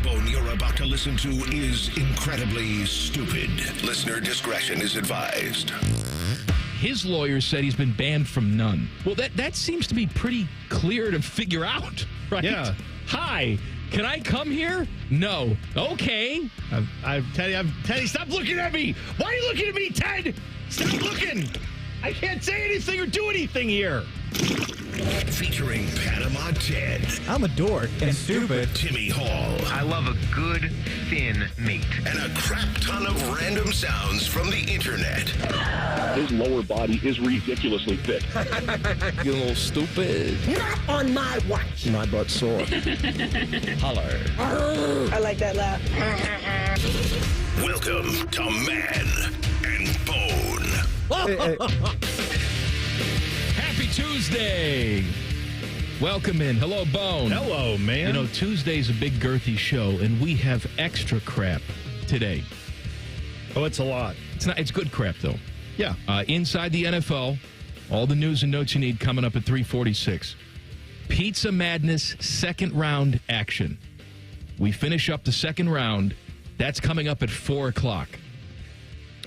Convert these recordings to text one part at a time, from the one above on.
backbone you're about to listen to is incredibly stupid. Listener discretion is advised. His lawyer said he's been banned from none. Well, that seems to be pretty clear to figure out, right? Yeah. Hi, can I come here? No. Okay. Teddy, stop looking at me. Why are you looking at me, Ted? Stop looking. I can't say anything or do anything here. Featuring Panama Ted. I'm a dork and stupid. Timmy Hall. I love a good, thin meat. And a crap ton of random sounds from the internet. His lower body is ridiculously thick. You're a little stupid. Not on my watch. My butt's sore. Holler. I like that laugh. Welcome to Man and Bone. Happy Tuesday. Welcome in. Hello, Bone. Hello, man. You know, Tuesday's a big girthy show, and we have extra crap today. Oh, it's a lot. It's good crap, though. Yeah. Inside the NFL, all the news and notes you need coming up at 3:46. Pizza Madness second round action. We finish up the second round. That's coming up at 4 o'clock.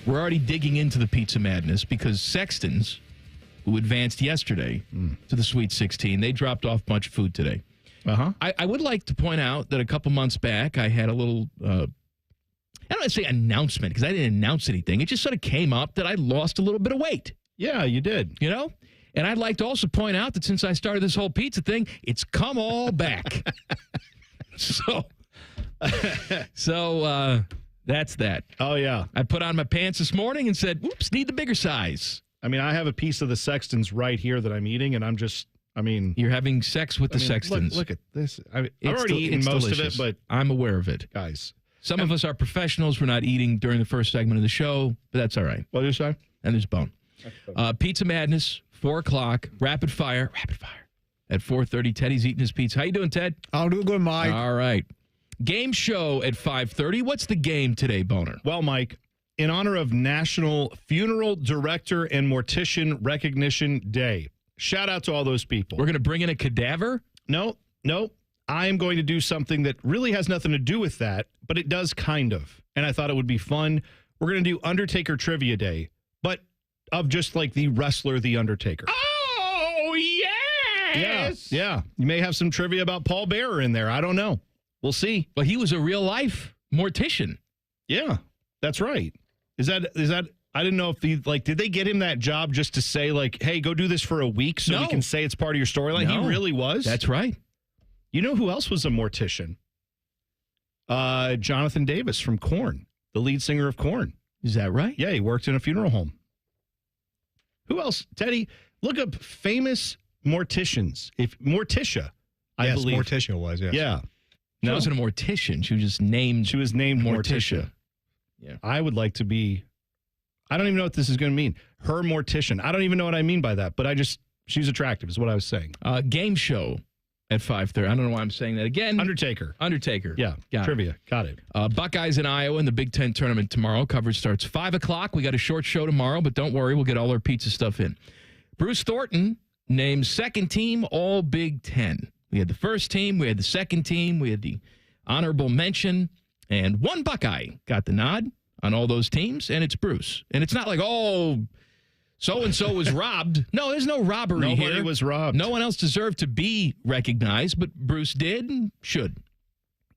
We're already digging into the Pizza Madness because Sextons, who advanced yesterday to the Sweet 16, they dropped off much food today. Uh-huh. I would like to point out that a couple months back, I had a little, I don't want to say announcement, because I didn't announce anything. It just sort of came up that I lost a little bit of weight. Yeah, you did. You know? And I'd like to also point out that since I started this whole pizza thing, it's come all back. So that's that. Oh, yeah. I put on my pants this morning and said, "Oops, need the bigger size." I mean, I have a piece of the Sextons right here that I'm eating, and You're having sex with the Sextons. Look at this. I've already eaten most delicious. of it, but I'm aware of it. Guys. Some of us are professionals. We're not eating during the first segment of the show, but that's all right. What did you say? And there's Bone. Pizza Madness, 4 o'clock, rapid fire. At 4:30, Teddy's eating his pizza. How you doing, Ted? I'll do good, Mike. All right. Game show at 5:30. What's the game today, Boner? Well, Mike, in honor of National Funeral Director and Mortician Recognition Day, shout out to all those people. We're going to bring in a cadaver? No. I am going to do something that really has nothing to do with that, but it does kind of. And I thought it would be fun. We're going to do Undertaker Trivia Day, but of just like the wrestler, The Undertaker. Oh, yes! Yeah. You may have some trivia about Paul Bearer in there. I don't know. We'll see. But he was a real-life mortician. Yeah, that's right. Is that? I didn't know if did they get him that job just to say like, hey, go do this for a week so we can say it's part of your storyline? No. He really was. That's right. You know who else was a mortician? Jonathan Davis from Korn, the lead singer of Korn. Is that right? Yeah, he worked in a funeral home. Who else? Teddy, look up famous morticians. Morticia, I believe. Morticia was, yes. Yeah. She wasn't a mortician. She was just named. She was named Morticia. Yeah. I would like to be. I don't even know what this is going to mean. Her mortician. I don't even know what I mean by that, but she's attractive is what I was saying. Game show at 5:30. I don't know why I'm saying that again. Undertaker. Yeah. Trivia. Got it. Buckeyes in Iowa in the Big Ten tournament tomorrow. Coverage starts 5 o'clock. We got a short show tomorrow, but don't worry. We'll get all our pizza stuff in. Bruce Thornton named second team All Big Ten. We had the first team. We had the second team. We had the honorable mention. And one Buckeye got the nod on all those teams, and it's Bruce. And it's not like, so-and-so was robbed. No, there's no robbery here. Nobody was robbed. No one else deserved to be recognized, but Bruce did and should.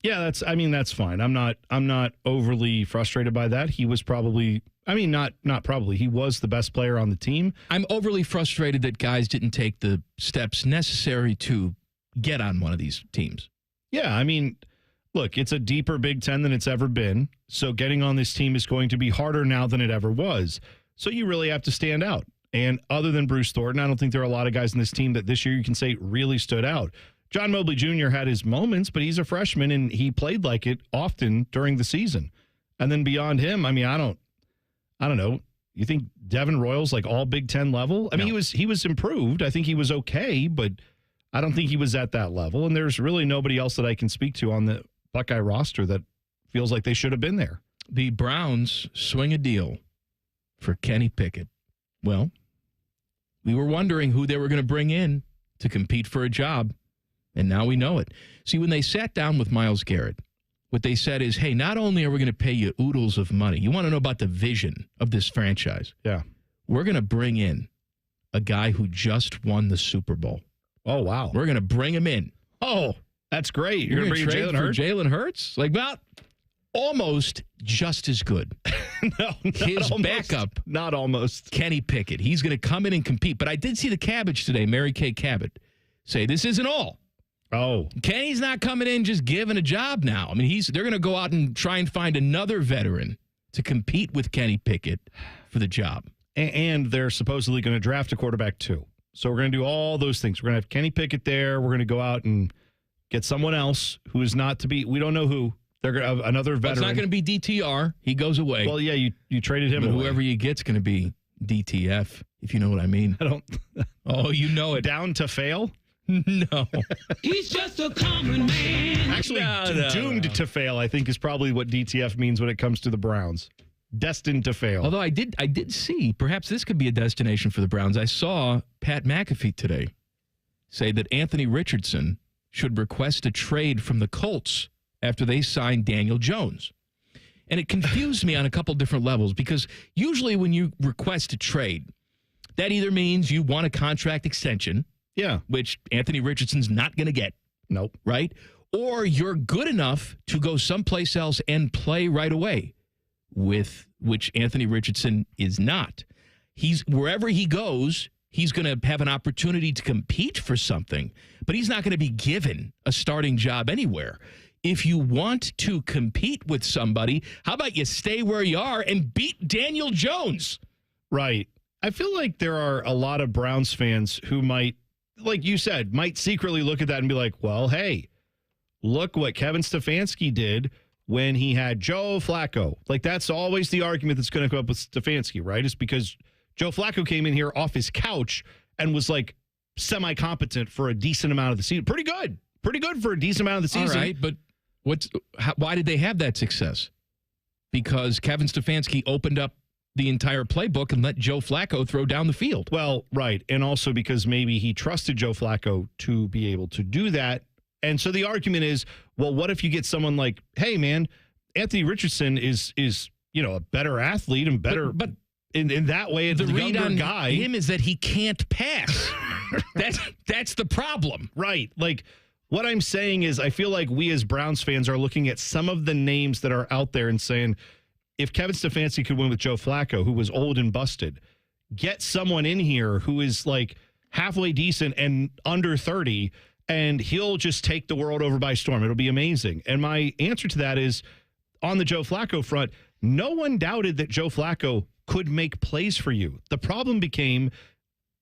Yeah, that's fine. I'm not overly frustrated by that. He was probably, not probably. He was the best player on the team. I'm overly frustrated that guys didn't take the steps necessary to get on one of these teams. Yeah, look, it's a deeper Big Ten than it's ever been. So getting on this team is going to be harder now than it ever was. So you really have to stand out. And other than Bruce Thornton, I don't think there are a lot of guys in this team that this year you can say really stood out. John Mobley Jr. had his moments, but he's a freshman and he played like it often during the season. And then beyond him, I don't know. You think Devin Royals like all Big Ten level? No. He was improved. I think he was okay, but I don't think he was at that level. And there's really nobody else that I can speak to on the Buckeye roster that feels like they should have been there. The Browns swing a deal for Kenny Pickett. Well, we were wondering who they were going to bring in to compete for a job, and now we know it. See, when they sat down with Myles Garrett, what they said is, hey, not only are we going to pay you oodles of money, you want to know about the vision of this franchise. Yeah. We're going to bring in a guy who just won the Super Bowl. Oh, wow. We're going to bring him in. Oh, that's great. You're going to bring trade for Jalen Hurts? Like, about almost just as good. No, his almost, backup. Not almost. Kenny Pickett. He's going to come in and compete. But I did see the Cabbage today, Mary Kay Cabot, say this isn't all. Oh. Kenny's not coming in just giving a job now. I mean, they're going to go out and try and find another veteran to compete with Kenny Pickett for the job. And they're supposedly going to draft a quarterback, too. So we're going to do all those things. We're going to have Kenny Pickett there. We're going to go out and get someone else who is not to be, we don't know who. They're going to have another veteran. It's not going to be DTR. He goes away. Well, yeah, you traded him but away. Whoever you get's going to be DTF, if you know what I mean. I don't. Oh, you know it. Down to fail? No. He's just a common man. Actually, doomed to fail, I think, is probably what DTF means when it comes to the Browns. Destined to fail. Although I did see, perhaps this could be a destination for the Browns. I saw Pat McAfee today say that Anthony Richardson should request a trade from the Colts after they signed Daniel Jones. And it confused me on a couple different levels because usually when you request a trade, that either means you want a contract extension, yeah, which Anthony Richardson's not going to get. Nope. Right? Or you're good enough to go someplace else and play right away, with which Anthony Richardson is not. He's wherever he goes, he's going to have an opportunity to compete for something, but he's not going to be given a starting job anywhere. If you want to compete with somebody, how about you stay where you are and beat Daniel Jones? Right. I feel like there are a lot of Browns fans who might, like you said, might secretly look at that and be like, well, hey, look what Kevin Stefanski did when he had Joe Flacco. Like, that's always the argument that's going to come up with Stefanski, right? It's because Joe Flacco came in here off his couch and was, like, semi-competent for a decent amount of the season. Pretty good. Pretty good for a decent amount of the season. All right, but why did they have that success? Because Kevin Stefanski opened up the entire playbook and let Joe Flacco throw down the field. Well, right. And also because maybe he trusted Joe Flacco to be able to do that. And so the argument is, well, what if you get someone like, hey, man, Anthony Richardson is a better athlete and better, but in that way, the younger read on guy. Him is that he can't pass. That's the problem. Right. Like, what I'm saying is I feel like we as Browns fans are looking at some of the names that are out there and saying, if Kevin Stefanski could win with Joe Flacco, who was old and busted, get someone in here who is like halfway decent and under 30, and he'll just take the world over by storm. It'll be amazing. And my answer to that is, on the Joe Flacco front, no one doubted that Joe Flacco could make plays for you. The problem became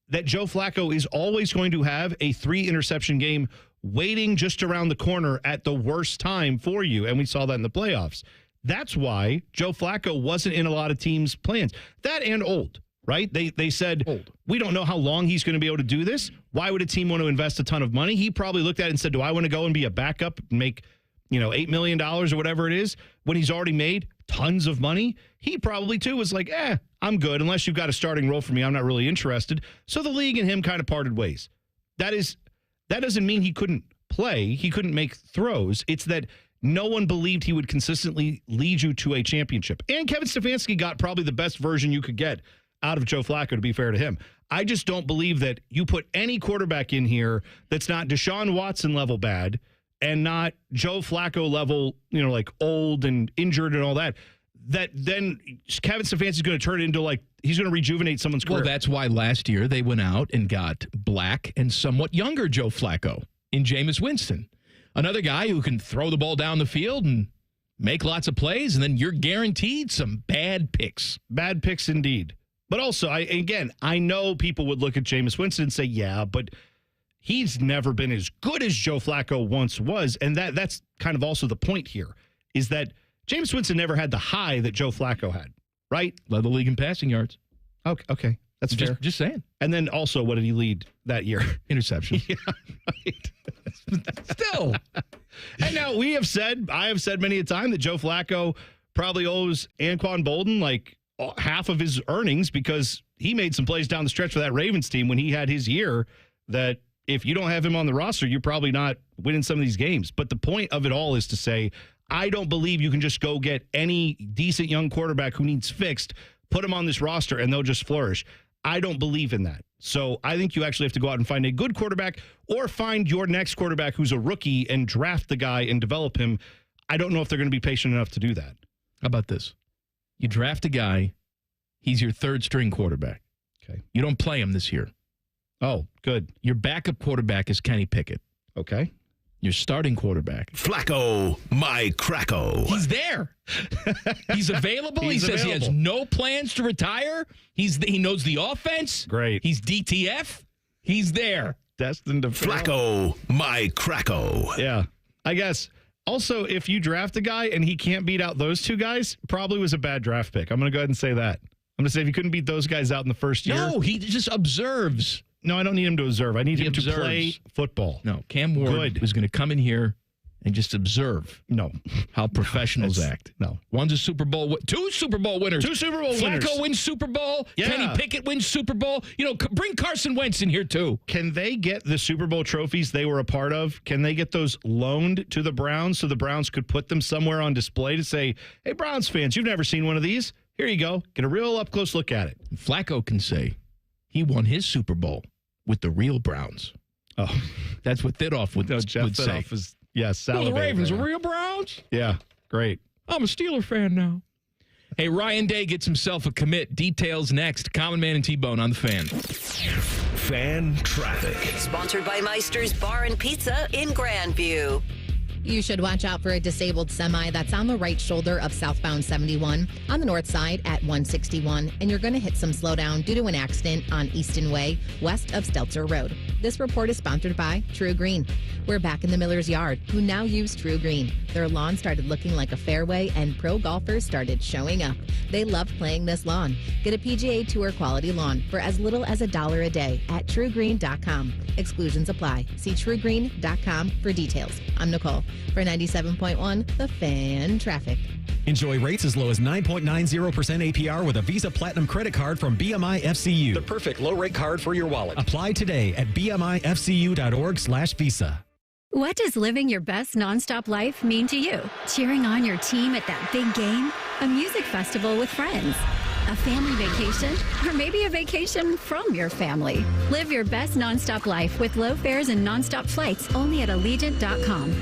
that Joe Flacco is always going to have a 3-interception game waiting just around the corner at the worst time for you. And we saw that in the playoffs. That's why Joe Flacco wasn't in a lot of teams' plans. That and old, right? They said, old. We don't know how long he's going to be able to do this. Why would a team want to invest a ton of money? He probably looked at it and said, do I want to go and be a backup and make, $8 million or whatever it is when he's already made tons of money? He probably, too, was like, I'm good. Unless you've got a starting role for me, I'm not really interested. So the league and him kind of parted ways. That doesn't mean he couldn't play. He couldn't make throws. It's that no one believed he would consistently lead you to a championship. And Kevin Stefanski got probably the best version you could get out of Joe Flacco, to be fair to him. I just don't believe that you put any quarterback in here that's not Deshaun Watson level bad and not Joe Flacco level, like old and injured and all that then Kevin Stefanski is going to turn it into he's going to rejuvenate someone's career. Well, that's why last year they went out and got black and somewhat younger Joe Flacco in Jameis Winston. Another guy who can throw the ball down the field and make lots of plays, and then you're guaranteed some bad picks. Bad picks indeed. But also, I know people would look at Jameis Winston and say, yeah, but he's never been as good as Joe Flacco once was. And that's kind of also the point here, is that Jameis Winston never had the high that Joe Flacco had, right? Led the league in passing yards. Okay. That's fair. Just saying. And then also, what did he lead that year? Interception. Yeah, right. Still. And now I have said many a time that Joe Flacco probably owes Anquan Bolden half of his earnings because he made some plays down the stretch for that Ravens team when he had his year that if you don't have him on the roster, you're probably not winning some of these games. But the point of it all is to say, I don't believe you can just go get any decent young quarterback who needs fixed, put him on this roster, and they'll just flourish. I don't believe in that. So I think you actually have to go out and find a good quarterback or find your next quarterback who's a rookie and draft the guy and develop him. I don't know if they're going to be patient enough to do that. How about this? You draft a guy, he's your third string quarterback. Okay. You don't play him this year. Oh, good. Your backup quarterback is Kenny Pickett. Okay. Your starting quarterback. Flacco, my Cracko. He's there. He's available. He's he says available. he has no plans to retire. He knows the offense. Great. He's DTF. He's there. Destined to fail. Flacco, my Cracko. Yeah. I guess. Also, if you draft a guy and he can't beat out those two guys, probably was a bad draft pick. I'm going to go ahead and say that. I'm going to say if you couldn't beat those guys out in the first year. No, he just observes. No, I don't need him to observe. I need him observes. to play football. No, Cam Ward was going to come in here and just observe No. how professionals act. No. One's a Super Bowl, two Super Bowl winners. Two Super Bowl winners. Flacco wins Super Bowl. Yeah. Kenny Pickett wins Super Bowl. Bring Carson Wentz in here too. Can they get the Super Bowl trophies they were a part of? Can they get those loaned to the Browns so the Browns could put them somewhere on display to say, hey, Browns fans, you've never seen one of these. Here you go. Get a real up-close look at it. Flacco can say he won his Super Bowl with the real Browns. Oh, That's what Thidoff would Jeff say. Thidoff is, salivating. The Ravens right are now. real Browns? Yeah, great. I'm a Steeler fan now. Hey, Ryan Day gets himself a commit. Details next. Common Man and T-Bone on the Fan. Fan traffic. Sponsored by Meister's Bar and Pizza in Grandview. You should watch out for a disabled semi that's on the right shoulder of southbound 71 on the north side at 161, and you're going to hit some slowdown due to an accident on Easton Way, west of Stelzer Road. This report is sponsored by True Green. We're back in the Miller's Yard, who now use True Green. Their lawn started looking like a fairway, and pro golfers started showing up. They loved playing this lawn. Get a PGA Tour quality lawn for as little as $1 a day at TrueGreen.com. Exclusions apply. See TrueGreen.com for details. I'm Nicole for 97.1 The Fan Traffic. Enjoy rates as low as 9.90% APR with a Visa Platinum credit card from BMI FCU. The perfect low-rate card for your wallet. Apply today at bmifcu.org/visa. What does living your best nonstop life mean to you? Cheering on your team at that big game? A music festival with friends? A family vacation? Or maybe a vacation from your family? Live your best nonstop life with low fares and nonstop flights only at Allegiant.com.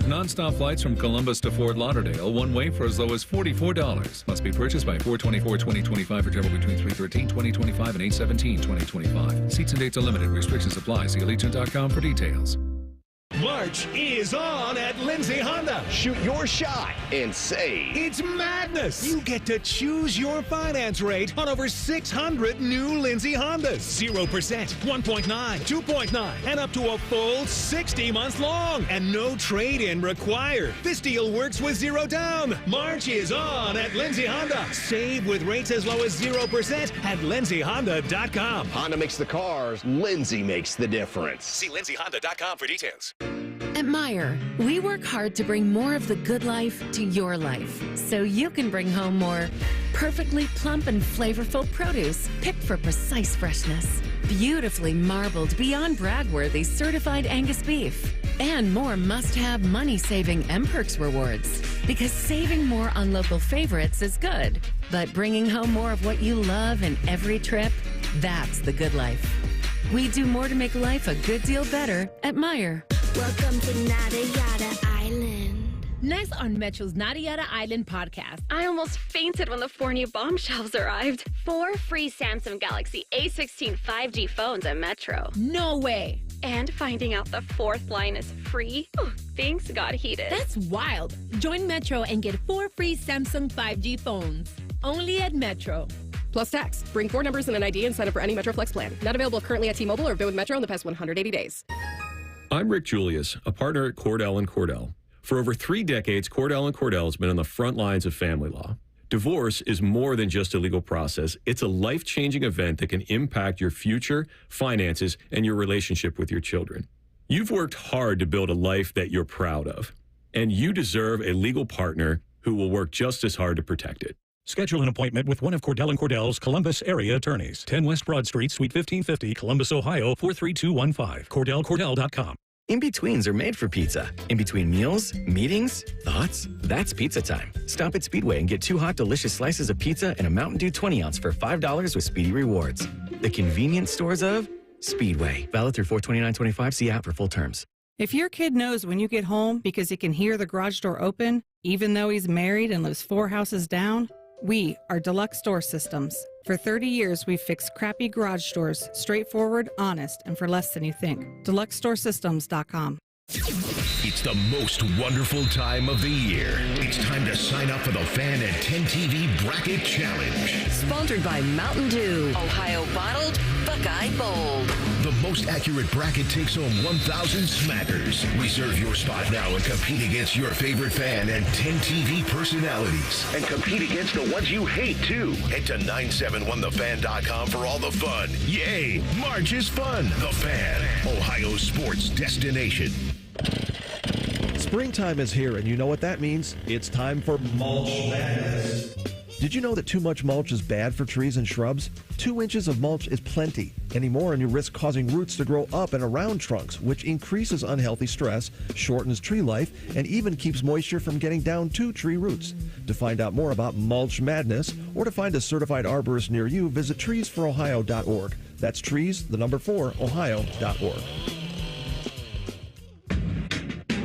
Non-stop flights from Columbus to Fort Lauderdale, one way for as low as $44. Must be purchased by 4/24/2025 for travel between 3/13/2025 and 8/17/2025. Seats and dates are limited. Restrictions apply. See Allegiant.com for details. March is on at Lindsay Honda. Shoot your shot and save. It's madness. You get to choose your finance rate on over 600 new Lindsay Hondas. 0%, 1.9, 2.9, and up to a full 60 months long. And no trade-in required. This deal works with zero down. March is on at Lindsay Honda. Save with rates as low as 0% at lindsayhonda.com. Honda makes the cars. Lindsay makes the difference. See lindsayhonda.com for details. At Meijer, we work hard to bring more of the good life to your life so you can bring home more perfectly plump and flavorful produce picked for precise freshness, beautifully marbled beyond brag-worthy certified Angus beef, and more must-have money-saving M-Perks rewards. Because saving more on local favorites is good, but bringing home more of what you love in every trip, that's the good life. We do more to make life a good deal better at Meijer. Welcome to Nada Yada Island. Next on Metro's Nada Yada Island podcast. I almost fainted when the 4 new bombshells arrived. 4 free Samsung Galaxy A16 5G phones at Metro. No way. And finding out the 4th line is free. Oh, things got heated. That's wild. Join Metro and get 4 free Samsung 5G phones. Only at Metro. Plus tax. Bring 4 numbers and an ID and sign up for any Metro Flex plan. Not available currently at T-Mobile or been with Metro in the past 180 days. I'm Rick Julius, a partner at Cordell & Cordell. For over 3 decades, Cordell & Cordell has been on the front lines of family law. Divorce is more than just a legal process. It's a life-changing event that can impact your future, finances, and your relationship with your children. You've worked hard to build a life that you're proud of, and you deserve a legal partner who will work just as hard to protect it. Schedule an appointment with one of Cordell & Cordell's Columbus area attorneys. 10 West Broad Street, Suite 1550, Columbus, Ohio, 43215. CordellCordell.com. In-betweens are made for pizza. In between meals, meetings, thoughts, that's pizza time. Stop at Speedway and get 2 hot, delicious slices of pizza and a Mountain Dew 20-ounce for $5 with Speedy Rewards. The convenience stores of Speedway. Valid through 4/29/25. See app for full terms. If your kid knows when you get home because he can hear the garage door open, even though he's married and lives 4 houses down, we are Deluxe Door Systems. For 30 years, we've fixed crappy garage doors, straightforward, honest, and for less than you think. DeluxeDoorSystems.com. It's the most wonderful time of the year. It's time to sign up for the Fan at 10 TV Bracket Challenge. Sponsored by Mountain Dew, Ohio Bottled, Buckeye Bold. The most accurate bracket takes home 1,000 smackers. Reserve your spot now and compete against your favorite fan and 10 TV personalities. And compete against the ones you hate, too. Head to 971thefan.com for all the fun. Yay! March is fun. The Fan, Ohio's sports destination. Springtime is here, and you know what that means. It's time for mulch madness. Did you know that too much mulch is bad for trees and shrubs? 2 inches of mulch is plenty. Any more and you risk causing roots to grow up and around trunks, which increases unhealthy stress, shortens tree life, and even keeps moisture from getting down to tree roots. To find out more about mulch madness or to find a certified arborist near you, visit treesforohio.org. That's trees, the number 4, ohio.org.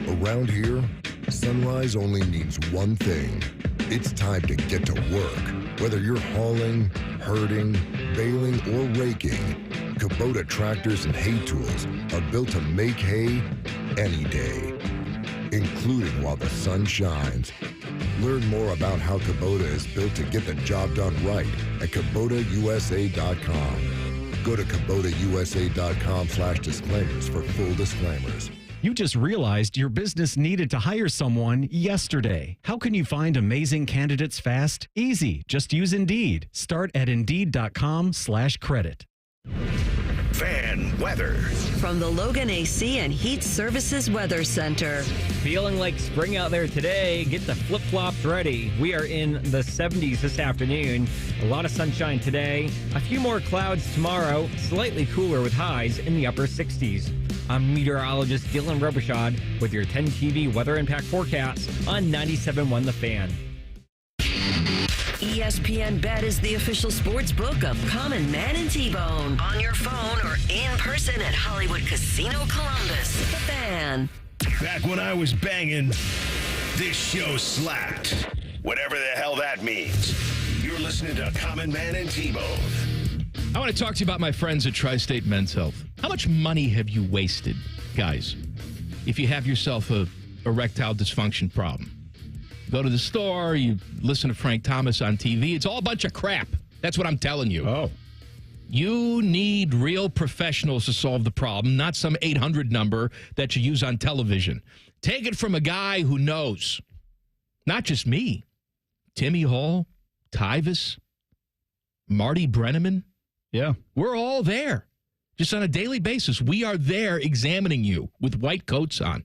Around here, sunrise only means one thing. It's time to get to work. Whether you're hauling, herding, baling, or raking, Kubota tractors and hay tools are built to make hay any day, including while the sun shines. Learn more about how Kubota is built to get the job done right at KubotaUSA.com. Go to KubotaUSA.com/disclaimers for full disclaimers. You just realized your business needed to hire someone yesterday. How can you find amazing candidates fast? Easy. Just use Indeed. Start at Indeed.com/credit. Fan weather. From the Logan AC and Heat Services Weather Center. Feeling like spring out there today. Get the flip-flops ready. We are in the 70s this afternoon. A lot of sunshine today. A few more clouds tomorrow. Slightly cooler with highs in the upper 60s. I'm meteorologist Dylan Robichaud with your 10 TV weather impact forecast on 97.1 The Fan. ESPN Bet is the official sports book of Common Man and T-Bone. On your phone or in person at Hollywood Casino Columbus. The Fan. Back when I was banging, this show slapped. Whatever the hell that means. You're listening to Common Man and T-Bone. I want to talk to you about my friends at Tri-State Men's Health. How much money have you wasted, guys, if you have yourself a erectile dysfunction problem? Go to the store, you listen to Frank Thomas on TV. It's all a bunch of crap. That's what I'm telling you. Oh. You need real professionals to solve the problem, not some 800 number that you use on television. Take it from a guy who knows. Not just me. Timmy Hall, Tyvis, Marty Brenneman. Yeah. We're all there. Just on a daily basis. We are there examining you with white coats on.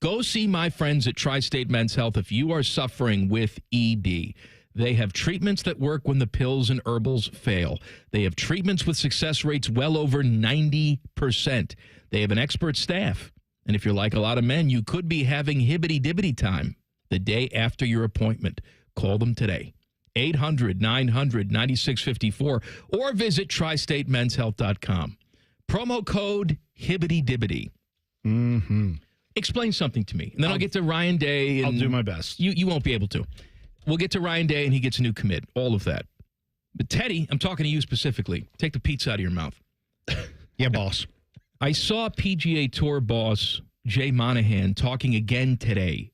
Go see my friends at Tri-State Men's Health if you are suffering with ED. They have treatments that work when the pills and herbals fail. They have treatments with success rates well over 90%. They have an expert staff. And if you're like a lot of men, you could be having hibbity-dibbity time the day after your appointment. Call them today. 800-900-9654 or visit tristatemenshealth.com. Promo code hibbity-dibbity. Mm-hmm. Explain something to me. And then I'll get to Ryan Day. And I'll do my best. You won't be able to. We'll get to Ryan Day and he gets a new commit. All of that. But Teddy, I'm talking to you specifically. Take the pizza out of your mouth. Yeah, boss. I saw PGA Tour boss Jay Monahan talking again today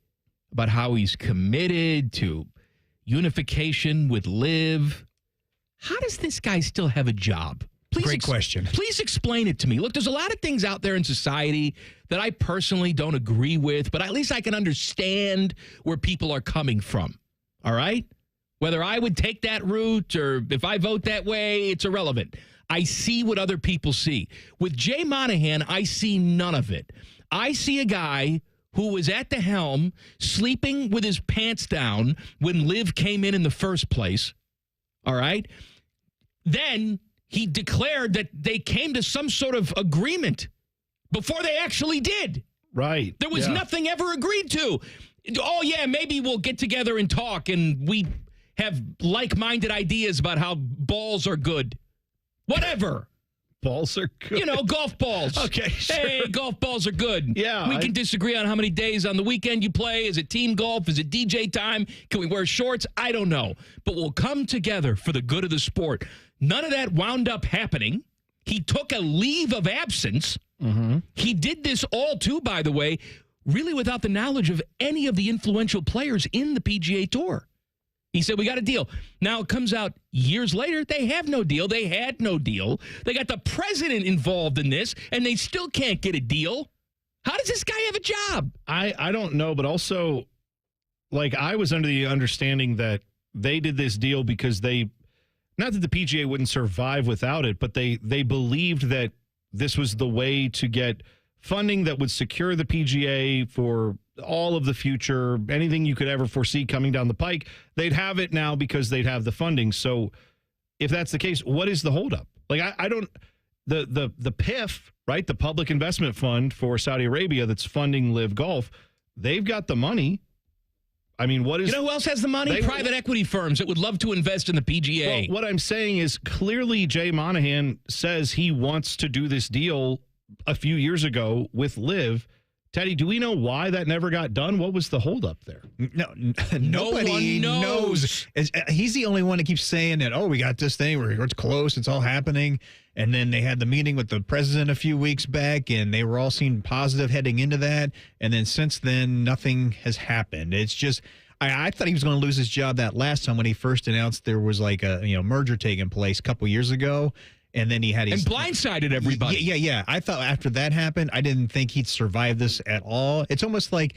about how he's committed to unification with LIV. How does this guy still have a job? Great question. Please explain it to me. Look, there's a lot of things out there in society that I personally don't agree with, but at least I can understand where people are coming from. All right? Whether I would take that route or if I vote that way, it's irrelevant. I see what other people see. With Jay Monahan, I see none of it. I see a guy who was at the helm, sleeping with his pants down when LIV came in the first place. All right? Then he declared that they came to some sort of agreement before they actually did. Right. There was nothing ever agreed to. Oh, yeah, maybe we'll get together and talk, and we have like-minded ideas about how balls are good. Whatever. Balls are good. You know, golf balls. Okay, sure. Hey, golf balls are good. Yeah. We can disagree on how many days on the weekend you play. Is it team golf? Is it DJ time? Can we wear shorts? I don't know. But we'll come together for the good of the sport. None of that wound up happening. He took a leave of absence. Mm-hmm. He did this all, too, by the way, really without the knowledge of any of the influential players in the PGA Tour. He said, we got a deal. Now it comes out years later, they have no deal. They had no deal. They got the president involved in this, and they still can't get a deal. How does this guy have a job? I don't know, but also, like, I was under the understanding that they did this deal because not that the PGA wouldn't survive without it, but they believed that this was the way to get funding that would secure the PGA for all of the future, anything you could ever foresee coming down the pike. They'd have it now because they'd have the funding. So if that's the case, what is the holdup? Like, I don't, the PIF, right? The Public Investment Fund for Saudi Arabia that's funding Live Golf, they've got the money. I mean, what is... You know who else has the money? Private equity firms that would love to invest in the PGA. Well, what I'm saying is clearly Jay Monahan says he wants to do this deal a few years ago with Live. Teddy, do we know why that never got done? What was the holdup there? No, nobody knows. He's the only one that keeps saying that, we got this thing where it's close, it's all happening. And then they had the meeting with the president a few weeks back, and they were all seen positive heading into that. And then since then, nothing has happened. It's just, I thought he was going to lose his job that last time when he first announced there was like a merger taking place a couple years ago. And then he had his... And blindsided everybody. Yeah. I thought after that happened, I didn't think he'd survive this at all. It's almost like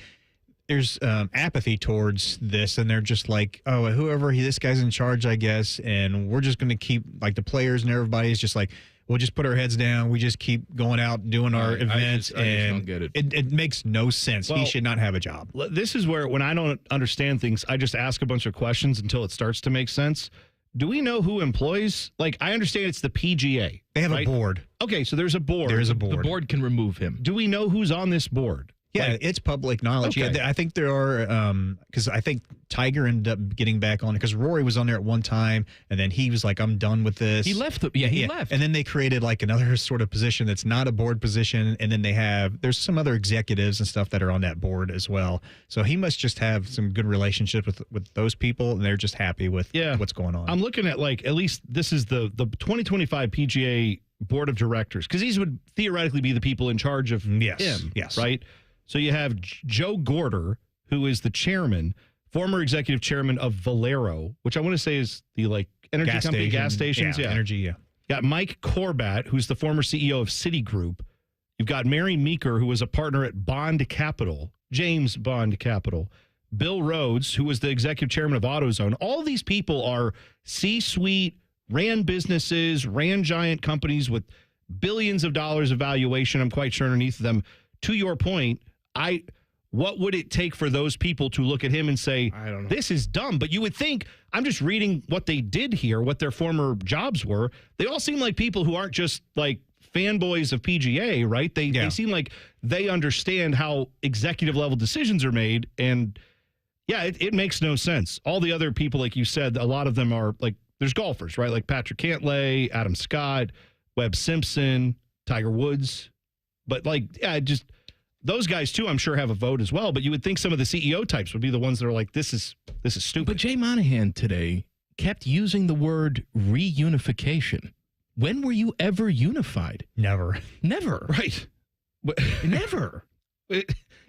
there's apathy towards this, and they're just like, this guy's in charge, I guess, and we're just going to keep, like, the players and everybody's just like, we'll just put our heads down. We just keep going out and doing our events, I just don't get it. It makes no sense. He should not have a job. This is where, when I don't understand things, I just ask a bunch of questions until it starts to make sense. Do we know who employs? Like, I understand it's the PGA. They have right? a board. Okay, so there's a board. There's a board. The board can remove him. Do we know who's on this board? Yeah, it's public knowledge. Okay. Yeah, I think there are, because I think Tiger ended up getting back on it because Rory was on there at one time, and then he was like, I'm done with this. He left. He left. And then they created like another sort of position that's not a board position, and then there's some other executives and stuff that are on that board as well. So he must just have some good relationship with those people, and they're just happy with what's going on. I'm looking at, like, at least this is the 2025 PGA Board of Directors, because these would theoretically be the people in charge of him, right? So you have Joe Gorder, who is the chairman, former executive chairman of Valero, which I want to say is the energy company, gas stations. Yeah, energy, yeah. Got Mike Corbat, who's the former CEO of Citigroup. You've got Mary Meeker, who was a partner at Bond Capital, James Bond Capital. Bill Rhodes, who was the executive chairman of AutoZone. All these people are C-suite, ran businesses, ran giant companies with billions of dollars of valuation, I'm quite sure, underneath them. To your point, what would it take for those people to look at him and say, I don't know, this is dumb? But you would think, I'm just reading what they did here, what their former jobs were. They all seem like people who aren't just like fanboys of PGA, right? They seem like they understand how executive level decisions are made. And it makes no sense. All the other people, like you said, a lot of them are like, there's golfers, right? Like Patrick Cantlay, Adam Scott, Webb Simpson, Tiger Woods. But those guys too, I'm sure, have a vote as well. But you would think some of the CEO types would be the ones that are like, this is stupid. But Jay Monahan today kept using the word reunification. When were you ever unified? Never. Right. Never.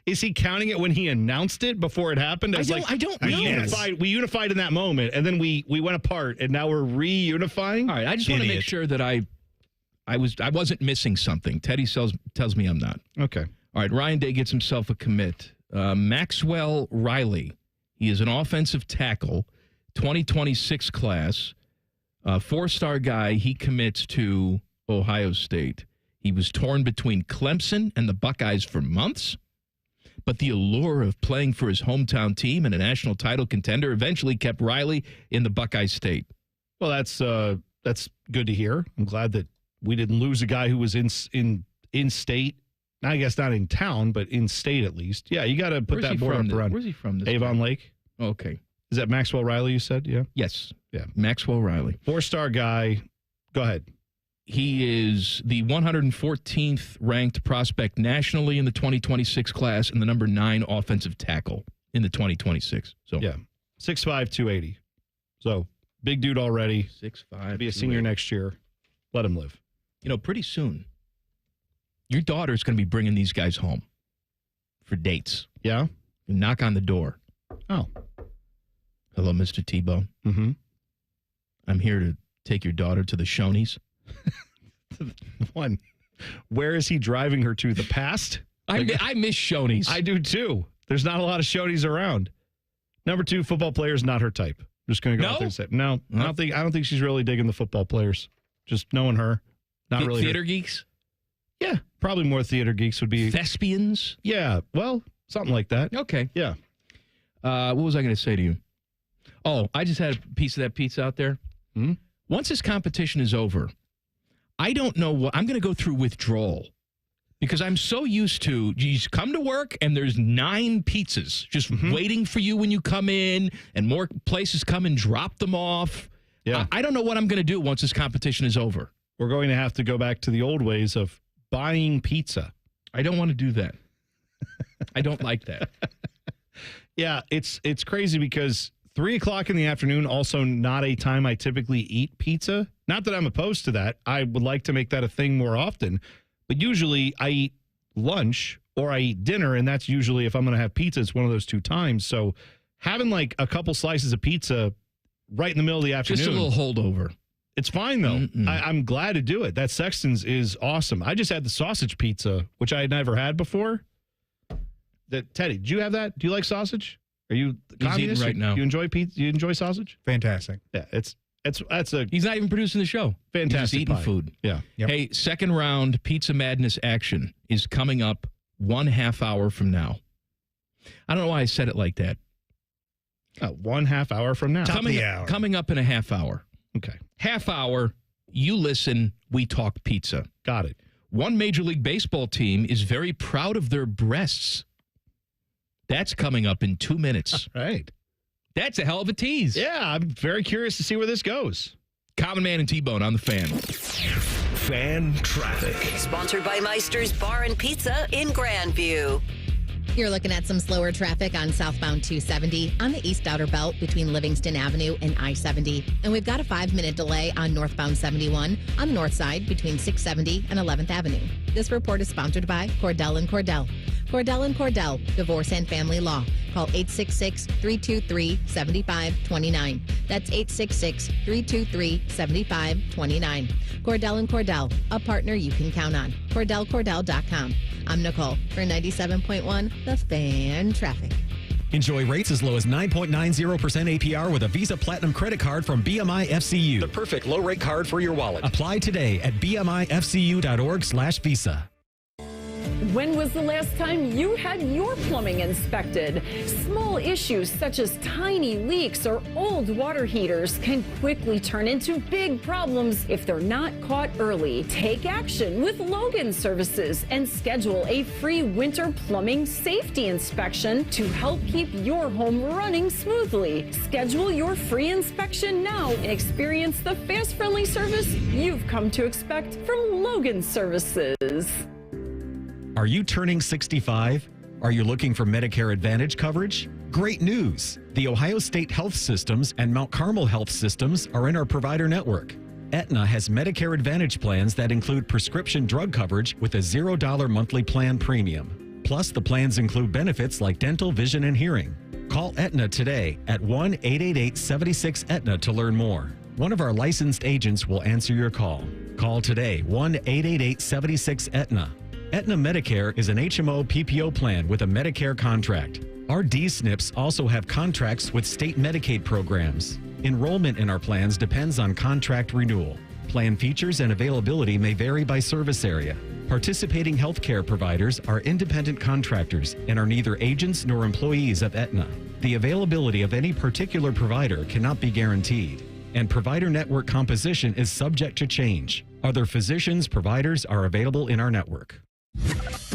Is he counting it when he announced it before it happened? I don't know. We unified in that moment, and then we went apart, and now we're reunifying. All right, I just want to make sure that I wasn't missing something. Teddy tells me I'm not. Okay. All right, Ryan Day gets himself a commit. Maxwell Riley. He is an offensive tackle, 2026 class, four-star guy. He commits to Ohio State. He was torn between Clemson and the Buckeyes for months, but the allure of playing for his hometown team and a national title contender eventually kept Riley in the Buckeye State. Well, that's good to hear. I'm glad that we didn't lose a guy who was in state, I guess not in town, but in state at least. Yeah, you got to put that board up around. Where's he from? Avon Lake. Okay. Is that Maxwell Riley you said? Yeah. Yes. Yeah. Maxwell Riley. 4-star guy. Go ahead. He is the 114th ranked prospect nationally in the 2026 class and the number 9 offensive tackle in the 2026. So yeah, 6'5", 280. So big dude already. 6'5". Be a senior next year. Let him live. You know, pretty soon, your daughter's going to be bringing these guys home for dates. Yeah? You knock on the door. Oh. Hello, Mr. T-Bone. Mm-hmm. I'm here to take your daughter to the Shoney's. One, where is he driving her to? The past? I miss Shoney's. I do too. There's not a lot of Shoney's around. Number 2, football players, not her type. I'm just going to go out there and say no. I don't think she's really digging the football players. Just knowing her, not really. Theater geeks. Yeah, probably more theater geeks would be thespians. Yeah, well, something like that. Okay. Yeah. What was I going to say to you? Oh, I just had a piece of that pizza out there. Mm-hmm. Once this competition is over, I don't know what I'm going to go through withdrawal because I'm so used to you just come to work and there's 9 pizzas just waiting for you when you come in, and more places come and drop them off. Yeah, I don't know what I'm going to do once this competition is over. We're going to have to go back to the old ways of buying pizza. I don't want to do that. I don't like that. Yeah, it's crazy because 3 o'clock in the afternoon, also not a time I typically eat pizza. Not that I'm opposed to that. I would like to make that a thing more often. But usually I eat lunch or I eat dinner, and that's usually if I'm going to have pizza, it's one of those 2 times. So having like a couple slices of pizza right in the middle of the afternoon. Just a little holdover. It's fine, though. I'm glad to do it. That Sexton's is awesome. I just had the sausage pizza, which I had never had before. Teddy, did you have that? Do you like sausage? Are you eating right now? You enjoy pizza? You enjoy sausage? Fantastic. Yeah, that's a. He's not even producing the show. Fantastic. He's just eating food. Yeah. Yep. Hey, second round Pizza Madness action is coming up 1/2 hour from now. I don't know why I said it like that. 1/2 hour from now. Coming up in a half hour. Okay. Half hour. You listen. We talk pizza. Got it. One Major League Baseball team is very proud of their breasts. That's coming up in 2 minutes. Right. That's a hell of a tease. Yeah, I'm very curious to see where this goes. Common Man and T-Bone on the Fan. Fan traffic. Sponsored by Meister's Bar and Pizza in Grandview. You're looking at some slower traffic on southbound 270 on the east outer belt between Livingston Avenue and I-70. And we've got a 5-minute delay on northbound 71 on the north side between 670 and 11th Avenue. This report is sponsored by Cordell & Cordell. Cordell & Cordell, Divorce and Family Law. Call 866-323-7529. That's 866-323-7529. Cordell & Cordell, a partner you can count on. CordellCordell.com. I'm Nicole for 97.1 The Fan Traffic. Enjoy rates as low as 9.90% APR with a Visa Platinum credit card from BMI FCU. The perfect low-rate card for your wallet. Apply today at bmifcu.org/visa. When was the last time you had your plumbing inspected? Small issues such as tiny leaks or old water heaters can quickly turn into big problems if they're not caught early. Take action with Logan Services and schedule a free winter plumbing safety inspection to help keep your home running smoothly. Schedule your free inspection now and experience the fast, friendly service you've come to expect from Logan Services. Are you turning 65? Are you looking for Medicare Advantage coverage? Great news! The Ohio State Health Systems and Mount Carmel Health Systems are in our provider network. Aetna has Medicare Advantage plans that include prescription drug coverage with a $0 monthly plan premium. Plus, the plans include benefits like dental, vision, and hearing. Call Aetna today at 1-888-76-AETNA to learn more. One of our licensed agents will answer your call. Call today, 1-888-76-AETNA. Aetna Medicare is an HMO PPO plan with a Medicare contract. Our D-SNPs also have contracts with state Medicaid programs. Enrollment in our plans depends on contract renewal. Plan features and availability may vary by service area. Participating healthcare providers are independent contractors and are neither agents nor employees of Aetna. The availability of any particular provider cannot be guaranteed, and provider network composition is subject to change. Other physicians, providers are available in our network.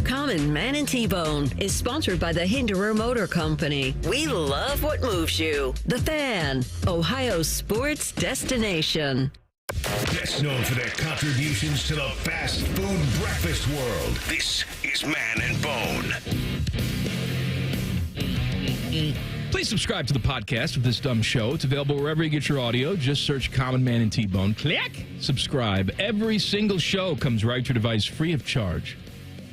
Common Man and T-Bone is sponsored by the Hinderer Motor Company. We love what moves you. The Fan, Ohio's sports destination. Best known for their contributions to the fast food breakfast world. This is Man and Bone. Please subscribe to the podcast of this dumb show. It's available wherever you get your audio. Just search Common Man and T-Bone. Click. Subscribe. Every single show comes right to your device free of charge.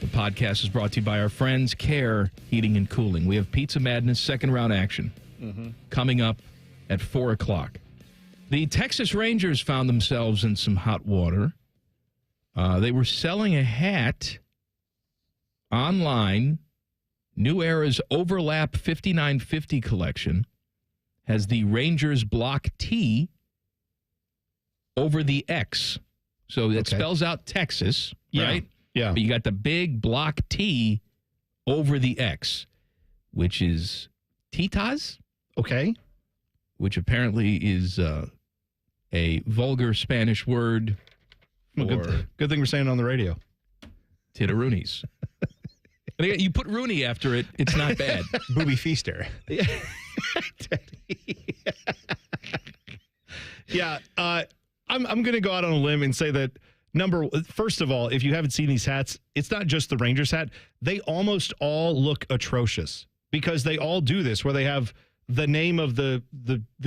The podcast is brought to you by our friends Care Heating and Cooling. We have Pizza Madness second round action coming up at 4 o'clock. The Texas Rangers found themselves in some hot water. They were selling a hat online. New Era's Overlap 5950 collection has the Rangers block T over the X. So that spells out Texas, right? Yeah. But you got the big block T over the X, which is Titas. Okay. Which apparently is a vulgar Spanish word for good thing we're saying it on the radio. Titaroonies. You put Rooney after it, it's not bad. Booby Feaster. Yeah. I'm going to go out on a limb and say that first of all, if you haven't seen these hats, it's not just the Rangers hat. They almost all look atrocious because they all do this where they have the name of the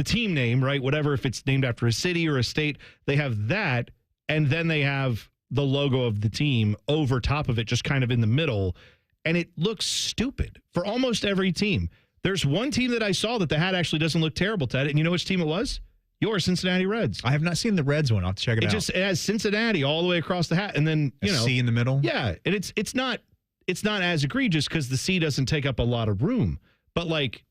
team name, right? Whatever, if it's named after a city or a state, they have that. And then they have the logo of the team over top of it, just kind of in the middle. And it looks stupid for almost every team. There's one team that I saw that the hat actually doesn't look terrible, Ted. And you know which team it was? Your Cincinnati Reds. I have not seen the Reds one. I'll have to check it out. It has Cincinnati all the way across the hat, and then a C in the middle. Yeah, and it's not as egregious because the C doesn't take up a lot of room. But like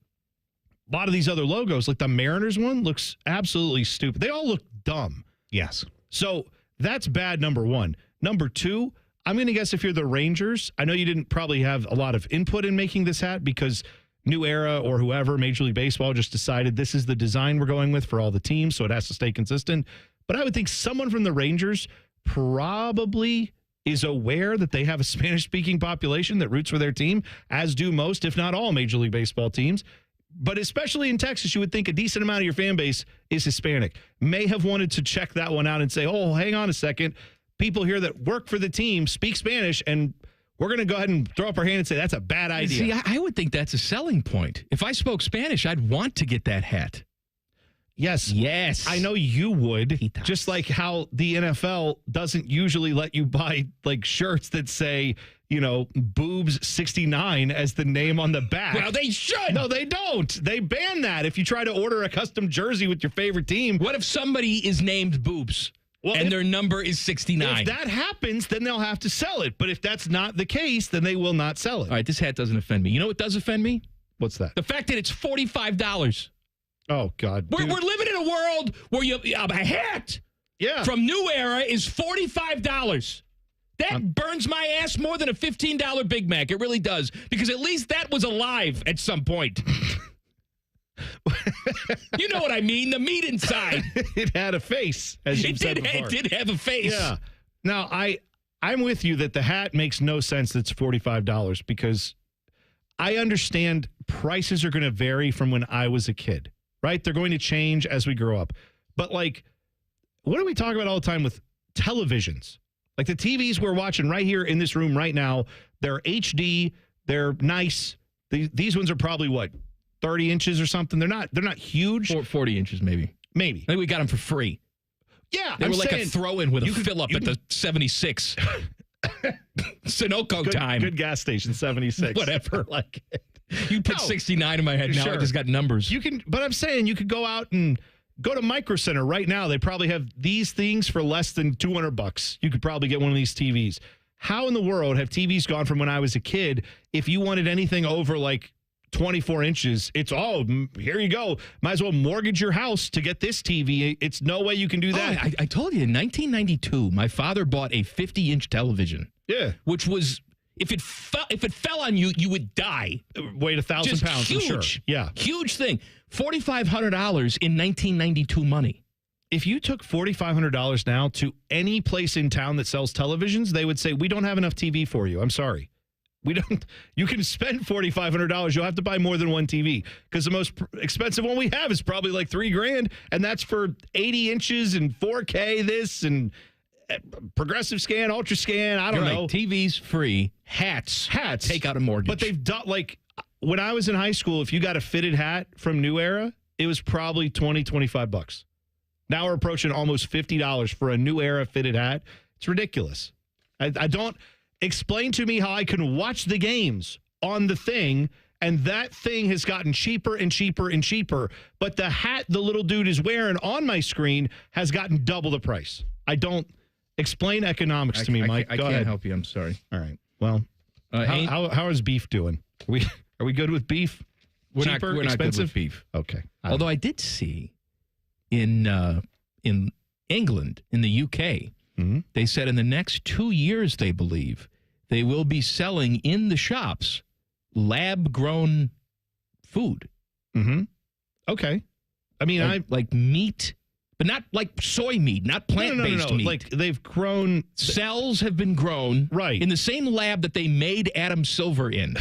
a lot of these other logos, like the Mariners one, looks absolutely stupid. They all look dumb. Yes. So that's bad. Number one. Number two, I'm going to guess if you're the Rangers, I know you didn't probably have a lot of input in making this hat because New Era or whoever, Major League Baseball, just decided this is the design we're going with for all the teams, so it has to stay consistent. But I would think someone from the Rangers probably is aware that they have a Spanish-speaking population that roots for their team, as do most, if not all, Major League Baseball teams. But especially in Texas, you would think a decent amount of your fan base is Hispanic. May have wanted to check that one out and say, oh, hang on a second. People here that work for the team speak Spanish, and we're going to go ahead and throw up our hand and say that's a bad idea. See, I would think that's a selling point. If I spoke Spanish, I'd want to get that hat. Yes. Yes. I know you would. Just like how the NFL doesn't usually let you buy like shirts that say, boobs 69 as the name on the back. Well, they should. No, they don't. They ban that if you try to order a custom jersey with your favorite team. What if somebody is named Boobs? Well, and their number is 69. If that happens, then they'll have to sell it. But if that's not the case, then they will not sell it. All right, this hat doesn't offend me. You know what does offend me? What's that? The fact that it's $45. Oh, God. We're living in a world where a hat from New Era is $45. That burns my ass more than a $15 Big Mac. It really does. Because at least that was alive at some point. You know what I mean? The meat inside. It had a face, as you said before. It did have a face. Yeah. Now, I'm with you that the hat makes no sense that's $45 because I understand prices are going to vary from when I was a kid, right? They're going to change as we grow up. But, like, what do we talk about all the time with televisions? Like the TVs we're watching right here in this room right now, they're HD, they're nice. These ones are probably, what, 30 inches or something? They're not huge. 40 inches, maybe. I think we got them for free. Yeah, they were like a throw-in with a fill-up at the 76. Sunoco time. Good gas station, 76. Whatever. Like it. You put 69 in my head now. Sure. I just got numbers. But I'm saying you could go out and go to Micro Center right now. They probably have these things for less than $200. You could probably get one of these TVs. How in the world have TVs gone from when I was a kid? If you wanted anything over like 24 inches, it's here you go. Might as well mortgage your house to get this TV. It's no way you can do that. I told you in 1992, my father bought a 50-inch television. Yeah. Which was, if it fell on you, you would die. Weighed 1,000 pounds. Huge. For sure. Yeah. Huge thing. $4,500 in 1992 money. if you took $4,500 now to any place in town that sells televisions, they would say, we don't have enough TV for you. I'm sorry. We don't. You can spend $4,500. You'll have to buy more than one TV because the most expensive one we have is probably like $3,000, and that's for 80 inches and 4K. This and progressive scan, ultra scan. I don't know. TVs free, hats. Take out a mortgage. But they've done like when I was in high school. If you got a fitted hat from New Era, it was probably $20-$25. Now we're approaching almost $50 for a New Era fitted hat. It's ridiculous. I don't. Explain to me how I can watch the games on the thing, and that thing has gotten cheaper and cheaper and cheaper. But the hat the little dude is wearing on my screen has gotten double the price. I don't explain economics to me, Mike. I can't help you. I'm sorry. All right. Well, how is beef doing? Are we good with beef? We're Cheaper, not expensive? good with beef. Okay. Although I did see in England, in the UK, they said in the next 2 years, they believe, they will be selling in the shops lab-grown food. Mm-hmm. Okay. I mean, like meat, but not like soy meat, not plant-based meat. Like they've grown. Cells have been grown. Right. In the same lab that they made Adam Silver in.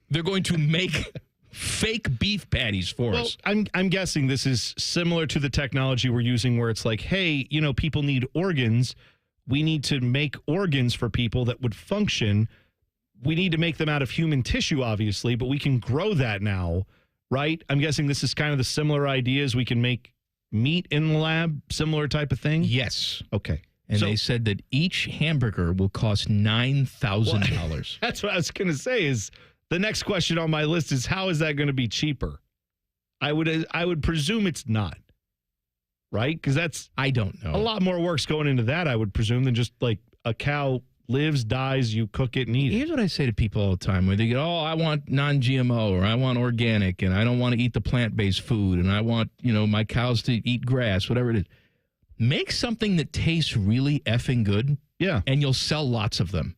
They're going to make fake beef patties for us. I'm guessing this is similar to the technology we're using where it's like, hey, people need organs. We need to make organs for people that would function. We need to make them out of human tissue, obviously, but we can grow that now, right? I'm guessing this is kind of the similar ideas. We can make meat in the lab, similar type of thing? Yes. Okay. And they said that each hamburger will cost $9,000. That's what I was going to say is the next question on my list is how is that going to be cheaper? I would presume it's not. Right? Because I don't know. A lot more work's going into that, I would presume, than just like a cow lives, dies, you cook it and eat it. Here's what I say to people all the time when they go, I want non-GMO or I want organic and I don't want to eat the plant-based food and I want, my cows to eat grass, whatever it is. Make something that tastes really effing good. Yeah. And you'll sell lots of them.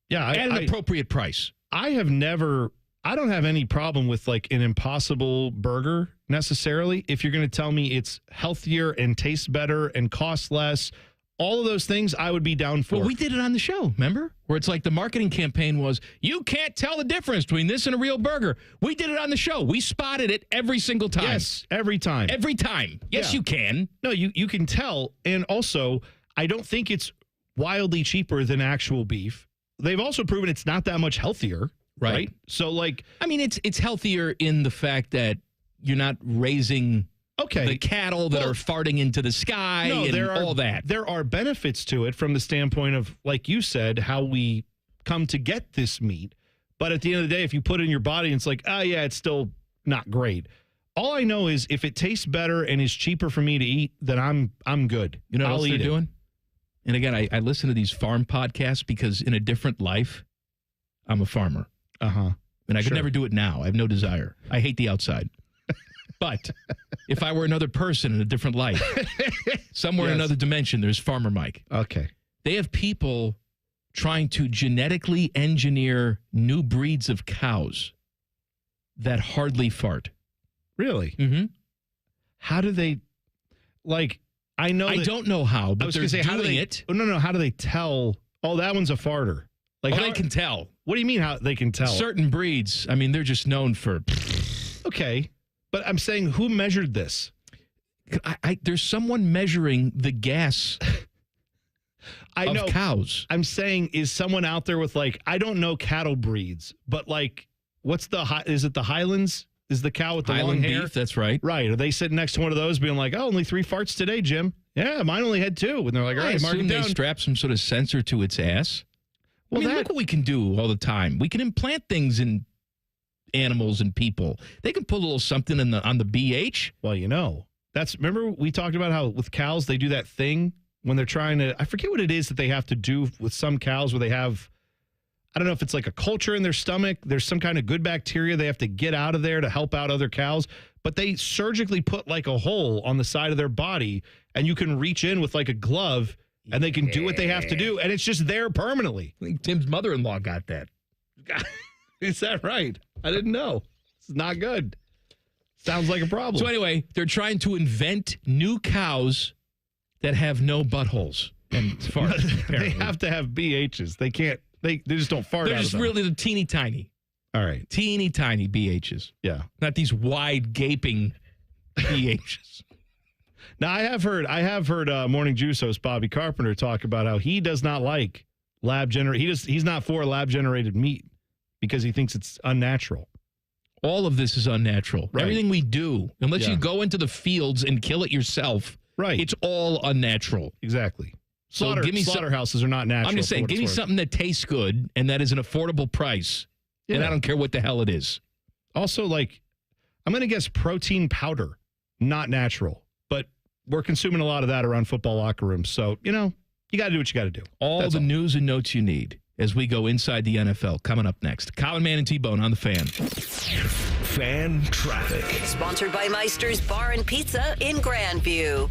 Yeah. At an appropriate price. I don't have any problem with like an Impossible burger necessarily. If you're going to tell me it's healthier and tastes better and costs less, all of those things I would be down for. Well, we did it on the show, remember? Where it's like the marketing campaign was, you can't tell the difference between this and a real burger. We did it on the show. We spotted it every single time. Yes, every time. Every time. Yes, Yeah. you can. No, you can tell. And also, I don't think it's wildly cheaper than actual beef. They've also proven it's not that much healthier. Right. So, like, I mean, it's healthier in the fact that you're not raising the cattle that are farting into the sky all that. There are benefits to it from the standpoint of, like you said, how we come to get this meat. But at the end of the day, if you put it in your body and it's like, it's still not great. All I know is if it tastes better and is cheaper for me to eat, then I'm good. You know what I'll else they're eat it. doing? And again, I listen to these farm podcasts because in a different life, I'm a farmer. Uh-huh. And I could Sure. never do it now. I have no desire. I hate the outside. But if I were another person in a different life, somewhere in Yes. another dimension, there's Farmer Mike. Okay. They have people trying to genetically engineer new breeds of cows that hardly fart. Really? Mm-hmm. How do they, like, I don't know how, but I was they're gonna say, doing how do they, it. Oh, no, how do they tell, that one's a farter? Like, They can tell. What do you mean how they can tell? Certain breeds, I mean, they're just known for... Okay, but I'm saying who measured this? There's someone measuring the gas of cows. I'm saying, is someone out there with, like, I don't know cattle breeds, but, like, is it the Highlands? Is the cow with the Highland long hair? beef, that's right. Right. Are they sitting next to one of those being like, only 3 farts today, Jim? Yeah, mine only had 2. And they're like, all I right, mark it assume they down. strap some sort of sensor to its ass. Well, look what we can do all the time. We can implant things in animals and people. They can put a little something on the BH. Well, remember we talked about how with cows they do that thing when they're trying to, I forget what it is that they have to do with some cows where they have, I don't know if it's like a culture in their stomach. There's some kind of good bacteria they have to get out of there to help out other cows. But they surgically put like a hole on the side of their body and you can reach in with like a glove and they can do what they have to do. And it's just there permanently. I think Tim's mother-in-law got that. Is that right? I didn't know. It's not good. Sounds like a problem. So anyway, they're trying to invent new cows that have no buttholes and farts. They have to have BHs. They can't. They just don't fart. They're out just of them. really the teeny tiny. All right. Teeny tiny BHs. Yeah. Not these wide gaping BHs. Now I have heard Morning Juice host Bobby Carpenter talk about how he does not like he's not for lab generated meat because he thinks it's unnatural. All of this is unnatural. Right. Everything we do, unless you go into the fields and kill it yourself, right? It's all unnatural. Exactly. So give me slaughterhouses are not natural. I'm just saying, give me something that tastes good and that is an affordable price. Yeah. And I don't care what the hell it is. Also, like, I'm going to guess protein powder, not natural. But we're consuming a lot of that around football locker rooms. So, you got to do what you got to do. All the news and notes you need as we go inside the NFL. Coming up next. Common Man and T-Bone on the Fan. Fan traffic. Sponsored by Meister's Bar and Pizza in Grandview.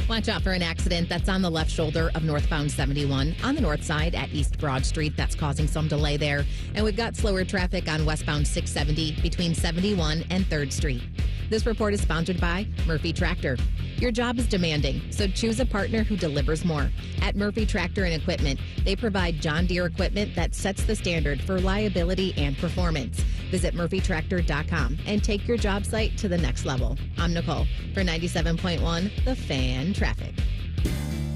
Watch out for an accident that's on the left shoulder of northbound 71 on the north side at East Broad Street. That's causing some delay there. And we've got slower traffic on westbound 670 between 71 and 3rd Street. This report is sponsored by Murphy Tractor. Your job is demanding, so choose a partner who delivers more. At Murphy Tractor and Equipment, they provide John Deere equipment that sets the standard for reliability and performance. Visit murphytractor.com and take your job site to the next level. I'm Nicole for 97.1 The Fan Traffic.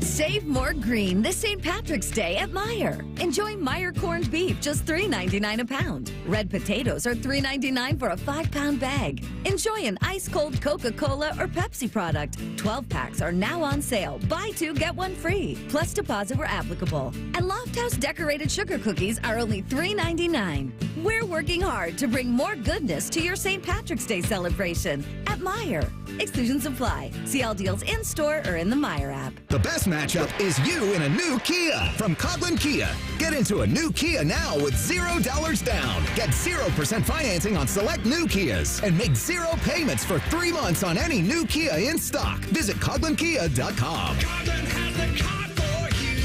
Save more green this St. Patrick's Day at Meijer. Enjoy Meijer corned beef, just $3.99 a pound. Red potatoes are $3.99 for a 5-pound bag. Enjoy an ice-cold Coca-Cola or Pepsi product. 12 packs are now on sale. Buy 2, get 1 free. Plus deposit where applicable. And Lofthouse decorated sugar cookies are only $3.99. We're working hard to bring more goodness to your St. Patrick's Day celebration at Meijer. Exclusions apply. See all deals in store or in the Meijer app. The best matchup is you in a new Kia from Coughlin Kia. Get into a new Kia now with $0 down. Get 0% financing on select new Kias and make 0 payments for 3 months on any new Kia in stock. Visit CoughlinKia.com.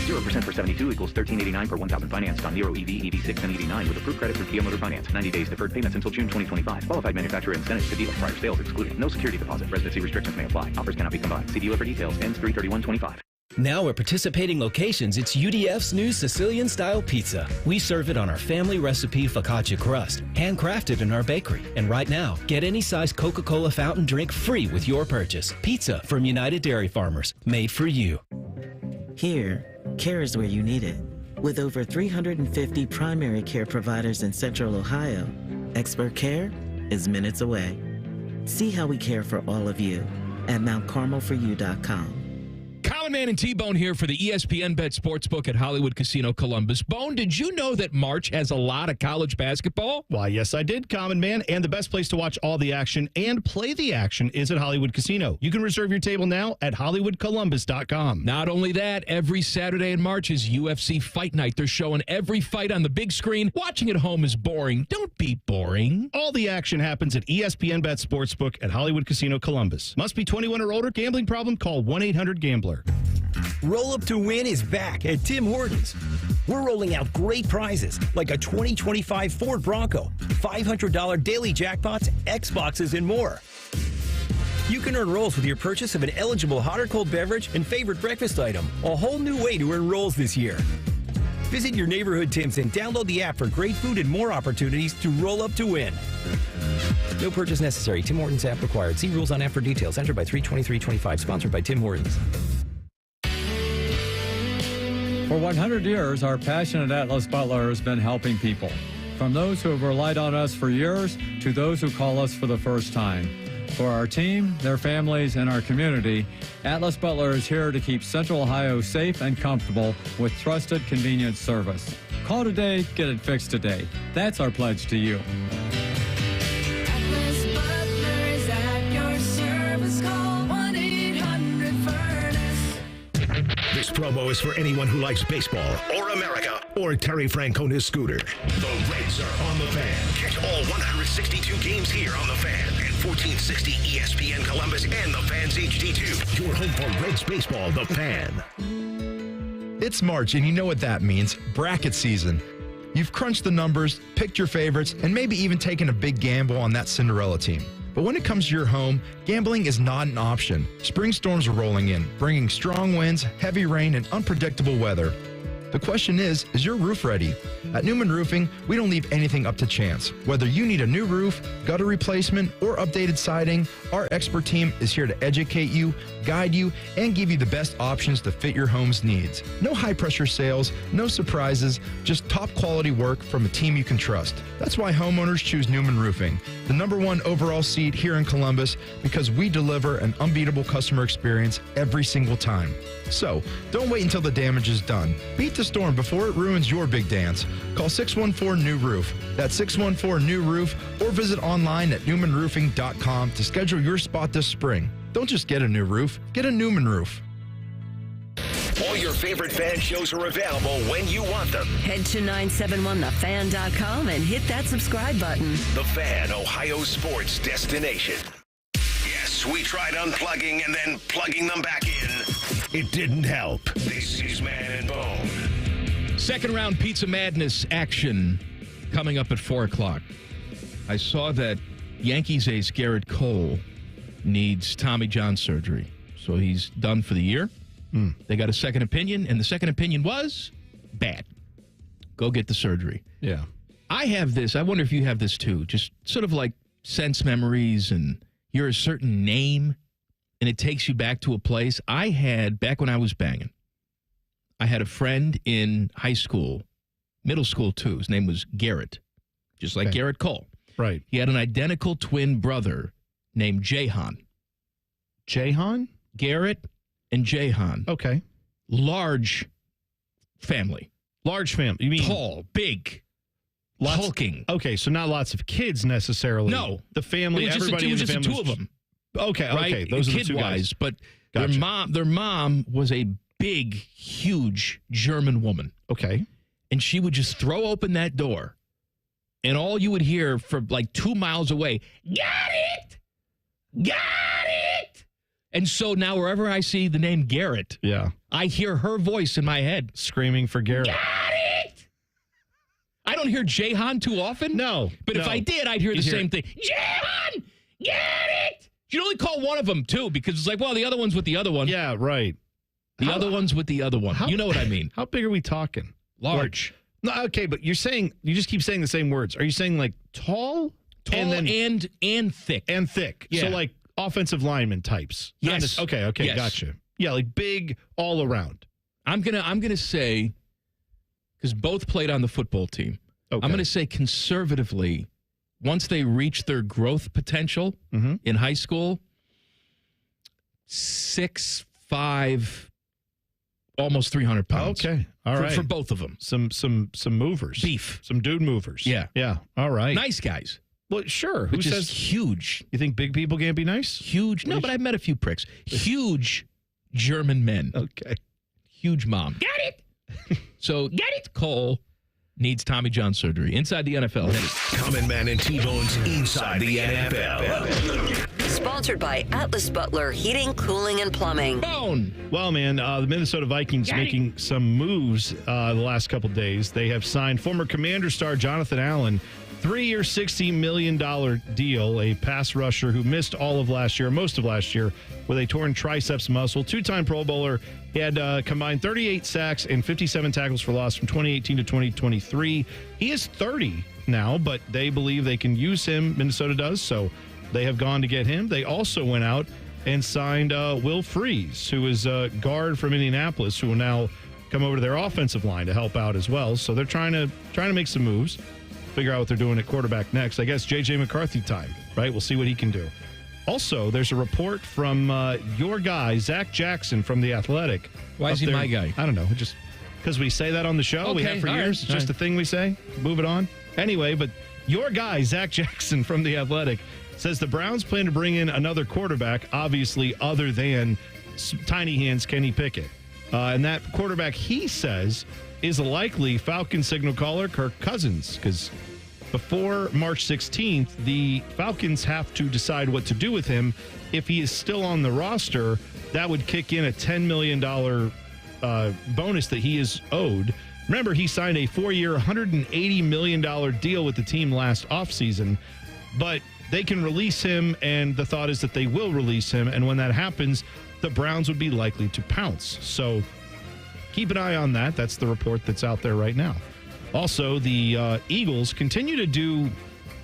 0% for 72 equals $13.89 per 1,000 financed on Nero EV, EV6, and EV9 with approved credit through Kia Motor Finance. 90 days deferred payments until June 2025. Qualified manufacturer incentives to dealer. Prior sales excluded. No security deposit. Residency restrictions may apply. Offers cannot be combined. See dealer for details. Ends 3/31/25. Now at participating locations, it's UDF's new Sicilian-style pizza. We serve it on our family recipe focaccia crust, handcrafted in our bakery. And right now, get any size Coca-Cola fountain drink free with your purchase. Pizza from United Dairy Farmers, made for you. Here, care is where you need it. With over 350 primary care providers in Central Ohio, expert care is minutes away. See how we care for all of you at MountCarmelForYou.com. Common Man and T-Bone here for the ESPN Bet Sportsbook at Hollywood Casino Columbus. Bone, did you know that March has a lot of college basketball? Why, yes, I did, Common Man. And the best place to watch all the action and play the action is at Hollywood Casino. You can reserve your table now at HollywoodColumbus.com. Not only that, every Saturday in March is UFC Fight Night. They're showing every fight on the big screen. Watching at home is boring. Don't be boring. All the action happens at ESPN Bet Sportsbook at Hollywood Casino Columbus. Must be 21 or older. Gambling problem? Call 1-800-GAMBLER. Roll Up to Win is back at Tim Hortons. We're rolling out great prizes like a 2025 Ford Bronco, $500 daily jackpots, Xboxes, and more. You can earn rolls with your purchase of an eligible hot or cold beverage and favorite breakfast item. A whole new way to earn rolls this year. Visit your neighborhood Tim's and download the app for great food and more opportunities to roll up to win. No purchase necessary. Tim Hortons app required. See rules on app for details. Entered by 3/23/25. Sponsored by Tim Hortons. For 100 years, our passionate Atlas Butler has been helping people. From those who have relied on us for years to those who call us for the first time. For our team, their families, and our community, Atlas Butler is here to keep Central Ohio safe and comfortable with trusted, convenient service. Call today, get it fixed today. That's our pledge to you. Atlas Butler is at your service. Call 1-800-FURNACE. This promo is for anyone who likes baseball or America or Terry Francona's scooter. The Reds are on the Fan. Catch all 162 games here on the Fan and 1460 ESPN Columbus and the Fan's HD2. Your home for Reds baseball, the Fan. It's March, and you know what that means. Bracket season. You've crunched the numbers, picked your favorites, and maybe even taken a big gamble on that Cinderella team. But when it comes to your home, gambling is not an option. Spring storms are rolling in, bringing strong winds, heavy rain, and unpredictable weather. The question is your roof ready? At Newman Roofing, we don't leave anything up to chance. Whether you need a new roof, gutter replacement, or updated siding, our expert team is here to educate you, guide you, and give you the best options to fit your home's needs. No high-pressure sales, no surprises, just top-quality work from a team you can trust. That's why homeowners choose Newman Roofing, the #1 overall seed here in Columbus, because we deliver an unbeatable customer experience every single time. So, don't wait until the damage is done. Beat the storm before it ruins your big dance. Call 614-NEW-ROOF. That's 614-NEW-ROOF, or visit online at newmanroofing.com to schedule your spot this spring. Don't just get a new roof, get a Newman roof. All your favorite fan shows are available when you want them. Head to 971thefan.com and hit that subscribe button. The Fan, Ohio sports destination. Yes, we tried unplugging and then plugging them back in. It didn't help. This is Man and Bone. Second round Pizza Madness action coming up at 4 o'clock. I saw that Yankees ace Garrett Cole needs Tommy John surgery. So he's done for the year. They got a second opinion, and the second opinion was bad. Go get the surgery. Yeah. I have this. I wonder if you have this too. Just sort of like sense memories, and you're a certain name, and it takes you back to a place. I had, back when I was banging, I had a friend in high school, middle school too. His name was Garrett, just like Garrett Cole. Right. He had an identical twin brother named Jahan. Jahan? Garrett and Jahan. Okay. Large family. Large family. You mean tall, big, hulking. Okay, so not lots of kids necessarily. No. The family, everybody in the family. It was just the two of them. Okay, right? okay. Those are the two guys. But Gotcha. their mom was a big, huge German woman. Okay. And she would just throw open that door, and all you would hear from like 2 miles away, got it! Got it! And so now wherever I see the name Garrett, I hear her voice in my head. Screaming for Garrett. Got it! I don't hear Jahan too often. No. But if I did, I'd hear the same thing. Jahan! Get it! You'd only call one of them, too, because it's like, well, the other one's with the other one. Yeah, right. The other one's with the other one. You know what I mean. How big are we talking? Large. Like, no, okay, but you just keep saying the same words. Are you saying like tall? Tall and thick. And thick. Yeah. So like offensive lineman types. Yes. Okay, Yes. gotcha. Yeah, like big all around. I'm gonna say, because both played on the football team, Okay. I'm gonna say conservatively, once they reach their growth potential in high school, 6'5", almost 300 pounds. Okay. All right. For both of them. Some movers. Beef. Some dude movers. Yeah. Yeah. All right. Nice guys. Well, sure. Who Which says is huge? You think big people can't be nice? Huge. No, but I've met a few pricks. Huge German men. Okay. Huge mom. Got it. So Garrett Cole needs Tommy John surgery. Inside the NFL. Common Man and T-Bone's Inside the NFL. Sponsored by Atlas Butler Heating, Cooling, and Plumbing. Bone. Well, man, the Minnesota Vikings making some moves the last couple days. They have signed former Commander star Jonathan Allen, 3-year, $60 million deal, a pass rusher who missed all of last year, most of last year, with a torn triceps muscle. Two-time Pro Bowler. He had combined 38 sacks and 57 tackles for loss from 2018 to 2023. He is 30 now, but they believe they can use him. Minnesota does, so they have gone to get him. They also went out and signed Will Freeze, who is a guard from Indianapolis, who will now come over to their offensive line to help out as well. So they're trying to make some moves, figure out what they're doing at quarterback next. I guess J.J. McCarthy time, right? We'll see what he can do. Also, there's a report from your guy, Zach Jackson from The Athletic. Why is he my guy? I don't know. Just because we say that on the show. We have for years. It's just a thing we say. Move it on. Anyway, but your guy, Zach Jackson from The Athletic, says the Browns plan to bring in another quarterback, obviously other than Tiny Hands Kenny Pickett. And that quarterback, he says, is likely Falcon signal caller Kirk Cousins, because before March 16th, the Falcons have to decide what to do with him. If he is still on the roster, that would kick in a $10 million bonus that he is owed. Remember, he signed a 4-year, $180 million deal with the team last offseason, but they can release him, and the thought is that they will release him. And when that happens, the Browns would be likely to pounce. So keep an eye on that. That's the report that's out there right now. Also, the Eagles continue to do,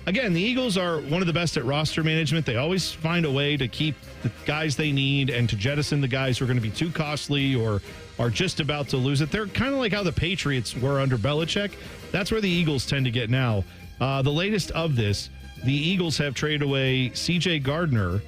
again, the Eagles are one of the best at roster management. They always find a way to keep the guys they need and to jettison the guys who are going to be too costly or are just about to lose it. They're kind of like how the Patriots were under Belichick. That's where the Eagles tend to get now. The latest of this, the Eagles have traded away C.J. Gardner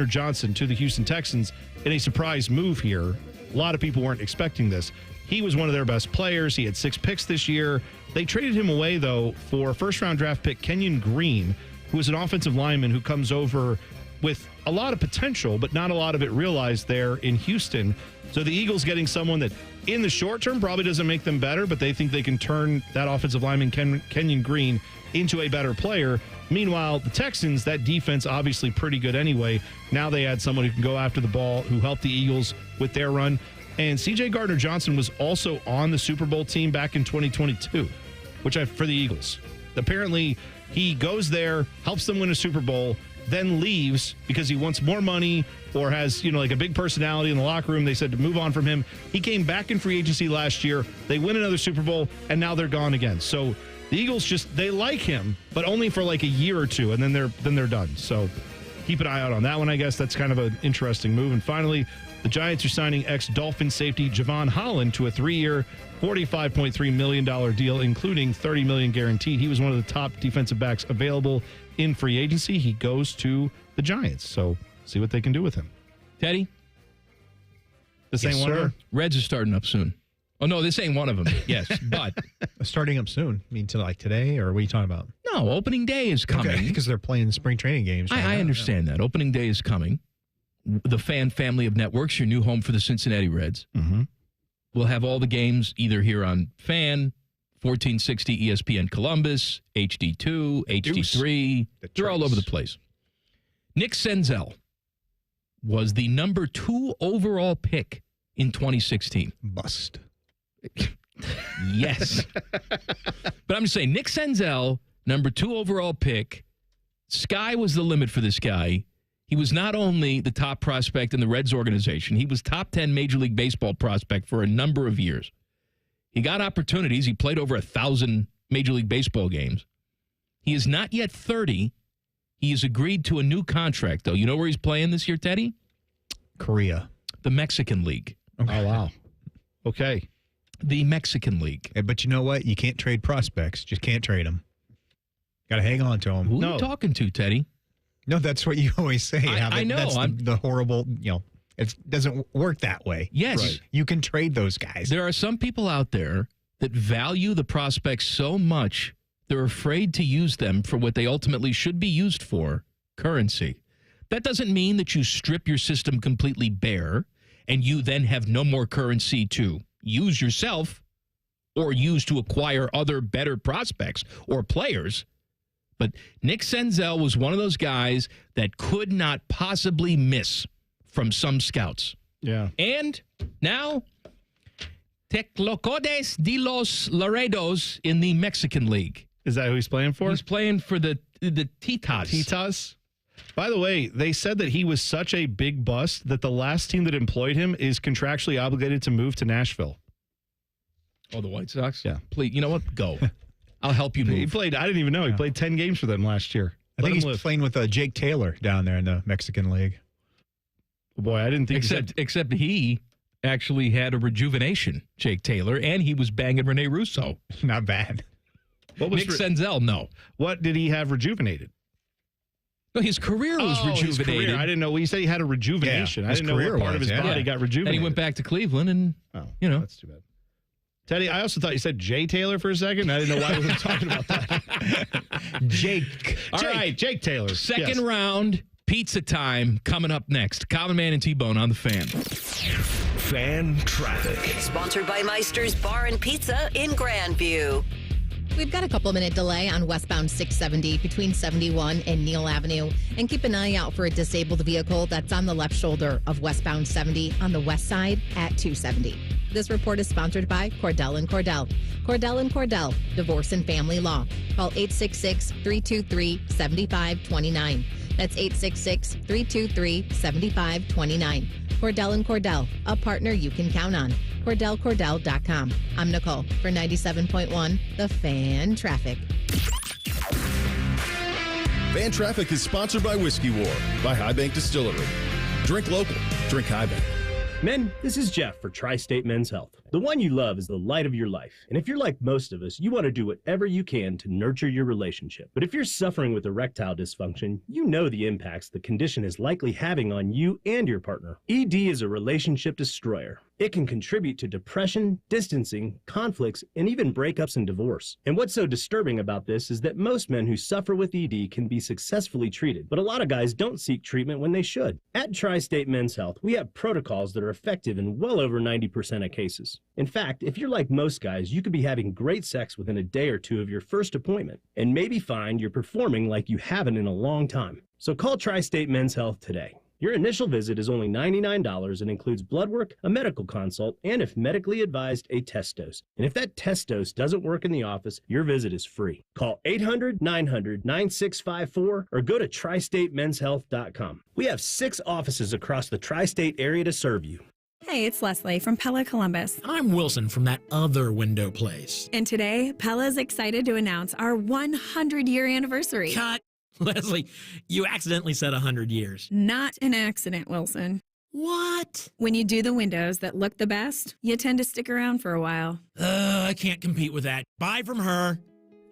Johnson to the Houston Texans in a surprise move here. A lot of people weren't expecting this. He was one of their best players. He had 6 picks this year. They traded him away, though, for first-round draft pick Kenyon Green, who is an offensive lineman who comes over with a lot of potential, but not a lot of it realized there in Houston. So the Eagles getting someone that, in the short term, probably doesn't make them better, but they think they can turn that offensive lineman, Kenyon Green, into a better player. Meanwhile, the Texans, that defense obviously pretty good anyway. Now they had someone who can go after the ball, who helped the Eagles with their run. And C.J. Gardner-Johnson was also on the Super Bowl team back in 2022, for the Eagles. Apparently, he goes there, helps them win a Super Bowl, then leaves because he wants more money or has, like a big personality in the locker room. They said to move on from him. He came back in free agency last year. They win another Super Bowl, and now they're gone again. So the Eagles they like him, but only for like a year or two, and then they're done. So keep an eye out on that one, I guess. That's kind of an interesting move. And finally, the Giants are signing ex-Dolphin safety Javon Holland to a 3-year, $45.3 million deal, including $30 million guaranteed. He was one of the top defensive backs available in free agency. He goes to the Giants. So see what they can do with him. Teddy? This ain't one of them? Reds are starting up soon. Oh, no, this ain't one of them. Yes, but. Starting up soon. I mean, to like today, or what are you talking about? No, opening day is coming. Because they're playing spring training games. I understand that. Opening day is coming. The Fan family of networks, your new home for the Cincinnati Reds. Mm-hmm. We'll have all the games either here on Fan, 1460 ESPN Columbus, HD2, HD3. They're all over the place. Nick Senzel was the number 2 overall pick in 2016. Bust. Yes. But I'm just saying, Nick Senzel, number 2 overall pick. Sky was the limit for this guy. He was not only the top prospect in the Reds organization, he was top 10 Major League Baseball prospect for a number of years. He got opportunities. He played over 1,000 Major League Baseball games. He is not yet 30. He has agreed to a new contract, though. You know where he's playing this year, Teddy? Korea. The Mexican League. Okay. Oh, wow. Okay. The Mexican League. But you know what? You can't trade prospects. Just can't trade them. Got to hang on to them. Who are you talking to, Teddy? No, that's what you always say. I know. That's the horrible, it doesn't work that way. Yes. Right. You can trade those guys. There are some people out there that value the prospects so much, they're afraid to use them for what they ultimately should be used for, currency. That doesn't mean that you strip your system completely bare and you then have no more currency to use yourself or use to acquire other better prospects or players. But Nick Senzel was one of those guys that could not possibly miss from some scouts. Yeah. And now, Teclocodes de los Laredos in the Mexican League. Is that who he's playing for? He's playing for the Titas. Titas? By the way, they said that he was such a big bust that the last team that employed him is contractually obligated to move to Nashville. Oh, the White Sox? Yeah. Please, you know what? Go. I'll help you move. He played, I didn't even know. He played 10 games for them last year. I think he's playing with Jake Taylor down there in the Mexican League. Oh boy, I didn't think Except he actually had a rejuvenation, Jake Taylor, and he was banging Rene Russo. Not bad. What was Nick Senzel, no. What did he have rejuvenated? No, his career was rejuvenated. His career. I didn't know. Well, you said he had a rejuvenation. I didn't know what part of his body got rejuvenated. And he went back to Cleveland, and, that's too bad. Teddy, I also thought you said Jay Taylor for a second. I didn't know why we were talking about that. Jake. All right, Jake Taylor. Second round, pizza time coming up next. Common Man and T-Bone on the Fan. Fan traffic. Sponsored by Meister's Bar and Pizza in Grandview. We've got a couple-minute delay on westbound 670 between 71 and Neal Avenue. And keep an eye out for a disabled vehicle that's on the left shoulder of westbound 70 on the west side at 270. This report is sponsored by Cordell & Cordell. Cordell & Cordell, Divorce and Family Law. Call 866-323-7529. That's 866-323-7529. Cordell & Cordell, a partner you can count on. CordellCordell.com. I'm Nicole for 97.1 The Fan Traffic. Fan Traffic is sponsored by Whiskey War by High Bank Distillery. Drink local. Drink High Bank. Men, this is Jeff for Tri-State Men's Health. The one you love is the light of your life. And if you're like most of us, you want to do whatever you can to nurture your relationship. But if you're suffering with erectile dysfunction, you know the impacts the condition is likely having on you and your partner. ED is a relationship destroyer. It can contribute to depression, distancing, conflicts, and even breakups and divorce. And what's so disturbing about this is that most men who suffer with ED can be successfully treated, but a lot of guys don't seek treatment when they should. At Tri-State Men's Health, we have protocols that are effective in well over 90% of cases. In fact, if you're like most guys, you could be having great sex within a day or two of your first appointment, and maybe find you're performing like you haven't in a long time. So call Tri-State Men's Health today. Your initial visit is only $99 and includes blood work, a medical consult, and if medically advised, a test dose. And if that test dose doesn't work in the office, your visit is free. Call 800-900-9654 or go to tristatemenshealth.com. We have 6 offices across the tri-state area to serve you. Hey, it's Leslie from Pella Columbus. I'm Wilson from that other window place. And today, Pella's excited to announce our 100-year anniversary. Cut! Leslie, you accidentally said 100 years. Not an accident, Wilson. What? When you do the windows that look the best, you tend to stick around for a while. I can't compete with that. Buy from her.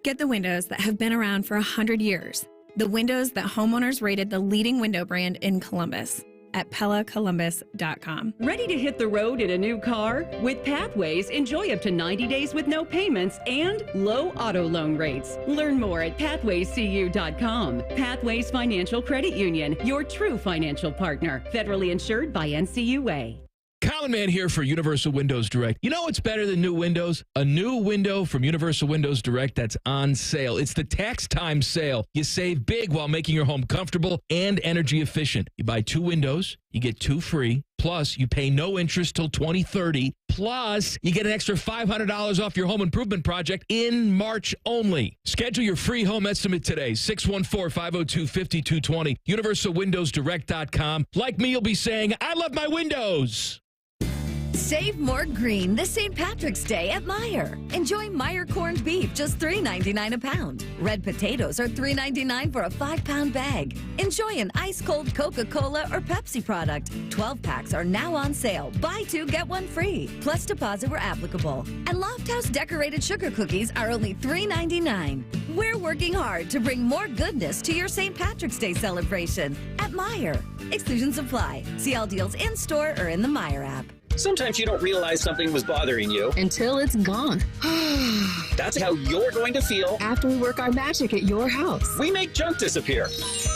Get the windows that have been around for 100 years. The windows that homeowners rated the leading window brand in Columbus. At PellaColumbus.com. Ready to hit the road in a new car? With Pathways, enjoy up to 90 days with no payments and low auto loan rates. Learn more at pathwayscu.com. Pathways Financial Credit Union, your true financial partner. Federally insured by NCUA. Common Man here for Universal Windows Direct. You know what's better than new windows? A new window from Universal Windows Direct that's on sale. It's the tax time sale. You save big while making your home comfortable and energy efficient. You buy 2 windows, you get 2 free. Plus, you pay no interest till 2030. Plus, you get an extra $500 off your home improvement project in March only. Schedule your free home estimate today, 614-502-5220, universalwindowsdirect.com. Like me, you'll be saying, I love my windows. Save more green this St. Patrick's Day at Meijer. Enjoy Meijer corned beef, just $3.99 a pound. Red potatoes are $3.99 for a 5-pound bag. Enjoy an ice-cold Coca-Cola or Pepsi product. 12 packs are now on sale. Buy 2, get 1 free. Plus deposit where applicable. And Loft House decorated sugar cookies are only $3.99. We're working hard to bring more goodness to your St. Patrick's Day celebration at Meijer. Exclusions apply. See all deals in store or in the Meijer app. Sometimes you don't realize something was bothering you until it's gone. That's how you're going to feel after we work our magic at your house. We make junk disappear.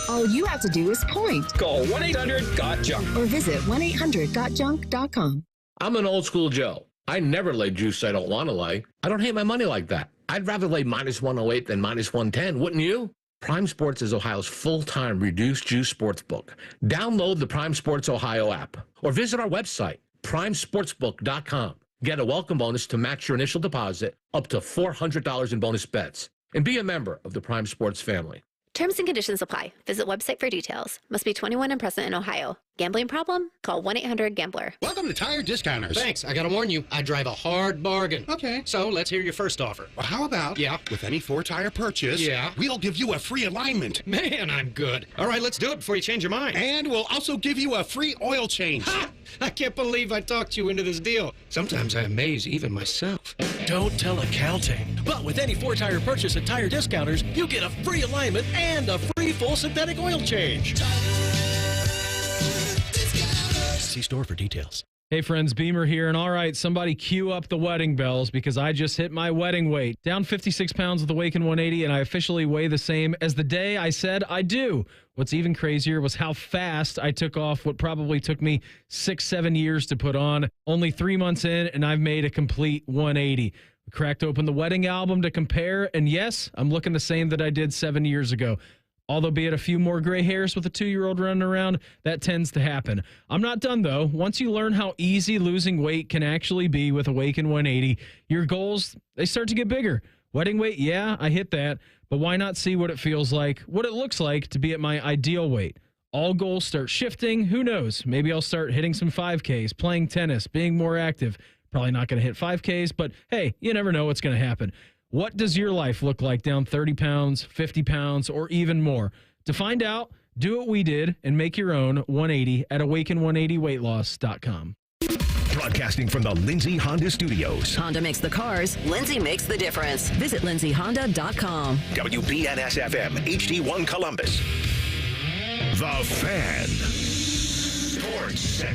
All you have to do is point. Call 1-800-GOT-JUNK or visit 1-800-GOT-JUNK.com. I'm an old school Joe. I never lay juice I don't want to lay. I don't hate my money like that. I'd rather lay -108 than -110, wouldn't you? Prime Sports is Ohio's full-time reduced juice sportsbook. Download the Prime Sports Ohio app or visit our website, primesportsbook.com. Get a welcome bonus to match your initial deposit up to $400 in bonus bets. And be a member of the Prime Sports family. Terms and conditions apply. Visit website for details. Must be 21 and present in Ohio. Gambling problem? Call 1-800-GAMBLER. Welcome to Tire Discounters. Thanks. I gotta warn you, I drive a hard bargain. Okay. So let's hear your first offer. Well, how about, with any 4-tire purchase, we'll give you a free alignment. Man, I'm good. All right, let's do it before you change your mind. And we'll also give you a free oil change. Ha! I can't believe I talked you into this deal. Sometimes I amaze even myself. Don't tell accounting. But with any 4-tire purchase at Tire Discounters, you get a free alignment and a free full synthetic oil change. See store for details. Hey friends, Beamer here, and all right, somebody cue up the wedding bells because I just hit my wedding weight. Down 56 pounds with the Waken 180, and I officially weigh the same as the day I said I do. What's even crazier was how fast I took off what probably took me 6-7 years to put on. Only 3 months in, and I've made a complete 180. We cracked open the wedding album to compare, and yes, I'm looking the same that I did 7 years ago. Albeit a few more gray hairs with a 2-year-old running around, that tends to happen. I'm not done, though. Once you learn how easy losing weight can actually be with Awaken 180, your goals, they start to get bigger. Wedding weight, yeah, I hit that. But why not see what it feels like, what it looks like to be at my ideal weight? All goals start shifting. Who knows? Maybe I'll start hitting some 5Ks, playing tennis, being more active. Probably not going to hit 5Ks, but hey, you never know what's going to happen. What does your life look like down 30 pounds, 50 pounds, or even more? To find out, do what we did and make your own 180 at awaken180weightloss.com. Broadcasting from the Lindsay Honda Studios. Honda makes the cars. Lindsay makes the difference. Visit lindsayhonda.com. WBNS-FM, HD1 Columbus. The Fan.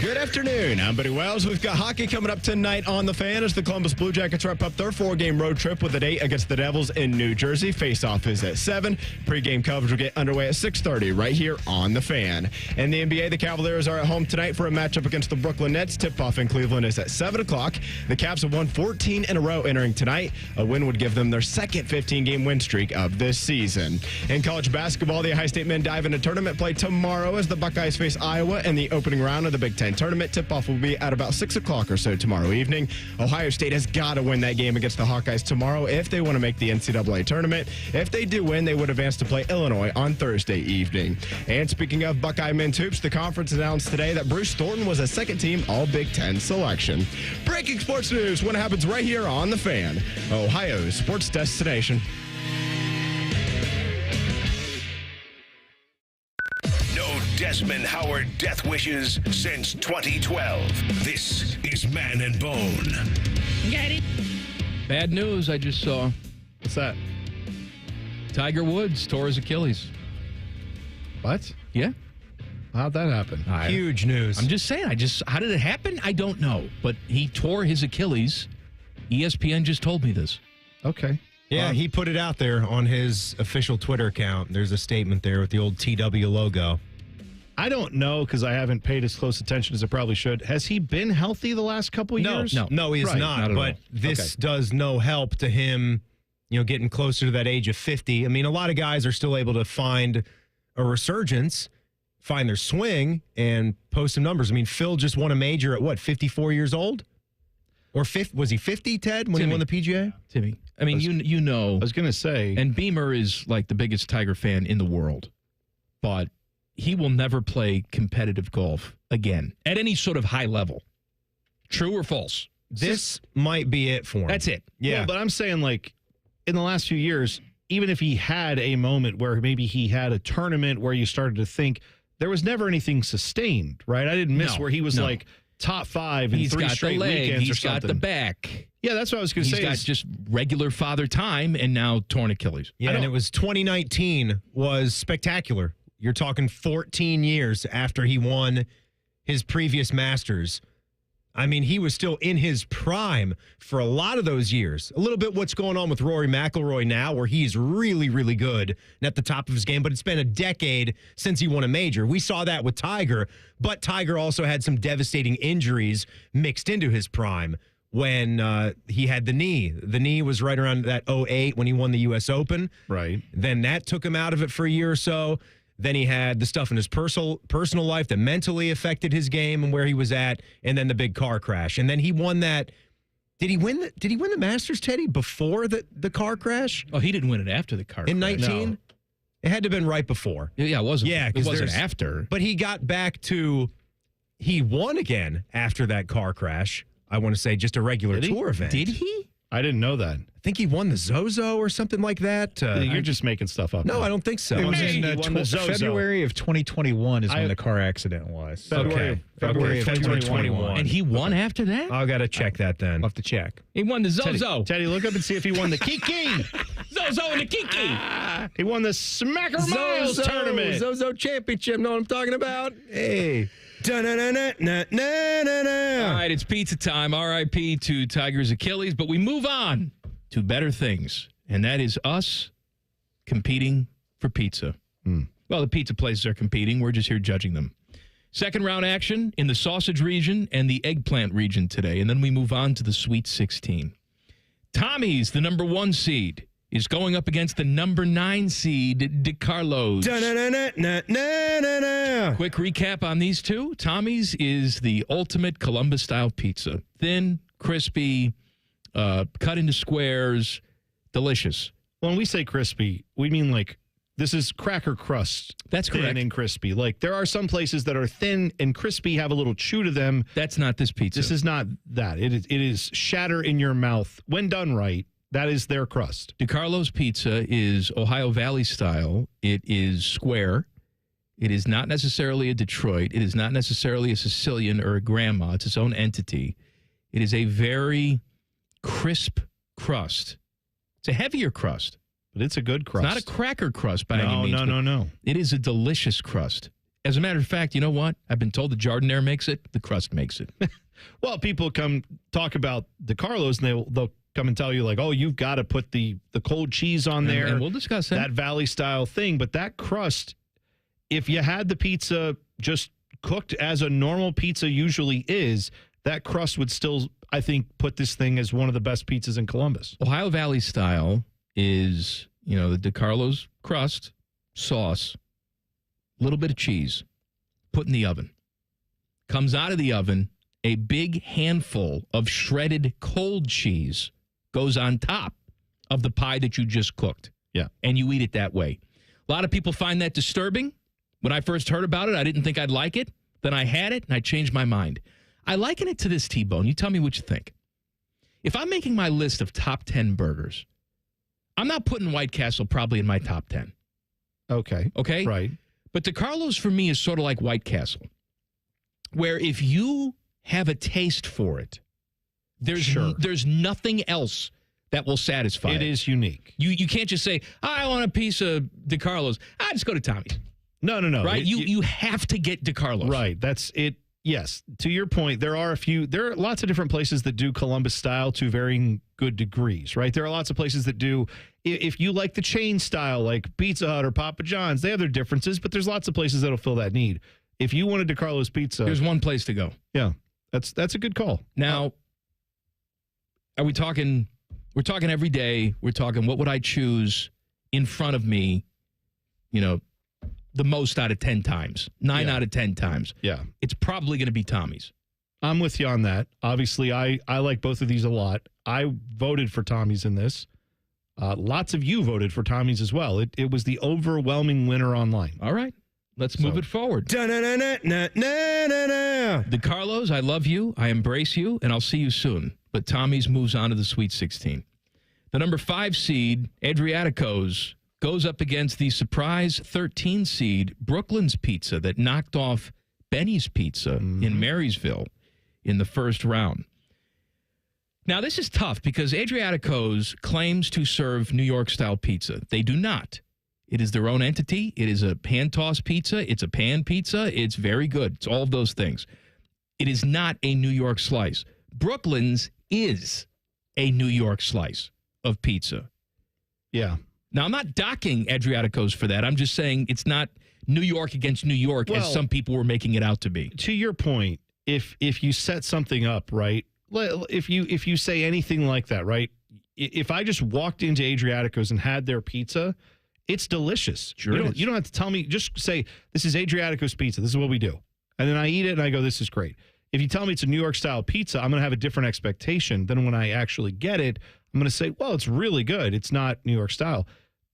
Good afternoon. I'm Buddy Wells. We've got hockey coming up tonight on The Fan as the Columbus Blue Jackets wrap up their 4-game road trip with a date against the Devils in New Jersey. Face-off is at 7. Pre-game coverage will get underway at 6:30 right here on The Fan. In the NBA, the Cavaliers are at home tonight for a matchup against the Brooklyn Nets. Tip-off in Cleveland is at 7 o'clock. The Cavs have won 14 in a row entering tonight. A win would give them their second 15-game win streak of this season. In college basketball, the Ohio State men dive into tournament play tomorrow as the Buckeyes face Iowa in the opening round of the Big Ten tournament. Tip-off will be at about 6 o'clock or so tomorrow evening. Ohio State has got to win that game against the Hawkeyes tomorrow if they want to make the NCAA tournament. If they do win, they would advance to play Illinois on Thursday evening. And speaking of Buckeye men's hoops, the conference announced today that Bruce Thornton was a second-team All-Big Ten selection. Breaking sports news when it happens right here on The Fan, Ohio's sports destination. Desmond Howard death wishes since 2012. This is Man and Bone. Got it. Bad news I just saw. What's that? Tiger Woods tore his Achilles. What? Yeah. How'd that happen? Huge news. I'm just saying. How did it happen? I don't know. But he tore his Achilles. ESPN just told me this. Okay. Yeah, he put it out there on his official Twitter account. There's a statement there with the old TW logo. I don't know because I haven't paid as close attention as I probably should. Has he been healthy the last couple years? No, he is not. But this does no help to him, getting closer to that age of 50. I mean, a lot of guys are still able to find a resurgence, find their swing, and post some numbers. I mean, Phil just won a major at 54 years old? Or was he 50, Ted, when he won the PGA? Timmy. I mean, you know. I was going to say. And Beamer is like the biggest Tiger fan in the world. But he will never play competitive golf again at any sort of high level. True or false? This might be it for him. That's it. Yeah. Well, but I'm saying, in the last few years, even if he had a moment where maybe he had a tournament where you started to think, there was never anything sustained, right? I didn't miss where he was top 5 in 3 straight weekends or something. He's got the back. Yeah, that's what I was going to say. He's got just regular father time and now torn Achilles. Yeah, and it was 2019 was spectacular. You're talking 14 years after he won his previous Masters. I mean, he was still in his prime for a lot of those years. A little bit what's going on with Rory McIlroy now, where he's really, really good and at the top of his game, but it's been a decade since he won a major. We saw that with Tiger, but Tiger also had some devastating injuries mixed into his prime when he had the knee. The knee was right around that 2008 when he won the U.S. Open. Right. Then that took him out of it for a year or so. Then he had the stuff in his personal life that mentally affected his game and where he was at, and then the big car crash. And then he won that. Did he win the Masters, Teddy, before the car crash? Oh, he didn't win it after the car crash. In 19? No. It had to have been right before. Yeah, it wasn't. Yeah, it wasn't after. But he got back to, he won again after that car crash. I want to say just a regular tour event. Did he? I didn't know that. I think he won the Zozo or something like that. You're just making stuff up. No, I don't think so. It was in February of 2021 is when the car accident was. February of 2021. And he won after that? I'll got to check that then. I'll have to check. He won the Zozo. Teddy, look up and see if he won the Kiki. Zozo and the Kiki. He won the Smacker Miles tournament. Zozo Championship. Know what I'm talking about? Hey. All right, it's pizza time. RIP to Tiger's Achilles, but we move on to better things, and that is us competing for pizza. Well, the pizza places are competing. We're just here judging them. Second round action in the sausage region and the eggplant region today, and then we move on to the Sweet 16. Tommy's the number 1 seed. is going up against the number 9 seed, DeCarlo's. Quick recap on these two. Tommy's is the ultimate Columbus-style pizza. Thin, crispy, cut into squares, delicious. When we say crispy, we mean like this is cracker crust. That's correct. Thin and crispy. Like there are some places that are thin and crispy, have a little chew to them. That's not this pizza. This is not that. It is shatter in your mouth. When done right, that is their crust. DeCarlo's pizza is Ohio Valley style. It is square. It is not necessarily a Detroit. It is not necessarily a Sicilian or a grandma. It's its own entity. It is a very crisp crust. It's a heavier crust. But it's a good crust. It's not a cracker crust by any means. No. It is a delicious crust. As a matter of fact, you know what? I've been told the Jardiniere makes it. The crust makes it. Well, people come talk about DeCarlo's and they'll come and tell you like, oh, you've got to put the cold cheese on there. And we'll discuss that. That Valley style thing. But that crust, if you had the pizza just cooked as a normal pizza usually is, that crust would still, I think, put this thing as one of the best pizzas in Columbus. Ohio Valley style is, the DeCarlo's crust, sauce, a little bit of cheese, put in the oven. Comes out of the oven, a big handful of shredded cold cheese goes on top of the pie that you just cooked. Yeah. And you eat it that way. A lot of people find that disturbing. When I first heard about it, I didn't think I'd like it. Then I had it, and I changed my mind. I liken it to this, T-Bone. You tell me what you think. If I'm making my list of top 10 burgers, I'm not putting White Castle probably in my top 10. Okay. Right. But DeCarlo's for me is sort of like White Castle, where if you have a taste for it, there's nothing else that will satisfy it. It is unique. You can't just say, I want a piece of DeCarlo's. I just go to Tommy's. No. Right? You have to get DeCarlo's. Right. That's it. Yes. To your point, there are lots of different places that do Columbus style to varying good degrees, right? There are lots of places that do, if you like the chain style, like Pizza Hut or Papa John's, they have their differences, but there's lots of places that'll fill that need. If you wanted DeCarlo's pizza, there's one place to go. Yeah. That's a good call. Now, are we talking, we're talking every day, we're talking what would I choose in front of me, the most out of 10 times, 9 out of 10 times. Yeah. It's probably going to be Tommy's. I'm with you on that. Obviously, I like both of these a lot. I voted for Tommy's in this. Lots of you voted for Tommy's as well. It was the overwhelming winner online. All right. Let's move it forward. DeCarlo's, I love you. I embrace you, and I'll see you soon. But Tommy's moves on to the Sweet 16. The number 5 seed, Adriatico's, goes up against the surprise 13 seed Brooklyn's Pizza that knocked off Benny's Pizza in Marysville in the first round. Now, this is tough because Adriatico's claims to serve New York-style pizza. They do not. It is their own entity. It is a hand-tossed pizza. It's a pan pizza. It's very good. It's all of those things. It is not a New York slice. Brooklyn's is a New York slice of pizza. Yeah. Now, I'm not docking Adriatico's for that. I'm just saying it's not New York against New York as some people were making it out to be. To your point, if you set something up, right, if you say anything like that, right, if I just walked into Adriatico's and had their pizza, it's delicious. Sure you don't have to tell me. Just say, this is Adriatico's pizza. This is what we do. And then I eat it and I go, this is great. If you tell me it's a New York-style pizza, I'm going to have a different expectation than when I actually get it. I'm going to say, well, it's really good. It's not New York style.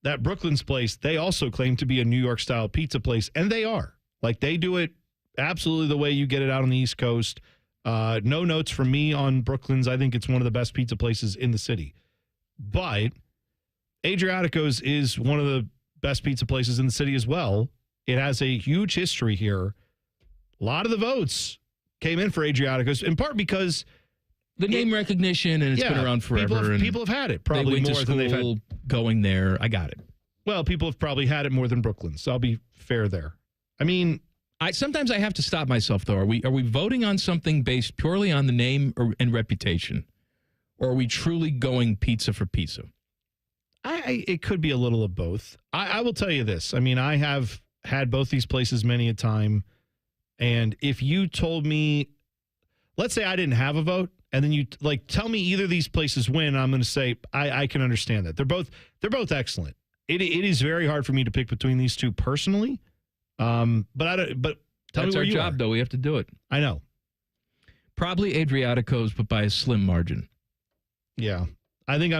That Brooklyn's place, they also claim to be a New York-style pizza place, and they are. Like, they do it absolutely the way you get it out on the East Coast. No notes from me on Brooklyn's. I think it's one of the best pizza places in the city. But Adriatico's is one of the best pizza places in the city as well. It has a huge history here. A lot of the votes came in for Adriatico's, in part because the name recognition, and it's been around forever. People have had it probably more than they've had going there. I got it. Well, people have probably had it more than Brooklyn, so I'll be fair there. I mean, sometimes I have to stop myself though. Are we voting on something based purely on the name and reputation, or are we truly going pizza for pizza? It could be a little of both. I will tell you this. I mean, I have had both these places many a time, and if you told me, let's say I didn't have a vote, and then you tell me either of these places win, I'm going to say I can understand that. They're both excellent. It is very hard for me to pick between these two personally. But tell That's me where our you job, are. though. We have to do it. I know. Probably Adriatico's, but by a slim margin. Yeah. I think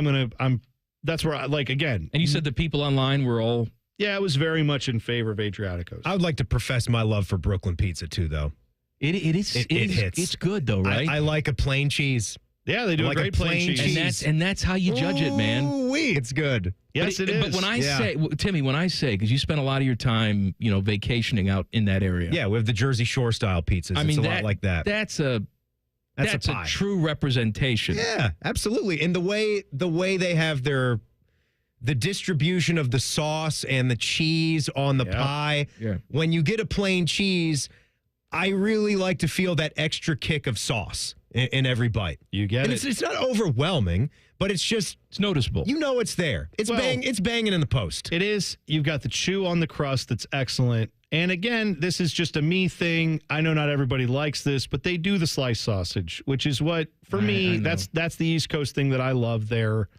that's where again. And you said the people online were all. Yeah, it was very much in favor of Adriatico's. I would like to profess my love for Brooklyn pizza too, though. It hits. It's good though, right? I like a plain cheese. Yeah, they do a great plain cheese. And that's how you judge it, man. It's good. Yes, it is. But when I say, Timmy, because you spend a lot of your time, vacationing out in that area. Yeah, we have the Jersey Shore style pizzas. I mean, it's a lot like that. That's a true representation. Yeah, absolutely. And the way they have the distribution of the sauce and the cheese on the pie. Yeah. When you get a plain cheese, I really like to feel that extra kick of sauce in every bite. You get it. It's not overwhelming, but it's noticeable. You know it's there. It's banging in the post. It is. You've got the chew on the crust that's excellent. And again, this is just a me thing. I know not everybody likes this, but they do the sliced sausage, which is what, for me, that's the East Coast thing that I love there.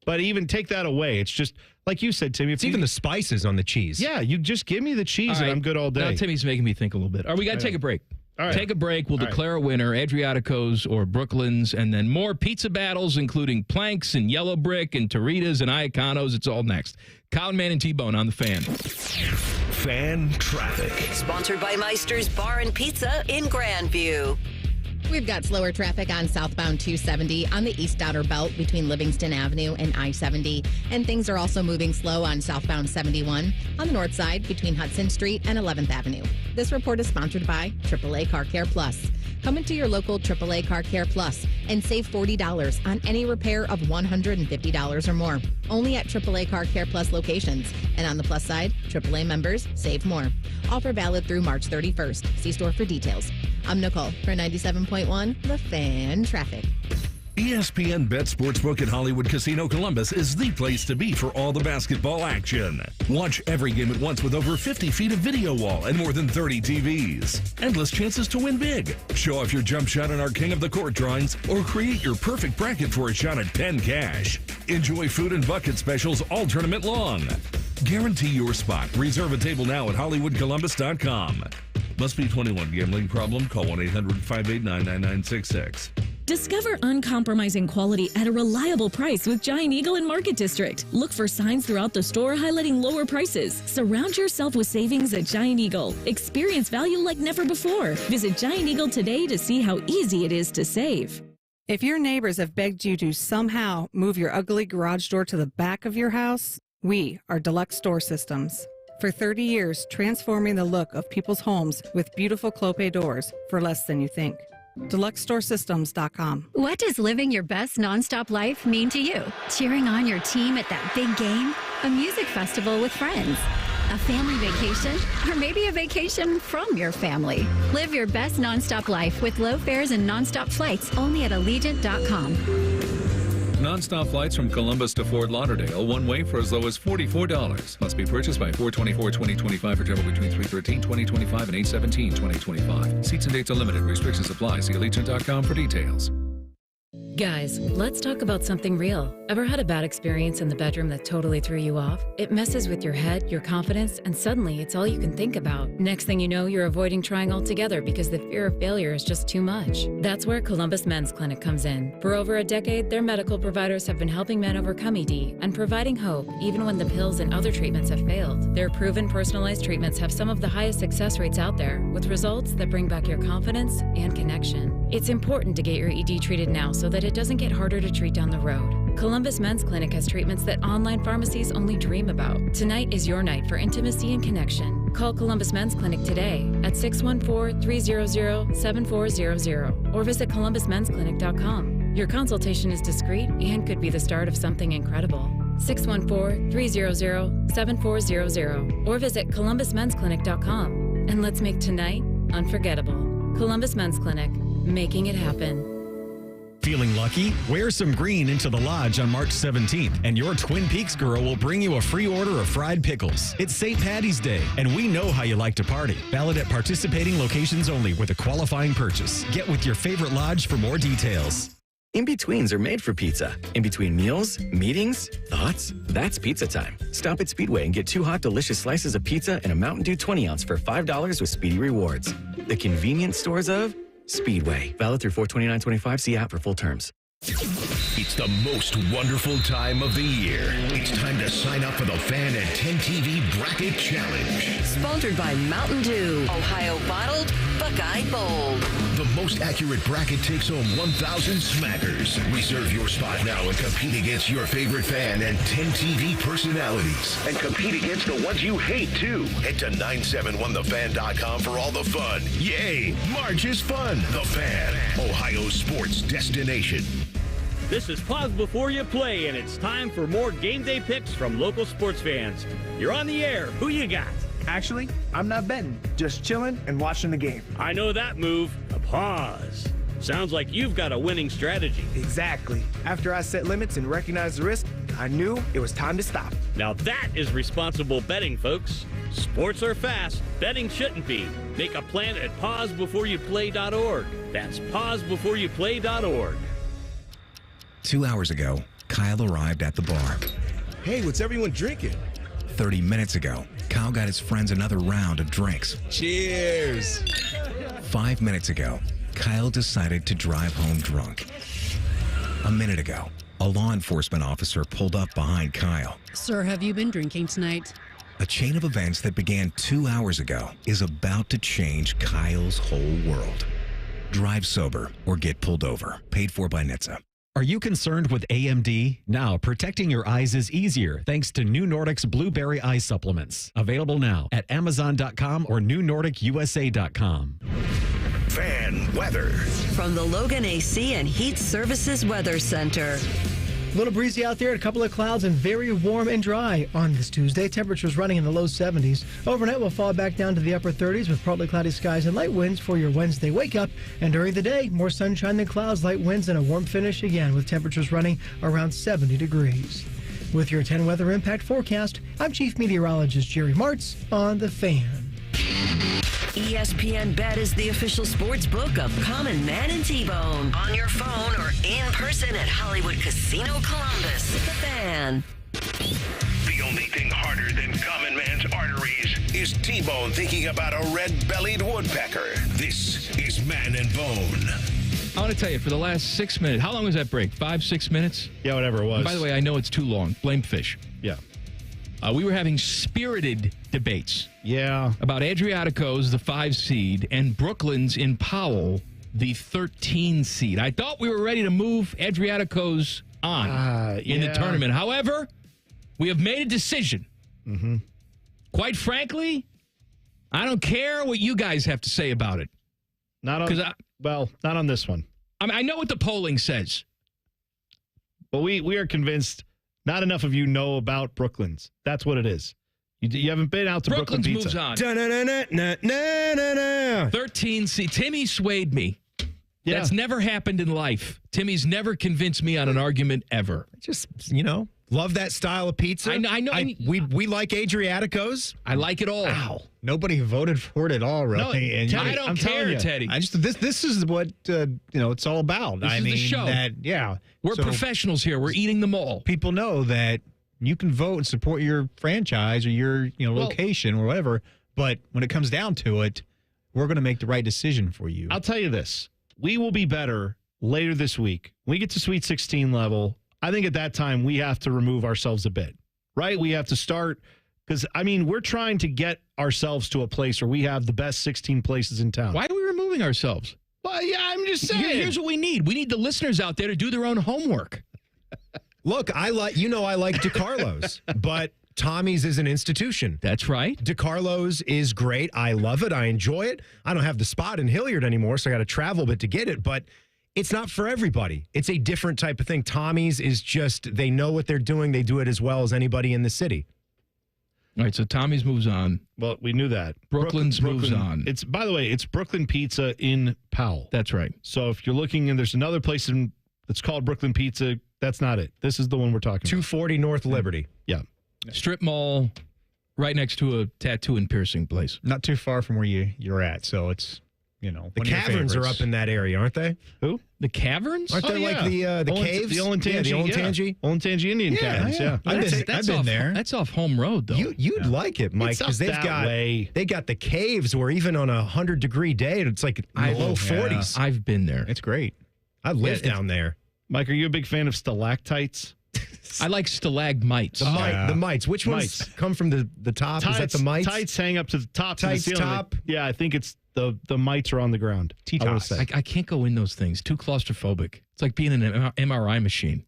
But even take that away. It's just, like you said, Timmy. It's even the spices on the cheese. Yeah, you just give me the cheese and I'm good all day. Now Timmy's making me think a little bit. All right, we got to take a break. All right. Take a break. We'll declare a winner, Adriatico's or Brooklyn's, and then more pizza battles, including Planks and Yellow Brick and Torritas and Iacanos. It's all next. Colin Man and T-Bone on the Fan. Fan traffic. Sponsored by Meister's Bar and Pizza in Grandview. We've got slower traffic on southbound 270 on the east outer belt between Livingston Avenue and I-70. And things are also moving slow on southbound 71 on the north side between Hudson Street and 11th Avenue. This report is sponsored by AAA Car Care Plus. Come into your local AAA Car Care Plus and save $40 on any repair of $150 or more. Only at AAA Car Care Plus locations. And on the plus side, AAA members save more. Offer valid through March 31st. See store for details. I'm Nicole for 97.1 The Fan Traffic. ESPN Bet Sportsbook at Hollywood Casino Columbus is the place to be for all the basketball action. Watch every game at once with over 50 feet of video wall and more than 30 TVs. Endless chances to win big. Show off your jump shot in our King of the Court drawings or create your perfect bracket for a shot at Penn Cash. Enjoy food and bucket specials all tournament long. Guarantee your spot. Reserve a table now at HollywoodColumbus.com. Must be 21. Gambling problem? Call 1-800-589-9966. Discover uncompromising quality at a reliable price with Giant Eagle in Market District. Look for signs throughout the store highlighting lower prices. Surround yourself with savings at Giant Eagle. Experience value like never before. Visit Giant Eagle today to see how easy it is to save. If your neighbors have begged you to somehow move your ugly garage door to the back of your house, we are Deluxe Door Systems. For 30 years, transforming the look of people's homes with beautiful Clopay doors for less than you think. DeluxeStoreSystems.com. What does living your best nonstop life mean to you? Cheering on your team at that big game? A music festival with friends? A family vacation? Or maybe a vacation from your family? Live your best nonstop life with low fares and nonstop flights only at Allegiant.com. Non-stop flights from Columbus to Fort Lauderdale, one way for as low as $44. Must be purchased by 4/24/2025 for travel between 3/13/2025 and 8/17/2025. Seats and dates are limited. Restrictions apply. See Allegiant.com for details. Guys, let's talk about something real. Ever had a bad experience in the bedroom that totally threw you off? It messes with your head, your confidence, and suddenly it's all you can think about. Next thing you know, you're avoiding trying altogether because the fear of failure is just too much. That's where Columbus Men's Clinic comes in. For over a decade, their medical providers have been helping men overcome ED and providing hope even when the pills and other treatments have failed. Their proven personalized treatments have some of the highest success rates out there, with results that bring back your confidence and connection. It's important to get your ED treated now so that it doesn't get harder to treat down the road. Columbus Men's Clinic has treatments that online pharmacies only dream about. Tonight is your night for intimacy and connection. Call Columbus Men's Clinic today at 614-300-7400 or visit columbusmensclinic.com. Your consultation is discreet and could be the start of something incredible. 614-300-7400 or visit columbusmensclinic.com. And let's make tonight unforgettable. Columbus Men's Clinic, making it happen. Feeling lucky? Wear some green into the lodge on March 17th, and your Twin Peaks girl will bring you a free order of fried pickles. It's St. Paddy's Day, and we know how you like to party. Valid at participating locations only with a qualifying purchase. Get with your favorite lodge for more details. In-betweens are made for pizza. In between meals, meetings, thoughts, that's pizza time. Stop at Speedway and get 2 hot, delicious slices of pizza and a Mountain Dew 20-ounce for $5 with Speedy Rewards. The convenience stores of Speedway. Valid through 4/29/25. See app for full terms. It's the most wonderful time of the year. It's time to sign up for the Fan at 10 TV Bracket Challenge. Sponsored by Mountain Dew, Ohio bottled, Buckeye bold. The most accurate bracket takes home 1,000 smackers. Reserve your spot now and compete against your favorite fan and 10 TV personalities. And compete against the ones you hate, too. Head to 971thefan.com for all the fun. Yay! March is fun. The Fan, Ohio sports destination. This is Pause Before You Play, and it's time for more game day picks from local sports fans. You're on the air. Who you got? Actually, I'm not betting. Just chilling and watching the game. I know that move. A pause. Sounds like you've got a winning strategy. Exactly. After I set limits and recognized the risk, I knew it was time to stop. Now that is responsible betting, folks. Sports are fast. Betting shouldn't be. Make a plan at pausebeforeyouplay.org. That's pausebeforeyouplay.org. 2 hours ago, Kyle arrived at the bar. Hey, what's everyone drinking? 30 minutes ago, Kyle got his friends another round of drinks. Cheers! 5 minutes ago, Kyle decided to drive home drunk. A minute ago, a law enforcement officer pulled up behind Kyle. Sir, have you been drinking tonight? A chain of events that began 2 hours ago is about to change Kyle's whole world. Drive sober or get pulled over. Paid for by NHTSA. Are you concerned with AMD? Now, protecting your eyes is easier thanks to New Nordic's Blueberry Eye Supplements. Available now at Amazon.com or NewNordicUSA.com. Fan weather. From the Logan AC and Heat Services Weather Center. A little breezy out there, a couple of clouds, and very warm and dry on this Tuesday. Temperatures running in the low 70s. Overnight, we'll fall back down to the upper 30s with partly cloudy skies and light winds for your Wednesday wake-up. And during the day, more sunshine than clouds, light winds, and a warm finish again with temperatures running around 70 degrees. With your 10 weather impact forecast, I'm Chief Meteorologist Jerry Martz on The Fan. ESPN Bet is the official sports book of Common Man and T-Bone. On your phone or in person at Hollywood Casino Columbus. The Fan. The only thing harder than Common Man's arteries is T-Bone thinking about a red-bellied woodpecker. This is Man and Bone. I want to tell you, for the last 6 minutes, how long was that break? 5-6 minutes? Yeah, whatever it was. And by the way, I know it's too long. Blame Fish. Yeah. We were having spirited debates. Yeah. About Adriatico's, the 5 seed, and Brooklyn's in Powell, the 13 seed. I thought we were ready to move Adriatico's on in the tournament. However, we have made a decision. Mm-hmm. Quite frankly, I don't care what you guys have to say about it. Not on this one. I mean, I know what the polling says. But we are convinced not enough of you know about Brooklyn's. That's what it is. You haven't been out to Brooklyn Pizza. Moves on. 13 seed. Timmy swayed me. Yeah. That's never happened in life. Timmy's never convinced me on an argument ever. Just, love that style of pizza. I know. We like Adriatico's. I like it all. Wow. Nobody voted for it at all, really. No, Teddy, I don't care, Teddy. This is what it's all about. This is the show. We're professionals here. We're eating them all. People know that you can vote and support your franchise or your location or whatever, but when it comes down to it, we're going to make the right decision for you. I'll tell you this. We will be better later this week. When we get to Sweet 16 level, I think at that time we have to remove ourselves a bit, right? We have to start because, we're trying to get ourselves to a place where we have the best 16 places in town. Why are we removing ourselves? Well, yeah, I'm just saying. Here's what we need. We need the listeners out there to do their own homework. Look, I like DeCarlo's, but Tommy's is an institution. That's right. DeCarlo's is great. I love it. I enjoy it. I don't have the spot in Hilliard anymore, so I got to travel a bit to get it, but it's not for everybody. It's a different type of thing. Tommy's is just, they know what they're doing. They do it as well as anybody in the city. All right, so Tommy's moves on. Well, we knew that. Brooklyn's moves on. It's, by the way, it's Brooklyn Pizza in Powell. That's right. So if you're looking and there's another place that's called Brooklyn Pizza, that's not it. This is the one we're talking about. 240 North Liberty. Yeah. Strip mall right next to a tattoo and piercing place. Not too far from where you're at, so it's, you know, The caverns are up in that area, aren't they? Who? The caverns? Aren't they like the caves? The Olentangy Indian caverns, yeah. I've been there. That's off home road, though. You'd like it, Mike, because they got the caves where even on 100-degree day, it's like low 40s. I've been there. It's great. I live down there. Mike, are you a big fan of stalactites? I like stalagmites. The mites. Which ones come from the top? Tights, is that the mites? Tights hang up to the top. Tights to the ceiling. top? Yeah, I think it's the mites are on the ground. I can't go in those things. Too claustrophobic. It's like being in an MRI machine.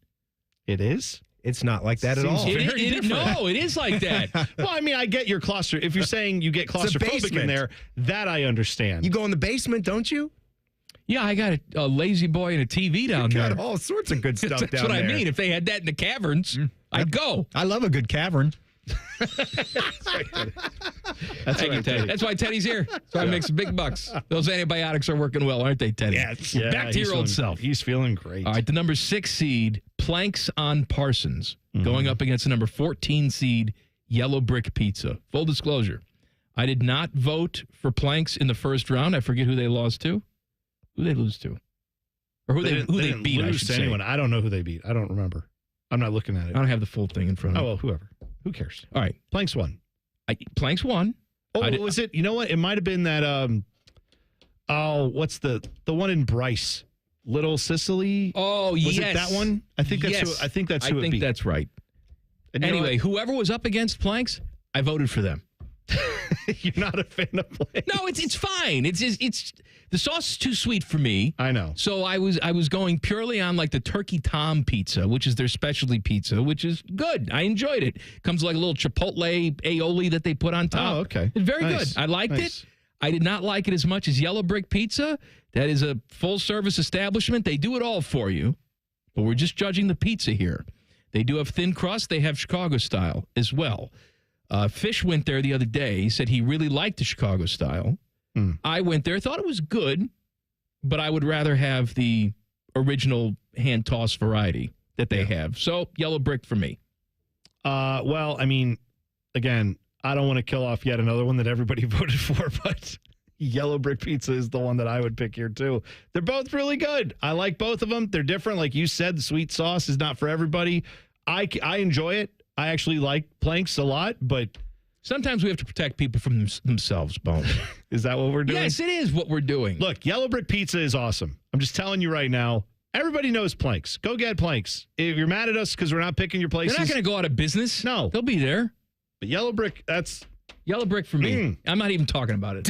It is? It's not like that at all. No, it is like that. Well, I mean, I get your if you're saying you get claustrophobic in there, that I understand. You go in the basement, don't you? Yeah, I got a lazy boy and a TV down there. Got all sorts of good stuff down there. That's what I mean. If they had that in the caverns, I'd go. I love a good cavern. Thank you, Teddy. That's why Teddy's here. That's why he makes big bucks. Those antibiotics are working well, aren't they, Teddy? Yes. Back to your old self. He's feeling great. All right, the number 6 seed, Planks on Parsons, going up against the number 14 seed, Yellow Brick Pizza. Full disclosure, I did not vote for Planks in the first round. I forget who they lost to. Who they lose to? Or who they beat, I should say. Anyone. I don't know who they beat. I don't remember. I'm not looking at it. I don't have the full thing in front of me. Oh, well, whoever. Who cares? All right. Planks won. Planks won. Oh, was it? You know what? It might have been that, what's the one in Bryce? Little Sicily? Oh, was yes. it that one? I think that's who it beat. I think that's right. And anyway, whoever was up against Planks, I voted for them. You're not a fan of Planks? No, it's fine. It's the sauce is too sweet for me. I know. So I was going purely on like the Turkey Tom pizza, which is their specialty pizza, which is good. I enjoyed it. Comes like a little chipotle aioli that they put on top. Oh, okay. It's very good. I liked it. I did not like it as much as Yellow Brick Pizza. That is a full service establishment. They do it all for you, but we're just judging the pizza here. They do have thin crust. They have Chicago style as well. Fish went there the other day. He said he really liked the Chicago style. I went there, thought it was good, but I would rather have the original hand-tossed variety that they have. So, Yellow Brick for me. Well, I mean, again, I don't want to kill off yet another one that everybody voted for, but Yellow Brick Pizza is the one that I would pick here, too. They're both really good. I like both of them. They're different. Like you said, the sweet sauce is not for everybody. I enjoy it. I actually like Planks a lot, but sometimes we have to protect people from themselves, Bone. Is that what we're doing? Yes, it is what we're doing. Look, Yellow Brick Pizza is awesome. I'm just telling you right now, everybody knows Planks. Go get Planks. If you're mad at us because we're not picking your places. They're not going to go out of business. No. They'll be there. But Yellow Brick, that's... Yellow Brick for me. I'm not even talking about it.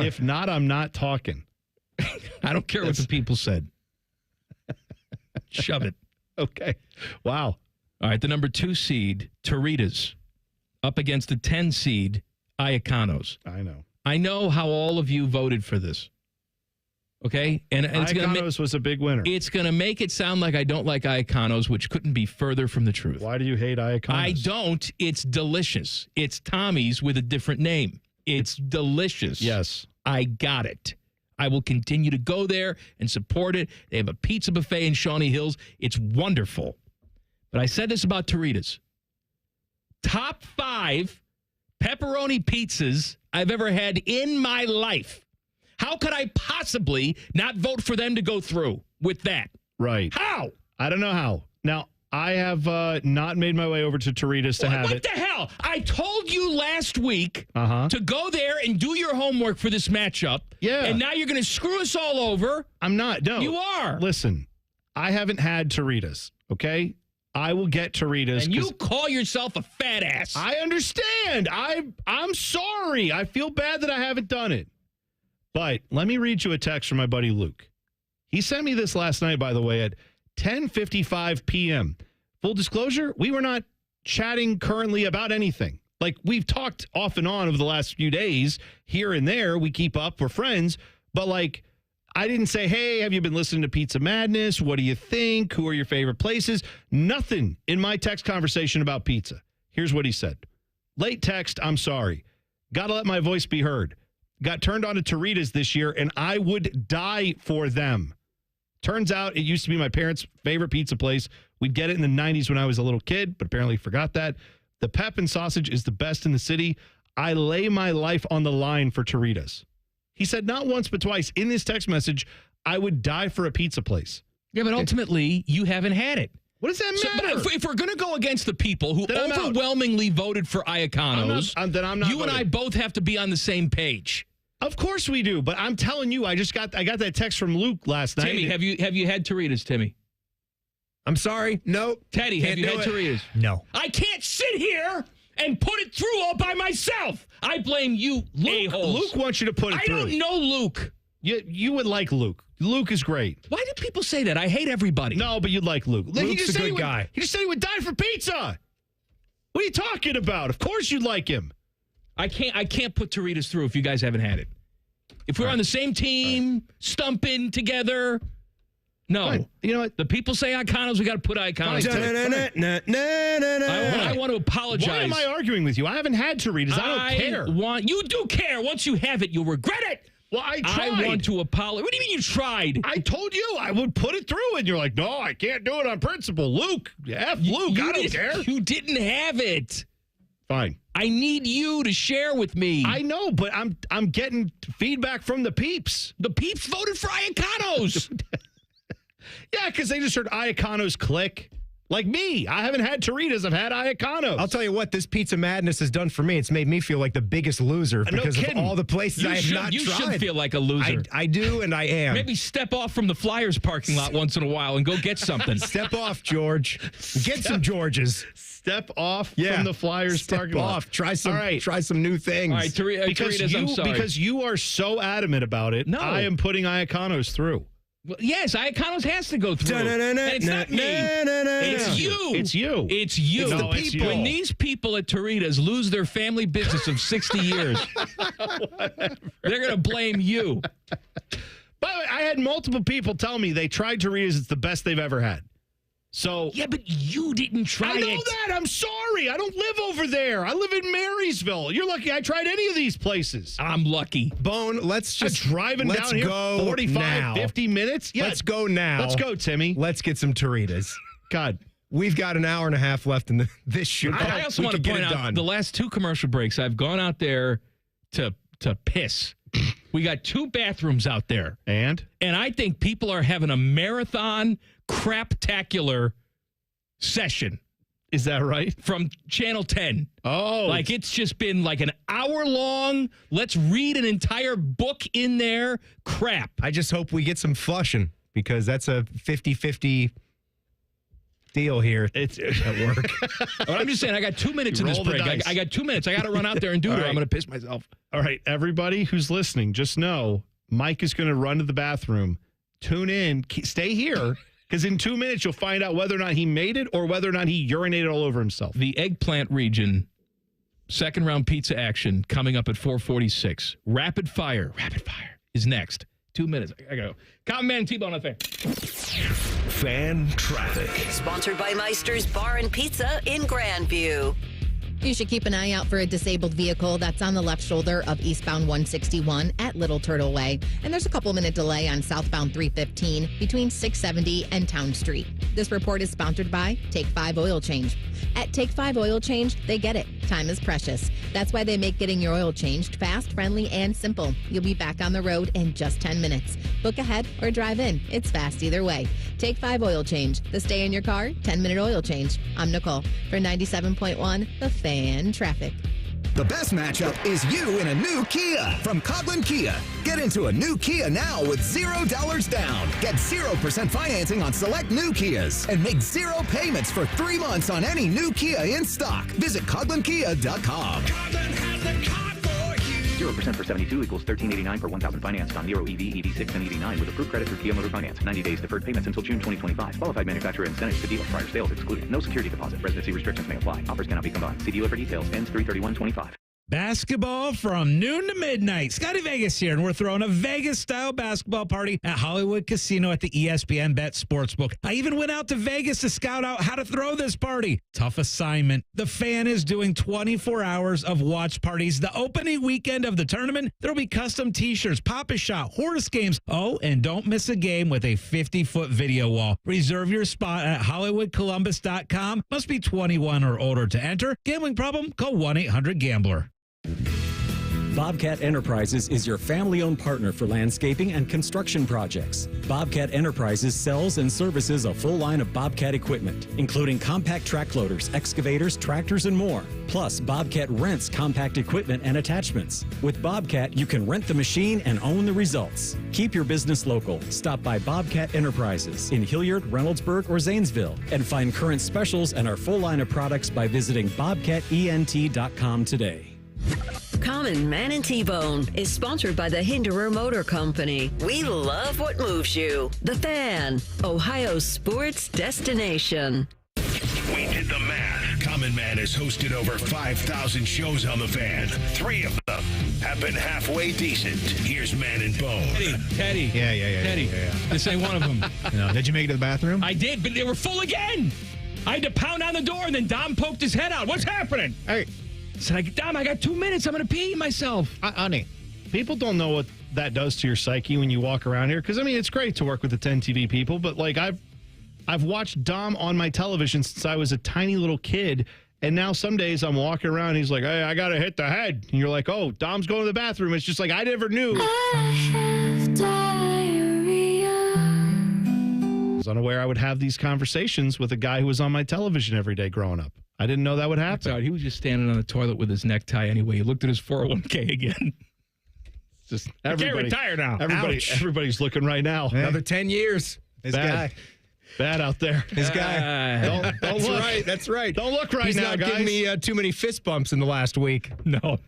If not, I'm not talking. I don't care what the people said. Shove it. Okay. Wow. All right, the number 2 seed, Toritas, up against the 10 seed, Iacanos. I know how all of you voted for this. Okay? And it's Iacanos was a big winner. It's going to make it sound like I don't like Iacanos, which couldn't be further from the truth. Why do you hate Iacanos? I don't. It's delicious. It's Tommy's with a different name. It's delicious. Yes. I got it. I will continue to go there and support it. They have a pizza buffet in Shawnee Hills. It's wonderful. But I said this about Toritas. Top 5 pepperoni pizzas I've ever had in my life. How could I possibly not vote for them to go through with that? Right. How? I don't know how. Now, I have not made my way over to Toritas to have it. What the hell? I told you last week to go there and do your homework for this matchup. Yeah. And now you're going to screw us all over. I'm not. No. You are. Listen, I haven't had Toritas, okay? I will get Toritas. And you call yourself a fat ass. I understand. I'm sorry. I feel bad that I haven't done it. But let me read you a text from my buddy Luke. He sent me this last night, by the way, at 10:55 p.m. Full disclosure, we were not chatting currently about anything. Like, we've talked off and on over the last few days, here and there. We keep up. We're friends. But, like, I didn't say, hey, have you been listening to Pizza Madness? What do you think? Who are your favorite places? Nothing in my text conversation about pizza. Here's what he said. Late text, I'm sorry. Got to let my voice be heard. Got turned on to Toritas this year, and I would die for them. Turns out it used to be my parents' favorite pizza place. We'd get it in the 90s when I was a little kid, but apparently forgot that. The pep and sausage is the best in the city. I lay my life on the line for Toritas. He said not once but twice in this text message, I would die for a pizza place. Yeah, but ultimately, you haven't had it. What does that matter? But if we're going to go against the people who overwhelmingly voted for Iaconos, then I'm not you and I both have to be on the same page. Of course we do, but I'm telling you, I got that text from Luke last night. Timmy, have you had Toritas, Timmy? I'm sorry. No. Teddy, have you had Toritas? No. I can't sit here and put it through all by myself. I blame you, a-holes. Luke wants you to put it through. I don't know Luke. You would like Luke. Luke is great. Why do people say that? I hate everybody. No, but you'd like Luke. Luke's a good guy. He just said he would die for pizza. What are you talking about? Of course you'd like him. I can't put Toritas through if you guys haven't had it. If we're on the same team, stumping together, no. Fine. You know what? The people say Iaconos, we got to put Iaconos. I want to apologize. Why am I arguing with you? I haven't had Toritas. I don't care. You do care. Once you have it, you'll regret it. Well, I tried. I want to apologize. What do you mean you tried? I told you I would put it through, and you're like, no, I can't do it on principle. Luke, Luke, I don't care. You didn't have it. Fine. I need you to share with me. I know, but I'm getting feedback from the peeps. The peeps voted for Iaconos. Yeah, because they just heard Iaconos click. Like me, I haven't had Toritas. I've had Iaconos. I'll tell you what, this pizza madness has done for me. It's made me feel like the biggest loser because of all the places I have not tried. You should feel like a loser. I do, and I am. Maybe step off from the Flyers parking lot once in a while and go get something. Step off, George. Get some Georges. Step off from the Flyers parking lot. Try some new things. All right, Toritas, I'm sorry. Because you are so adamant about it, I am putting Iaconos through. Well, yes, Iaconos has to go through. And it's not me. It's you. It's you. It's you. No, it's you. When these people at Toritas lose their family business of 60 years, they're going to blame you. By the way, I had multiple people tell me they tried Toritas. It's the best they've ever had. So yeah, but you didn't try it. I know that. I'm sorry. I don't live over there. I live in Marysville. You're lucky I tried any of these places. I'm lucky. Bone, let's just driving down here 45, 50 minutes. Yeah, let's go now. Let's go, Timmy. Let's get some Toritas. God. We've got an hour and a half left in this shoot. I also want to point out the last two commercial breaks, I've gone out there to piss. We got 2 bathrooms out there. And I think people are having a marathon craptacular session. Is that right? From Channel 10. Oh. Like it's just been like an hour long. Let's read an entire book in there. Crap. I just hope we get some flushing because that's a 50-50 deal here. It's at work. Well, I'm just saying, I got 2 minutes in this break. I got 2 minutes. I got to run out there and do it, or I'm going to piss myself. All right, everybody who's listening, just know Mike is going to run to the bathroom. Tune in. Stay here, because in 2 minutes you'll find out whether or not he made it or whether or not he urinated all over himself. The Eggplant region, second round pizza action coming up at 4:46. Rapid fire is next. 2 minutes. I got to go. Common Man and T-Bone on the fan. Fan traffic. Sponsored by Meister's Bar and Pizza in Grandview. You should keep an eye out for a disabled vehicle that's on the left shoulder of eastbound 161 at Little Turtle Way. And there's a couple-minute delay on southbound 315 between 670 and Town Street. This report is sponsored by Take 5 Oil Change. At Take 5 Oil Change, they get it. Time is precious. That's why they make getting your oil changed fast, friendly, and simple. You'll be back on the road in just 10 minutes. Book ahead or drive in. It's fast either way. Take 5 Oil Change. The stay in your car, 10-minute oil change. I'm Nicole for 97.1 The Fan Traffic. The best matchup is you in a new Kia from Coughlin Kia. Get into a new Kia now with $0 down. Get 0% financing on select new Kias and make 0 payments for 3 months on any new Kia in stock. Visit CoughlinKia.com. 0% for 72 equals $13.89 per 1,000 financed on Nero EV, EV6, and EV9 with approved credit through Kia Motor Finance. 90 days deferred payments until June 2025. Qualified manufacturer incentives to dealer. Prior sales excluded. No security deposit. Residency restrictions may apply. Offers cannot be combined. See dealer for details. Ends 3/31/25. Basketball from noon to midnight. Scotty Vegas here, and we're throwing a Vegas-style basketball party at Hollywood Casino at the ESPN Bet Sportsbook. I even went out to Vegas to scout out how to throw this party. Tough assignment. The Fan is doing 24 hours of watch parties. The opening weekend of the tournament, there'll be custom T-shirts, Pop-A-Shot, horse games. Oh, and don't miss a game with a 50-foot video wall. Reserve your spot at HollywoodColumbus.com. Must be 21 or older to enter. Gambling problem? Call 1-800-GAMBLER. Bobcat Enterprises is your family-owned partner for landscaping and construction projects. Bobcat Enterprises sells and services a full line of Bobcat equipment, including compact track loaders, excavators, tractors, and more. Plus, Bobcat rents compact equipment and attachments. With Bobcat, you can rent the machine and own the results. Keep your business local. Stop by Bobcat Enterprises in Hilliard, Reynoldsburg, or Zanesville, and find current specials and our full line of products by visiting bobcatent.com today. Common Man and T-Bone is sponsored by the Hinderer Motor Company. We love what moves you. The Fan, Ohio's sports destination. We did the math. Common Man has hosted over 5,000 shows on The Fan. 3 of them have been halfway decent. Here's Man and Bone. Teddy. Yeah. Teddy. This ain't one of them. No. Did you make it to the bathroom? I did, but they were full again. I had to pound on the door, and then Dom poked his head out. What's happening? Hey. I said, Dom, I got 2 minutes. I'm going to pee myself. Honey, people don't know what that does to your psyche when you walk around here. Because, I mean, it's great to work with the 10 TV people, but, like, I've watched Dom on my television since I was a tiny little kid, and now some days I'm walking around, and he's like, hey, I got to hit the head. And you're like, oh, Dom's going to the bathroom. It's just like, I never knew. I was unaware I would have these conversations with a guy who was on my television every day growing up. I didn't know that would happen. Right. He was just standing on the toilet with his necktie anyway. He looked at his 401k again. Just I can't retire now. Everybody's looking right now. Hey. Another 10 years. This guy. Bad out there. This guy. Don't That's look. right. That's right. Don't look right He's now, not guys. giving me too many fist bumps in the last week. No.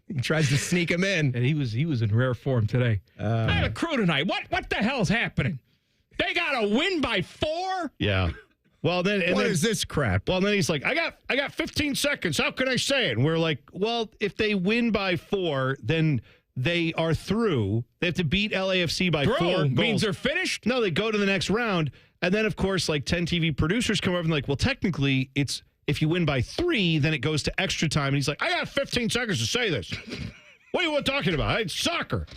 He tries to sneak him in. And he was in rare form today. I had a crew tonight. What the hell's happening? They got to win by 4? Yeah. Well, then What is this crap? Well, then he's like, I got 15 seconds. How can I say it? And we're like, well, if they win by 4, then they are through. They have to beat LAFC by 4 goals. Means they're finished? No, they go to the next round. And then, of course, like 10 TV producers come over and like, well, technically, it's if you win by 3, then it goes to extra time. And he's like, I got 15 seconds to say this. What are you talking about? It's soccer.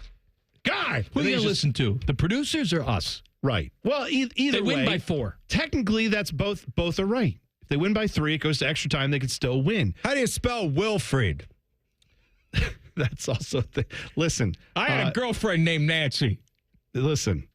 God. Who are you going to listen to? The producers or us? Right. Well, either they way. win by 4. Technically, that's both are right. If they win by 3, it goes to extra time. They could still win. How do you spell Wilfried? That's also listen. I had a girlfriend named Nancy. Listen.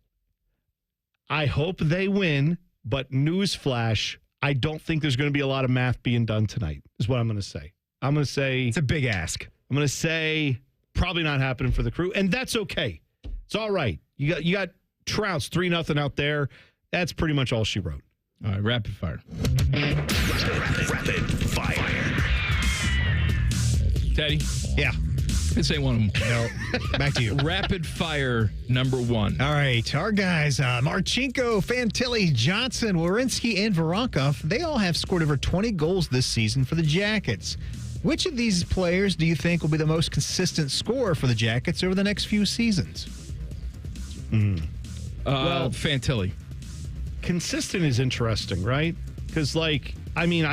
I hope they win, but newsflash, I don't think there's going to be a lot of math being done tonight, is what I'm going to say. I'm going to say it's a big ask. I'm going to say probably not happening for the crew, and that's okay. It's all right. You got Trouts 3-0 out there. That's pretty much all she wrote. All right, rapid fire. Rapid fire. Teddy? Yeah. This ain't one of them. No. Back to you. Rapid fire number 1. All right. Our guys, Marchenko, Fantilli, Johnson, Werenski, and Voronkov, they all have scored over 20 goals this season for the Jackets. Which of these players do you think will be the most consistent scorer for the Jackets over the next few seasons? Well, Fantilli. Consistent is interesting, right? Because, I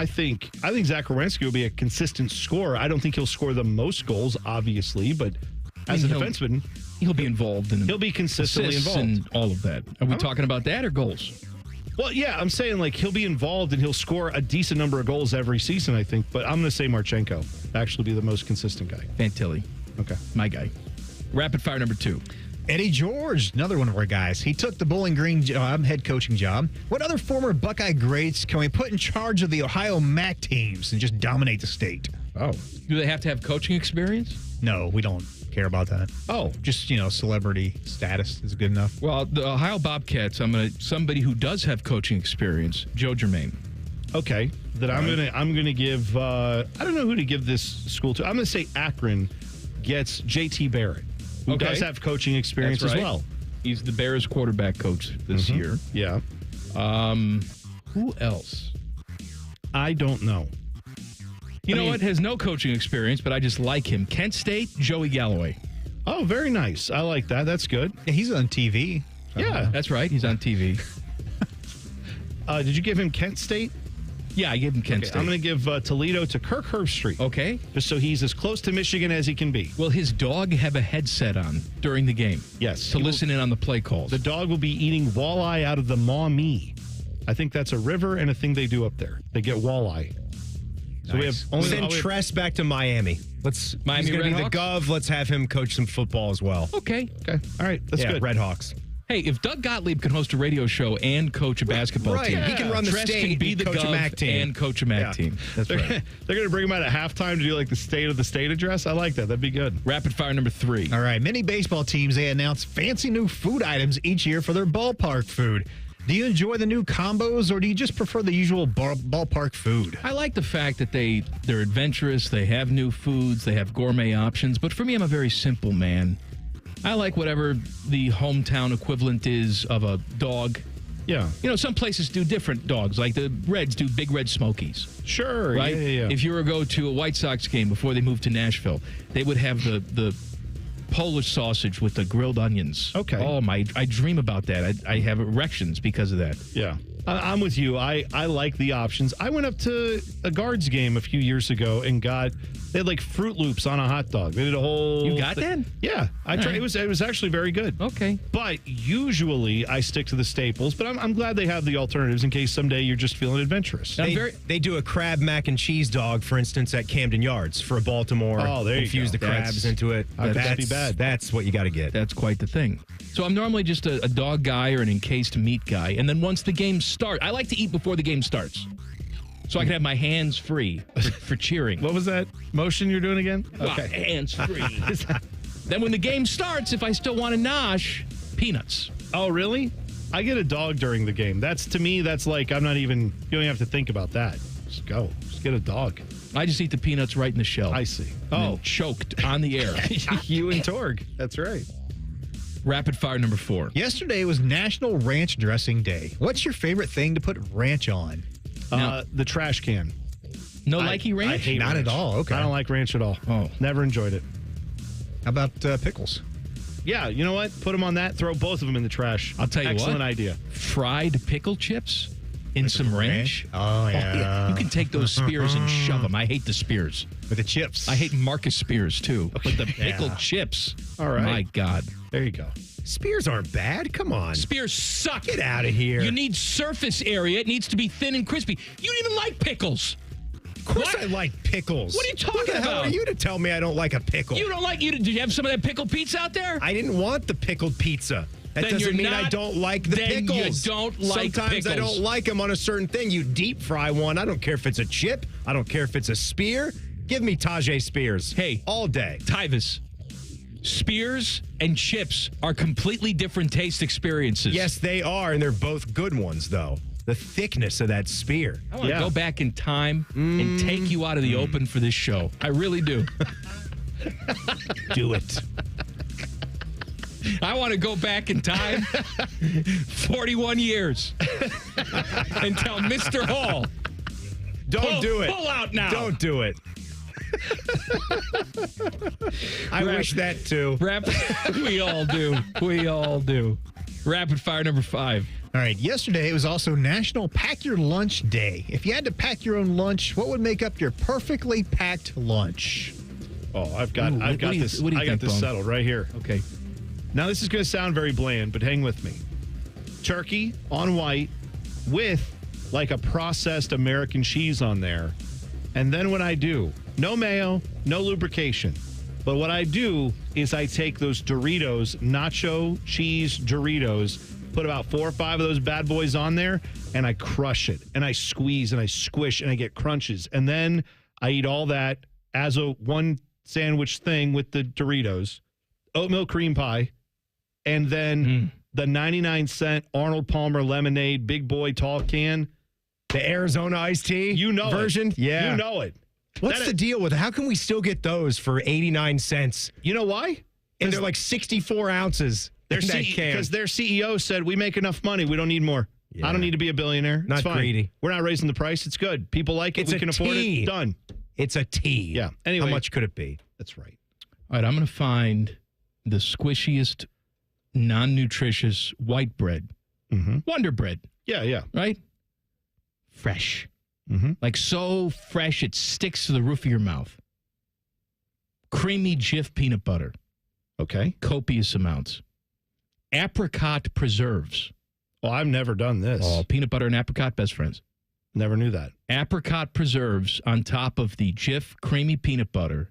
think Zach Werenski will be a consistent scorer. I don't think he'll score the most goals, obviously, but as a defenseman, he'll be involved in. He'll be consistently involved in all of that. Are we talking about that or goals? Well, yeah, I'm saying he'll be involved and he'll score a decent number of goals every season, I think. But I'm going to say Marchenko actually be the most consistent guy. Fantilli. Okay, my guy. Rapid fire number 2. Eddie George, another one of our guys. He took the Bowling Green head coaching job. What other former Buckeye greats can we put in charge of the Ohio MAC teams and just dominate the state? Oh. Do they have to have coaching experience? No, we don't care about that. Oh. Just, celebrity status is good enough. Well, the Ohio Bobcats, somebody who does have coaching experience, Joe Germain. Okay. Then I'm gonna give I don't know who to give this school to. I'm gonna say Akron gets JT Barrett, who does have coaching experience as well. He's the Bears quarterback coach this year. Yeah. Who else? I don't know. You know what? Has no coaching experience, but I just like him. Kent State, Joey Galloway. Oh, very nice. I like that. That's good. Yeah, he's on TV. Yeah, that's right. He's on TV. Did you give him Kent State? Yeah, I gave him Kent State. I'm going to give Toledo to Kirk Herbstreit. Okay. Just so he's as close to Michigan as he can be. Will his dog have a headset on during the game? Yes. To listen in on the play calls. The dog will be eating walleye out of the Maumee. I think that's a river and a thing they do up there. They get walleye. So we have only Send Tress back to Miami. He's Miami going to be the Redhawks? Gov. Let's have him coach some football as well. Okay. Okay. All right. That's good. Redhawks. Hey, if Doug Gottlieb can host a radio show and coach a basketball Right. team, He can run the Tress state can be and the coach a Gov MAC team. and coach a MAC team. That's right. They're going to bring him out at halftime to do like the state of the state address. I like that. That'd be good. Rapid fire number 3. All right, many baseball teams, they announce fancy new food items each year for their ballpark food. Do you enjoy the new combos, or do you just prefer the usual ballpark food? I like the fact that they're adventurous, they have new foods, they have gourmet options, but for me, I'm a very simple man. I like whatever the hometown equivalent is of a dog. Yeah. You know, some places do different dogs, like the Reds do Big Red Smokies. Sure. Right? Yeah. If you were to go to a White Sox game before they moved to Nashville, they would have the Polish sausage with the grilled onions. Okay. Oh, I dream about that. I have erections because of that. Yeah. I'm with you. I like the options. I went up to a Guards game a few years ago and they had like Fruit Loops on a hot dog. They did a whole. You got that? Yeah, I tried. Right. It was actually very good. Okay, but usually I stick to the staples. But I'm glad they have the alternatives in case someday you're just feeling adventurous. They do a crab mac and cheese dog, for instance, at Camden Yards for a Baltimore. Oh, there you infuse go. the crabs into it. How could that be bad? That's what you got to get. That's quite the thing. So I'm normally just a dog guy or an encased meat guy, and then once the game starts, I like to eat before the game starts, so I can have my hands free for cheering. What was that motion you're doing again? Okay, hands free. Then when the game starts, if I still want to nosh, peanuts. Oh, really? I get a dog during the game. To me, that's like you don't even have to think about that. Just go. Just get a dog. I just eat the peanuts right in the shell. I see. Oh, choked on the air. You and Torg. That's right. Rapid fire number 4. Yesterday was National Ranch Dressing Day. What's your favorite thing to put ranch on? The trash can. No likey ranch? I hate Not ranch. at all. Okay. I don't like ranch at all. Oh. Never enjoyed it. How about pickles? Yeah, you know what? Put them on that. Throw both of them in the trash. I'll tell you Excellent what. idea. Fried pickle chips in some ranch. Oh, yeah. You can take those spears and shove them. I hate the spears. With the chips. I hate Marcus Spears, too. But the pickled chips. All right. My God. There you go. Spears aren't bad. Come on. Spears suck. Get out of here. You need surface area. It needs to be thin and crispy. You don't even like pickles. Of course I like pickles. What are you talking Who the hell about? are you to tell me I don't like a pickle? You don't like you? Did you have some of that pickled pizza out there? I didn't want the pickled pizza. That Then doesn't you're mean I not- don't like the then pickles. you don't like Sometimes I pickles. don't like them on a certain thing. You deep fry one. I don't care if it's a chip. I don't care if it's a spear. Give me Tajay Spears. Hey. All day. Tyvis. Spears and chips are completely different taste experiences. Yes, they are, and they're both good ones, though. The thickness of that spear. I want to go back in time and take you out of the open for this show. I really do. Do it. I want to go back in time 41 years and tell Mr. Hall, Don't do it. Pull out now. Don't do it. I wish that too. We all do. We all do. Rapid fire number 5. All right. Yesterday, it was also National Pack Your Lunch Day. If you had to pack your own lunch, what would make up your perfectly packed lunch? Oh, I've got this. What do you I got think, this Bone? settled right here. Okay. Now this is going to sound very bland, but hang with me. Turkey on white with like a processed American cheese on there. And then what I do, no mayo, no lubrication. But what I do is I take those Doritos, nacho cheese Doritos, put about 4 or 5 of those bad boys on there, and I crush it. And I squeeze and I squish and I get crunches. And then I eat all that as a one sandwich thing with the Doritos, oatmeal cream pie, and then the 99-cent Arnold Palmer lemonade, big boy tall can. The Arizona iced tea version? It. Yeah. You know it. What's the deal with it? How can we still get those for 89 cents? You know why? And they're like 64 ounces in that can. Because their CEO said, we make enough money. We don't need more. Yeah. I don't need to be a billionaire. Not it's fine. greedy. We're not raising the price. It's good. People like it. It's we a can afford tea. it. Done. It's a tea. Yeah. Anyway. How much could it be? That's right. All right, I'm going to find the squishiest, non-nutritious white bread. Wonder Bread. Yeah. Right? Fresh. Like so fresh it sticks to the roof of your mouth. Creamy Jif peanut butter. Okay. Copious amounts. Apricot preserves. Well, I've never done this. Oh, peanut butter and apricot, best friends. Never knew that. Apricot preserves on top of the Jif creamy peanut butter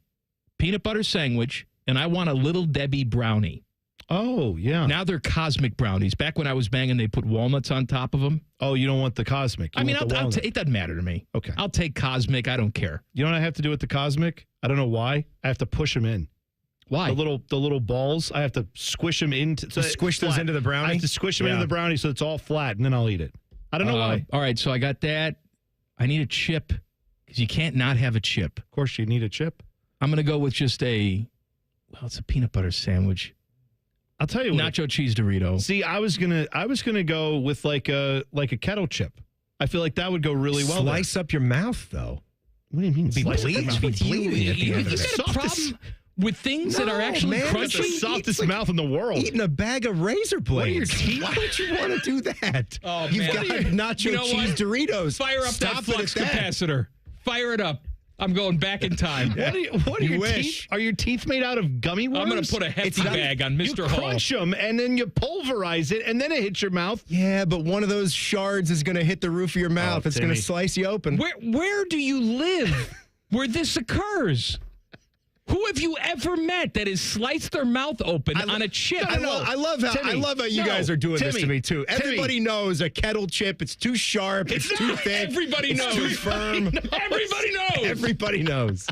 sandwich, and I want a Little Debbie brownie. Oh, yeah. Now they're cosmic brownies. Back when I was banging, they put walnuts on top of them. Oh, you don't want the cosmic. it doesn't matter to me. Okay. I'll take cosmic. I don't care. You know what I have to do with the cosmic? I don't know why. I have to push them in. Why? The little balls, I have to squish them into. So squish those into the brownie? I have to squish them into the brownie so it's all flat, and then I'll eat it. I don't know why. All right, so I got that. I need a chip because you can't not have a chip. Of course, you need a chip. I'm going to go with just it's a peanut butter sandwich. I'll tell you what. Nacho cheese Dorito. See, I was gonna go with like a kettle chip. I feel like that would go really well. Slice up your mouth, though. What do you mean? Be bleeding at the end of You it. got a problem with things that are actually crunchy? The softest mouth in the world. Eating a bag of razor blades. What are your teeth? Why would you want to do that? Oh, You've man. got nacho cheese Doritos. Fire up Stop that flux it at that. capacitor. Fire it up. I'm going back in time. What are your teeth? Are your teeth made out of gummy worms? I'm going to put a hefty bag on Mr. You Hall. crunch them, and then you pulverize it, and then it hits your mouth. Yeah, but one of those shards is going to hit the roof of your mouth. It's going to slice you open. Where do you live where this occurs? Who have you ever met that has sliced their mouth open on a chip? I love how you guys are doing this to me too. Everybody knows a kettle chip. It's too sharp. It's too thick. Everybody knows. Too firm. Everybody knows. Everybody knows.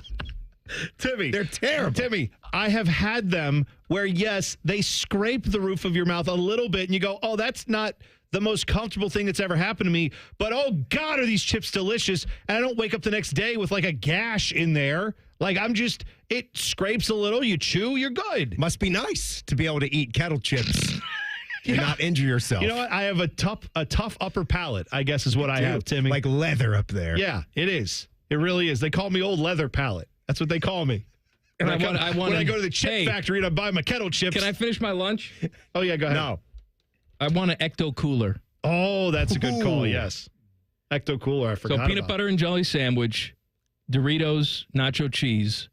Timmy, they're terrible. Timmy, I have had them where yes, they scrape the roof of your mouth a little bit, and you go, "Oh, that's not the most comfortable thing that's ever happened to me." But oh God, are these chips delicious? And I don't wake up the next day with like a gash in there. Like it scrapes a little, you chew, you're good. Must be nice to be able to eat kettle chips and not injure yourself. You know what? I have a tough upper palate, I guess is what I have, Timmy. Like leather up there. Yeah, it is. It really is. They call me old leather palate. That's what they call me. And when I go to the chip factory and I buy my kettle chips. Can I finish my lunch? Oh, yeah, go ahead. No. I want an Ecto Cooler. Oh, that's a good call, yes. Ecto Cooler, I forgot So peanut butter and jelly sandwich, Doritos, nacho cheese,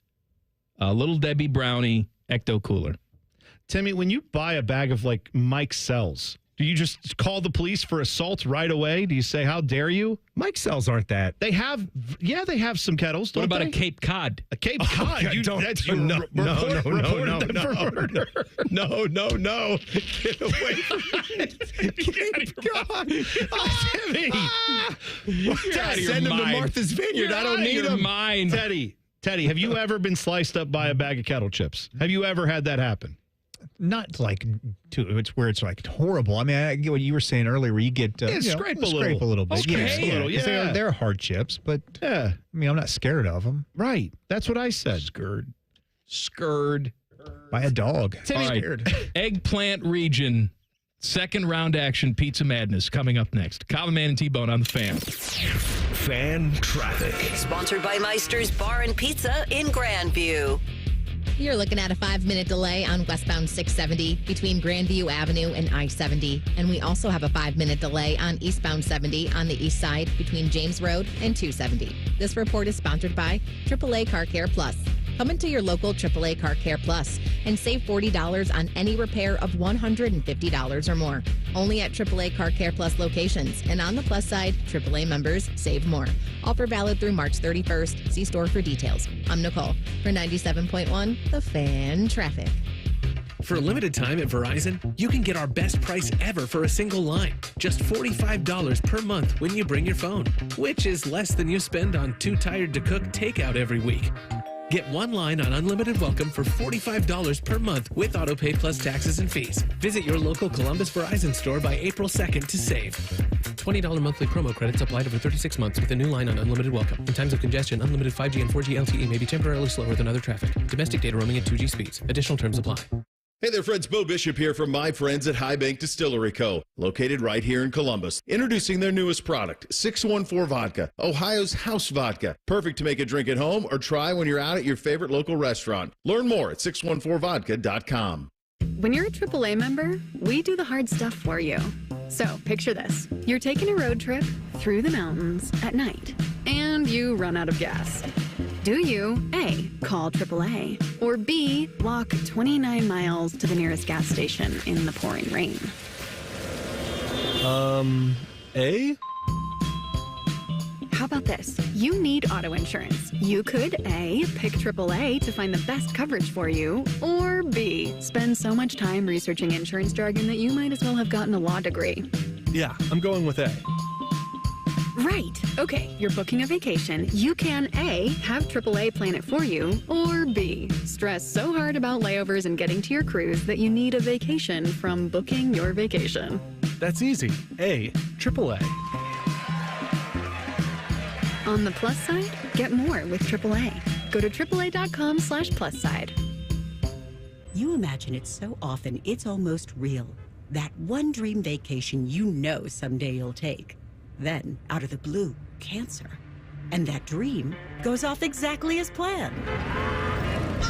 a Little Debbie brownie, Ecto Cooler. Timmy, when you buy a bag of like Mike Sells, do you just call the police for assault right away? Do you say, how dare you? Mike Sells aren't that. They have some kettles, don't What about they? a Cape Cod? A Cape Cod? God, no. Get away from me. Cape Cod. Timmy. Send him to Martha's Vineyard. I don't need him. Teddy, have you ever been sliced up by a bag of kettle chips? Have you ever had that happen? Not like it's where it's like horrible. I mean, I get what you were saying earlier, where you get scrape a little bit. Okay. Yeah. They're hard chips, but yeah. I mean, I'm not scared of them. Right. That's what I said. Scared. By a dog. Scared. Eggplant region. Second round action pizza madness coming up next. Common Man and T-Bone on the Fan. Fan traffic. Sponsored by Meister's Bar and Pizza in Grandview. You're looking at a 5-minute delay on westbound 670 between Grandview Avenue and I-70. And we also have a 5-minute delay on eastbound 70 on the east side between James Road and 270. This report is sponsored by AAA Car Care Plus. Come into your local AAA Car Care Plus and save $40 on any repair of $150 or more. Only at AAA Car Care Plus locations. And on the plus side, AAA members save more. Offer valid through March 31st. See store for details. I'm Nicole for 97.1 The Fan Traffic. For a limited time at Verizon, you can get our best price ever for a single line. Just $45 per month when you bring your phone, which is less than you spend on Too Tired to Cook takeout every week. Get one line on Unlimited Welcome for $45 per month with AutoPay plus taxes and fees. Visit your local Columbus Verizon store by April 2nd to save. $20 monthly promo credits applied over 36 months with a new line on Unlimited Welcome. In times of congestion, unlimited 5G and 4G LTE may be temporarily slower than other traffic. Domestic data roaming at 2G speeds. Additional terms apply. Hey there, friends. Bo Bishop here from my friends at High Bank Distillery Co., located right here in Columbus. Introducing their newest product, 614 Vodka, Ohio's house vodka. Perfect to make a drink at home or try when you're out at your favorite local restaurant. Learn more at 614vodka.com. When you're a AAA member, we do the hard stuff for you. So picture this. You're taking a road trip through the mountains at night, and you run out of gas. Do you, A, call AAA, or B, walk 29 miles to the nearest gas station in the pouring rain? A? about this? You need auto insurance. You could A, pick AAA to find the best coverage for you, or B, spend so much time researching insurance jargon that you might as well have gotten a law degree. Yeah, I'm going with A. Right. Okay, you're booking a vacation. You can A, have AAA plan it for you, or B, stress so hard about layovers and getting to your cruise that you need a vacation from booking your vacation. That's easy. A, AAA. On the plus side, get more with AAA. Go to AAA.com/plus side. You imagine it so often, it's almost real. That one dream vacation you know someday you'll take. Then, out of the blue, cancer. And that dream goes off exactly as planned.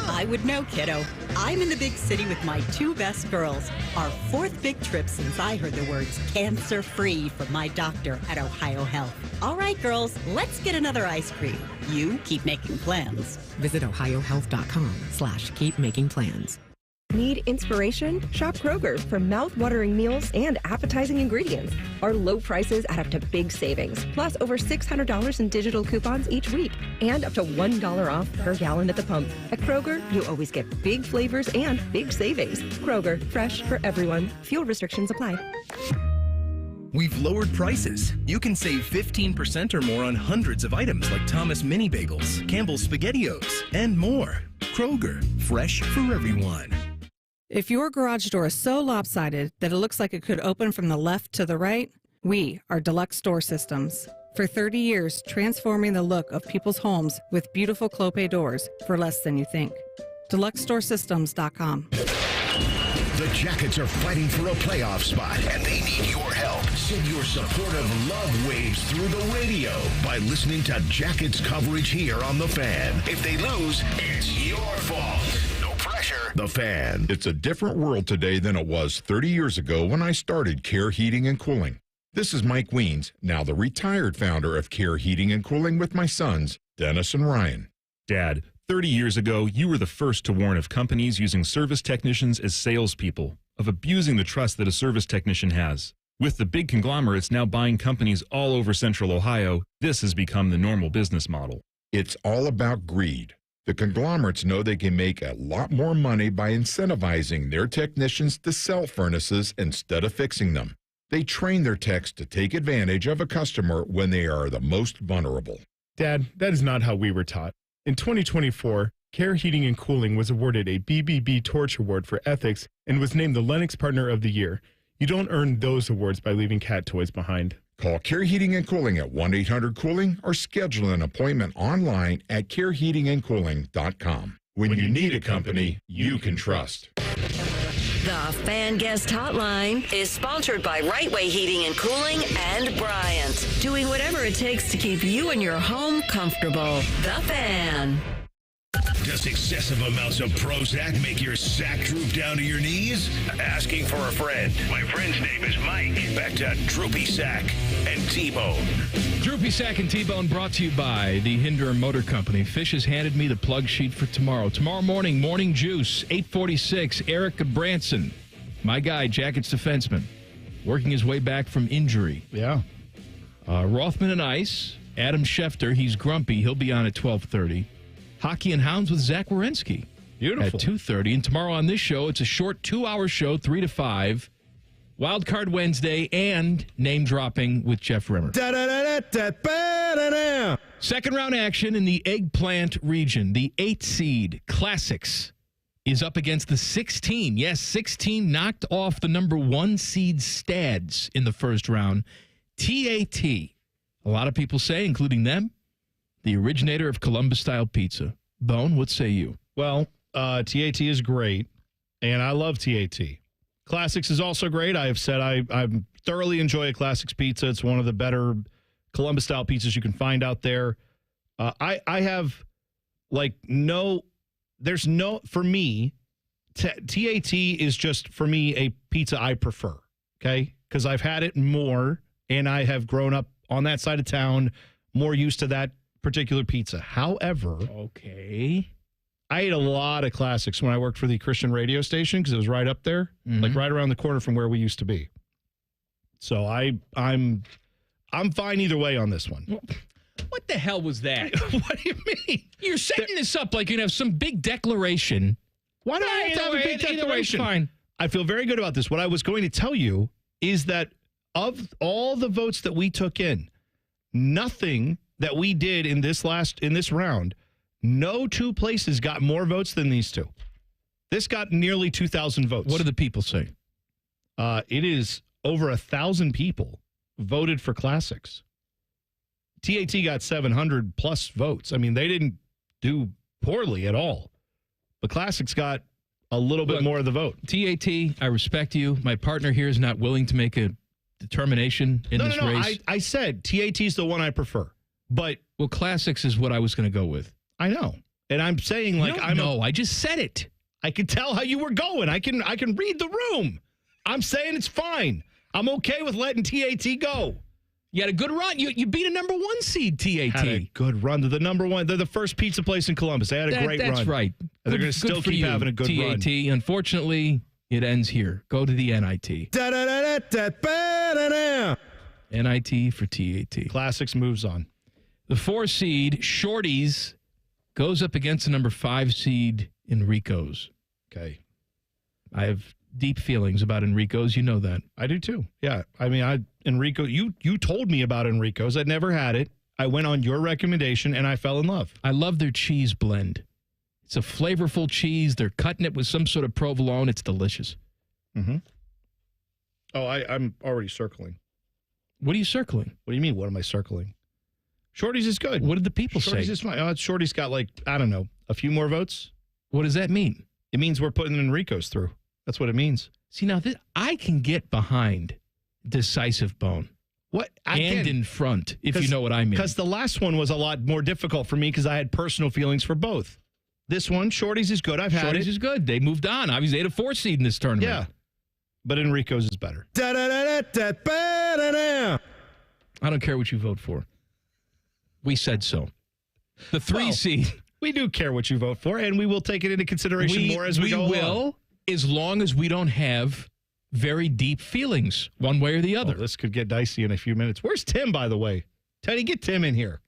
I would know, kiddo. I'm in the big city with my two best girls. Our fourth big trip since I heard the words cancer-free from my doctor at Ohio Health. All right, girls, let's get another ice cream. You keep making plans. Visit ohiohealth.com/keepmakingplans. Need inspiration? Shop Kroger for mouth-watering meals and appetizing ingredients. Our low prices add up to big savings, plus over $600 in digital coupons each week, and up to $1 off per gallon at the pump. At Kroger, you always get big flavors and big savings. Kroger, fresh for everyone. Fuel restrictions apply. We've lowered prices. You can save 15% or more on hundreds of items like Thomas Mini Bagels, Campbell's SpaghettiOs, and more. Kroger, fresh for everyone. If your garage door is so lopsided that it looks like it could open from the left to the right, we are Deluxe Door Systems. For 30 years, transforming the look of people's homes with beautiful Clopay doors for less than you think. DeluxeDoorSystems.com. The Jackets are fighting for a playoff spot, and they need your help. Send your supportive love waves through the radio by listening to Jackets coverage here on The Fan. If they lose, it's your fault. No pressure. The Fan. It's a different world today than it was 30 years ago when I started Care Heating and Cooling. This is Mike Weens, now the retired founder of Care Heating and Cooling with my sons, Dennis and Ryan. Dad, 30 years ago, you were the first to warn of companies using service technicians as salespeople, of abusing the trust that a service technician has. With the big conglomerates now buying companies all over Central Ohio, this has become the normal business model. It's all about greed. The conglomerates know they can make a lot more money by incentivizing their technicians to sell furnaces instead of fixing them. They train their techs to take advantage of a customer when they are the most vulnerable. Dad, that is not how we were taught. In 2024, Care Heating and Cooling was awarded a BBB Torch Award for ethics and was named the Lennox Partner of the Year. You don't earn those awards by leaving cat toys behind. Call Care Heating and Cooling at 1-800-COOLING or schedule an appointment online at careheatingandcooling.com. When you need a company you can trust. The Fan Guest Hotline is sponsored by Right Way Heating and Cooling and Bryant, doing whatever it takes to keep you and your home comfortable. The Fan. Does excessive amounts of Prozac make your sack droop down to your knees? Asking for a friend. My friend's name is Mike. Back to Droopy Sack and T-Bone. Droopy Sack and T-Bone brought to you by the Hinder Motor Company. Fish has handed me the plug sheet for tomorrow. Tomorrow morning, Morning Juice, 8:46, Eric Branson, my guy, Jackets defenseman, working his way back from injury. Yeah. Rothman and Ice, Adam Schefter, he's grumpy. He'll be on at 12:30. Hockey and Hounds with Zach Wierenski. Beautiful. At 2:30. And tomorrow on this show, it's a short 2-hour show, 3 to 5. Wild Card Wednesday and name dropping with Jeff Rimmer. Second round action in the Eggplant region. The 8 seed Classics is up against the 16. Yes, 16 knocked off the number 1 seed Stads in the first round. TAT. A lot of people say, including them, the originator of Columbus-style pizza. Bone, what say you? Well, TAT is great, and I love TAT. Classics is also great. I have said I thoroughly enjoy a Classics pizza. It's one of the better Columbus-style pizzas you can find out there. I have, for me, TAT is just, for me, a pizza I prefer, okay? Because I've had it more, and I have grown up on that side of town, more used to that particular pizza. However, okay, I ate a lot of Classics when I worked for the Christian radio station because it was right up there, like right around the corner from where we used to be. So I'm fine either way on this one. What the hell was that? What do you mean? You're setting this up like you're going to have some big declaration. Why do I have to have a big declaration? Fine. I feel very good about this. What I was going to tell you is that of all the votes that we took in, nothing that we did in this round, no two places got more votes than these two. This got nearly 2,000 votes. What do the people say? It is over 1,000 people voted for Classics. TAT got 700 plus votes. I mean, they didn't do poorly at all. But Classics got a little bit more of the vote. TAT, I respect you. My partner here is not willing to make a determination in this race. I said TAT's the one I prefer. But Classics is what I was going to go with. I know. And I'm saying I just said it. I can tell how you were going. I can read the room. I'm saying it's fine. I'm okay with letting TAT go. You had a good run. You beat a number 1 seed, TAT. Had a good run. They're the number 1. They're the first pizza place in Columbus. They had a great run. That's right. And they're going to still keep having a good run. TAT. Unfortunately, it ends here. Go to the NIT. NIT for TAT. Classics moves on. The 4 seed, Shorties, goes up against the number 5 seed, Enrico's. Okay. I have deep feelings about Enrico's. You know that. I do too. Yeah. I mean, Enrico, you told me about Enrico's. I'd never had it. I went on your recommendation and I fell in love. I love their cheese blend. It's a flavorful cheese. They're cutting it with some sort of provolone. It's delicious. Mm-hmm. Oh, I'm already circling. What are you circling? What do you mean? What am I circling? Shorty's is good. What did the people say? Shorty's is fine. Shorty's got a few more votes. What does that mean? It means we're putting Enrico's through. That's what it means. See, now I can get behind Decisive Bone. What? And in front, if you know what I mean. Because the last one was a lot more difficult for me because I had personal feelings for both. This one, Shorty's is good. I've had it. Shorty's is good. They moved on. Obviously, they had a 4 seed in this tournament. Yeah. But Enrico's is better. I don't care what you vote for. We said so. The 3 seed. We do care what you vote for, and we will take it into consideration more as we go along. We will, as long as we don't have very deep feelings one way or the other. This could get dicey in a few minutes. Where's Tim, by the way? Teddy, get Tim in here.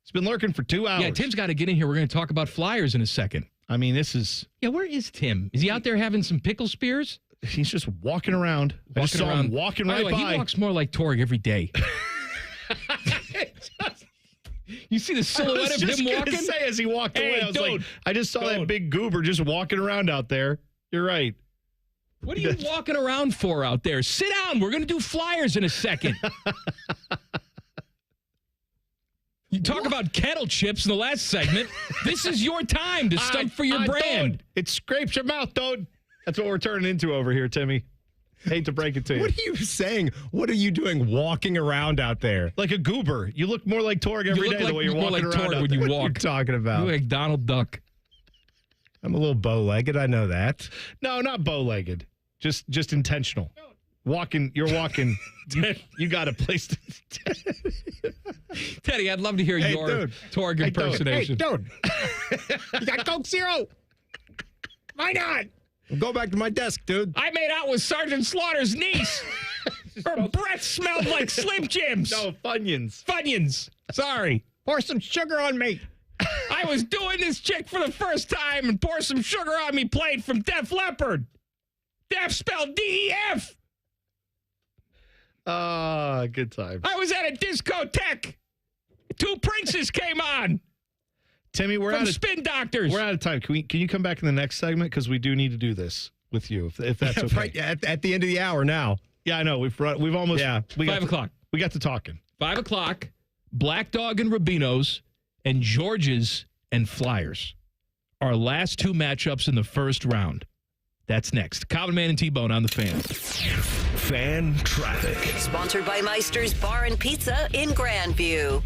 He's been lurking for 2 hours. Yeah, Tim's got to get in here. We're going to talk about Flyers in a second. I mean, this is... Yeah, where is Tim? Is he out there having some pickle spears? He's just walking around. I just saw him walking right by. He walks more like Torg every day. You see the silhouette of him walking? I was just say as he walked away, I was like, I just saw that big goober just walking around out there. You're right. What are you walking around for out there? Sit down. We're going to do Flyers in a second. You talk about kettle chips in the last segment. This is your time to stunt for your brand. Don't. It scrapes your mouth, dude. That's what we're turning into over here, Timmy. Hate to break it to you. What are you saying? What are you doing walking around out there? Like a goober. You look more like Torg every day the way you're walking around Torg out when there. you walk. What are you talking about? You look like Donald Duck. I'm a little bow-legged. I know that. No, not bow-legged. Just intentional. Walking. You're walking. You got a place to... Teddy, I'd love to hear your Torg impersonation. Hey, dude. You got Coke Zero? Why not? Go back to my desk, dude. I made out with Sergeant Slaughter's niece. Her breath smelled like Slim Jims. No, Funyuns. Funyuns. Sorry. Pour some sugar on me. I was doing this chick for the first time and pour some sugar on me played from Def Leppard. Def spelled D-E-F. Good time. I was at a discotheque. 2 princes came on. Timmy, we're from out of Spin Doctors. We're out of time. Can you come back in the next segment because we do need to do this with you if that's okay. Right at the end of the hour now. Yeah, I know. We've almost 5 o'clock. We got to talking. 5 o'clock. Black Dog and Rubino's and George's and Flyers. Our last 2 matchups in the first round. That's next. Common Man and T-Bone on the Fan. Fan traffic. Sponsored by Meister's Bar and Pizza in Grandview.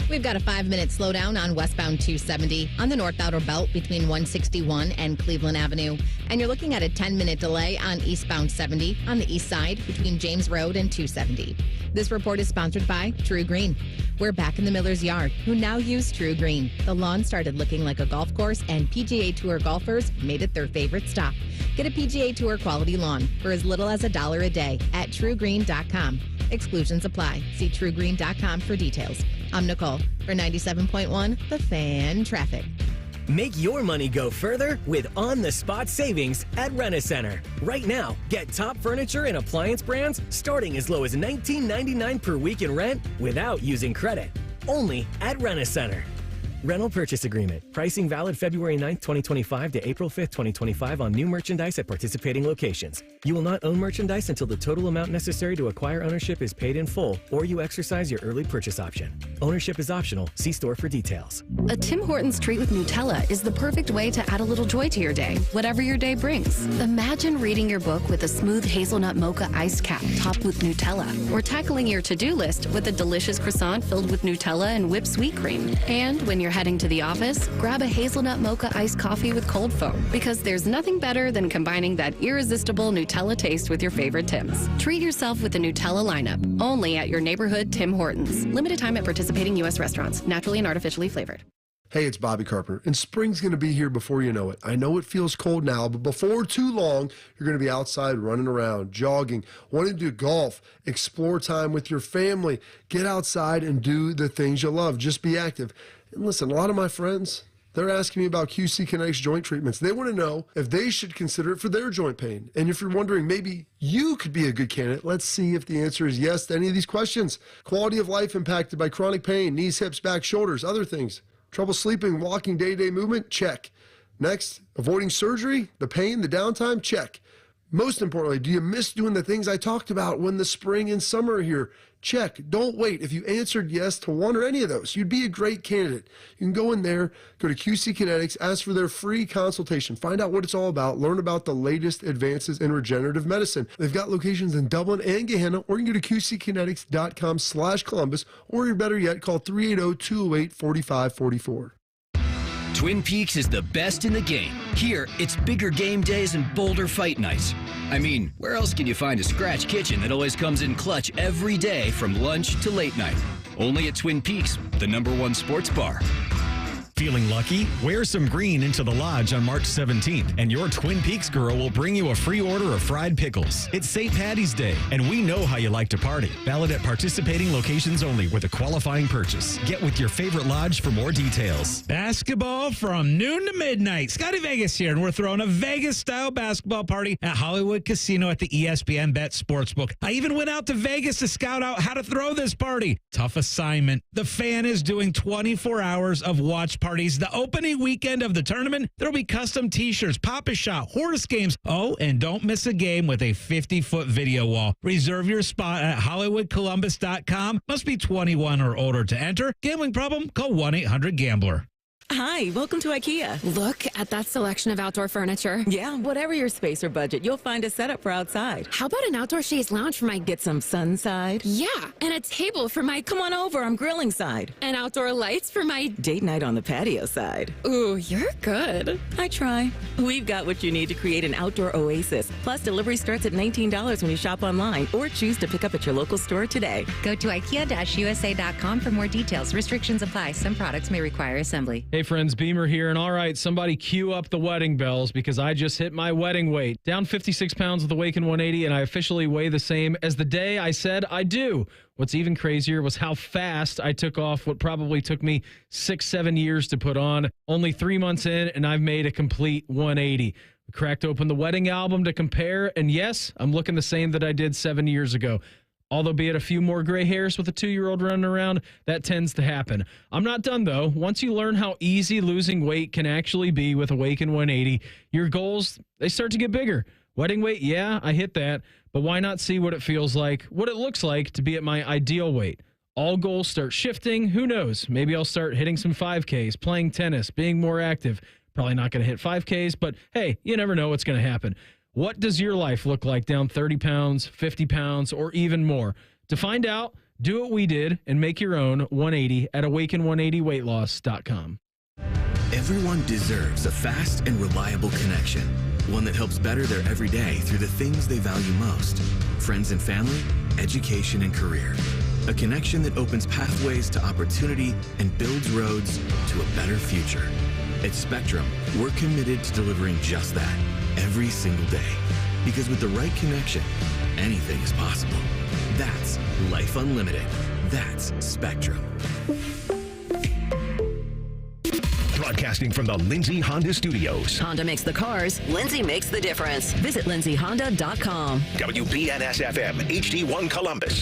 We've got a 5-minute slowdown on westbound 270 on the north outer belt between 161 and Cleveland Avenue. And you're looking at a 10-minute delay on eastbound 70 on the east side between James Road and 270. This report is sponsored by True Green. We're back in the Miller's Yard, who now use True Green. The lawn started looking like a golf course, and PGA Tour golfers made it their favorite stop. Get a PGA Tour quality lawn for as little as $1 a day at truegreen.com. Exclusions apply. See truegreen.com for details. I'm Nicole for 97.1 The Fan Traffic. Make your money go further with on-the-spot savings at Rent-A-Center. Right now, get top furniture and appliance brands starting as low as $19.99 per week in rent without using credit. Only at Rent-A-Center. Rental purchase agreement. Pricing valid February 9th, 2025 to April 5th, 2025 on new merchandise at participating locations. You will not own merchandise until the total amount necessary to acquire ownership is paid in full or you exercise your early purchase option. Ownership is optional. See store for details. A Tim Hortons treat with Nutella is the perfect way to add a little joy to your day, whatever your day brings. Imagine reading your book with a smooth hazelnut mocha iced cap topped with Nutella, or tackling your to-do list with a delicious croissant filled with Nutella and whipped sweet cream. And when you're heading to the office, grab a hazelnut mocha iced coffee with cold foam, because there's nothing better than combining that irresistible Nutella taste with your favorite Tims. Treat yourself with the Nutella lineup, only at your neighborhood Tim Hortons. Limited time at participating U.S. restaurants, naturally and artificially flavored. Hey, it's Bobby Carpenter, and spring's going to be here before you know it. I know it feels cold now, but before too long, you're going to be outside running around, jogging, wanting to do golf, explore time with your family. Get outside and do the things you love. Just be active. And listen, a lot of my friends, they're asking me about QC Kinetics joint treatments. They want to know if they should consider it for their joint pain. And if you're wondering, maybe you could be a good candidate, let's see if the answer is yes to any of these questions. Quality of life impacted by chronic pain, knees, hips, back, shoulders, other things. Trouble sleeping, walking, day-to-day movement? Check. Next, avoiding surgery, the pain, the downtime? Check. Most importantly, do you miss doing the things I talked about when the spring and summer are here? Check. Don't wait. If you answered yes to one or any of those, you'd be a great candidate. You can go in there, go to QC Kinetics, ask for their free consultation, find out what it's all about, learn about the latest advances in regenerative medicine. They've got locations in Dublin and Gehenna, or you can go to qckinetics.com/Columbus, or better yet, call 380-208-4544. Twin Peaks is the best in the game. Here, it's bigger game days and bolder fight nights. I mean, where else can you find a scratch kitchen that always comes in clutch every day from lunch to late night? Only at Twin Peaks, the #1 sports bar. Feeling lucky? Wear some green into the lodge on March 17th, and your Twin Peaks girl will bring you a free order of fried pickles. It's St. Patty's Day, and we know how you like to party. Valid at participating locations only with a qualifying purchase. Get with your favorite lodge for more details. Basketball from noon to midnight. Scotty Vegas here, and we're throwing a Vegas-style basketball party at Hollywood Casino at the ESPN Bet Sportsbook. I even went out to Vegas to scout out how to throw this party. Tough assignment. The Fan is doing 24 hours of watch parties. The opening weekend of the tournament, there'll be custom t-shirts, Pop-A-Shot, horse games. Oh, and don't miss a game with a 50-foot video wall. Reserve your spot at HollywoodColumbus.com. Must be 21 or older to enter. Gambling problem? Call 1-800-GAMBLER. Hi, welcome to IKEA. Look at that selection of outdoor furniture. Yeah, whatever your space or budget, you'll find a setup for outside. How about an outdoor chaise lounge for my... Get some sun side? Yeah, and a table for my... Come on over, I'm grilling side. And outdoor lights for my... Date night on the patio side. Ooh, you're good. I try. We've got what you need to create an outdoor oasis. Plus, delivery starts at $19 when you shop online or choose to pick up at your local store today. Go to IKEA-USA.com for more details. Restrictions apply. Some products may require assembly. Hey friends, Beamer here, and all right, somebody cue up the wedding bells because I just hit my wedding weight. Down 56 pounds with the Awaken 180, and I officially weigh the same as the day I said I do. What's even crazier was how fast I took off what probably took me 6-7 years to put on. Only 3 months in, and I've made a complete 180. We cracked open the wedding album to compare, and yes, I'm looking the same that I did 7 years ago. Although be it a few more gray hairs with a 2-year-old running around, that tends to happen. I'm not done, though. Once you learn how easy losing weight can actually be with Awaken 180, your goals, they start to get bigger. Wedding weight, yeah, I hit that. But why not see what it feels like, what it looks like to be at my ideal weight? All goals start shifting. Who knows? Maybe I'll start hitting some 5Ks, playing tennis, being more active. Probably not going to hit 5Ks, but hey, you never know what's going to happen. What does your life look like down 30 pounds, 50 pounds, or even more? To find out, do what we did and make your own 180 at awaken180weightloss.com. Everyone deserves a fast and reliable connection, one that helps better their everyday through the things they value most: friends and family, education and career. A connection that opens pathways to opportunity and builds roads to a better future. At Spectrum, we're committed to delivering just that every single day. Because with the right connection, anything is possible. That's life unlimited. That's Spectrum. Broadcasting from the Lindsay Honda Studios. Honda makes the cars. Lindsay makes the difference. Visit lindsayhonda.com. WBNS-FM, HD1 Columbus.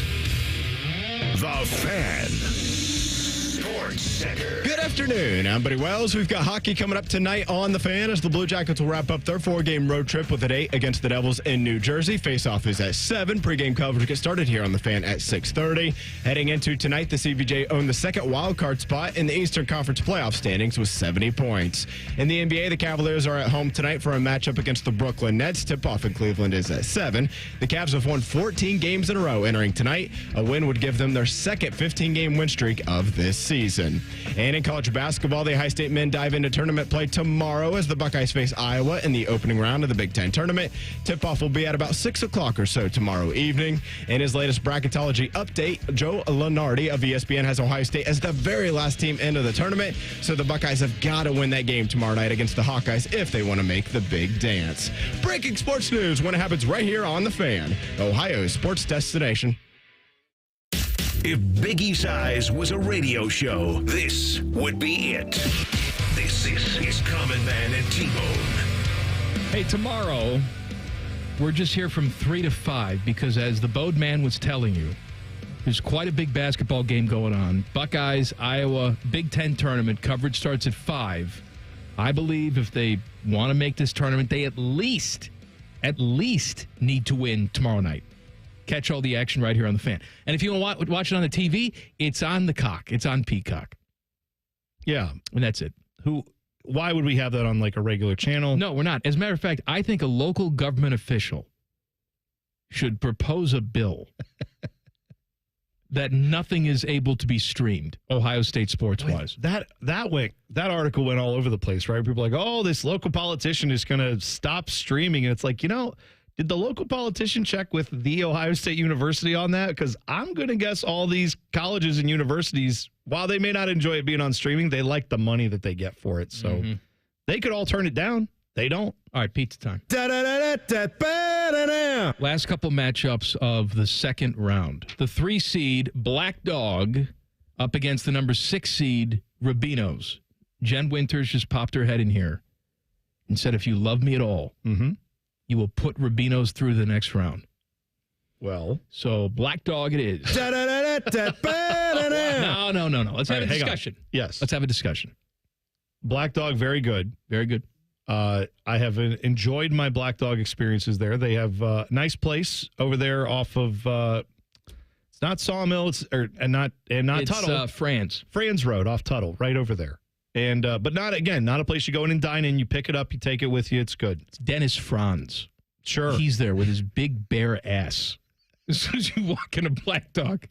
The Fan. Sports Center. Good afternoon. I'm Buddy Wells. We've got hockey coming up tonight on The Fan as the Blue Jackets will wrap up their 4-game road trip with an 8 against the Devils in New Jersey. Face-off is at 7. Pre-game coverage gets started here on The Fan at 6:30. Heading into tonight, the CVJ own the second wild-card spot in the Eastern Conference playoff standings with 70 points. In the NBA, the Cavaliers are at home tonight for a matchup against the Brooklyn Nets. Tip-off in Cleveland is at 7. The Cavs have won 14 games in a row entering tonight. A win would give them their second 15-game win streak of this season. And in college basketball, the High State men dive into tournament play tomorrow as the Buckeyes face Iowa in the opening round of the Big Ten tournament. Tip-off will be at about 6 o'clock or so tomorrow evening. In his latest bracketology update, Joe Lunardi of ESPN has Ohio State as the very last team into the tournament, so the Buckeyes have got to win that game tomorrow night against the Hawkeyes if they want to make the big dance. Breaking sports news when it happens right here on The Fan, Ohio's sports destination. If Biggie Size was a radio show, this would be it. This is Common Man and T-Bone. Hey, tomorrow, we're just here from 3 to 5 because as the Bode Man was telling you, there's quite a big basketball game going on. Buckeyes, Iowa, Big Ten tournament. Coverage starts at 5. I believe if they want to make this tournament, they at least need to win tomorrow night. Catch all the action right here on The Fan. And if you want to watch it on the TV, it's on the cock. It's on Peacock. Yeah. And that's it. Why would we have that on like a regular channel? No, we're not. As a matter of fact, I think a local government official should propose a bill that nothing is able to be streamed, Ohio State sports-wise. That article went all over the place, right? People are like, oh, this local politician is going to stop streaming. And it's like, did the local politician check with the Ohio State University on that? Because I'm going to guess all these colleges and universities, while they may not enjoy it being on streaming, they like the money that they get for it. So they could all turn it down. They don't. All right, pizza time. Last couple matchups of the second round. The 3 seed Black Dog up against the number 6 seed Rubinos. Jen Winters just popped her head in here and said, if you love me at all, you will put Rubinos through the next round. Well. So, Black Dog it is. No. Let's have a discussion. Yes. Let's have a discussion. Black Dog, very good. Very good. I have enjoyed my Black Dog experiences there. They have a nice place over there off of, it's not Sawmill, it's not Tuttle. Franz. Franz Road off Tuttle, right over there. And but not a place you go in and dine in. You pick it up, you take it with you. It's good. It's Dennis Franz. Sure. He's there with his big bare ass. As soon as you walk in a Black Dog,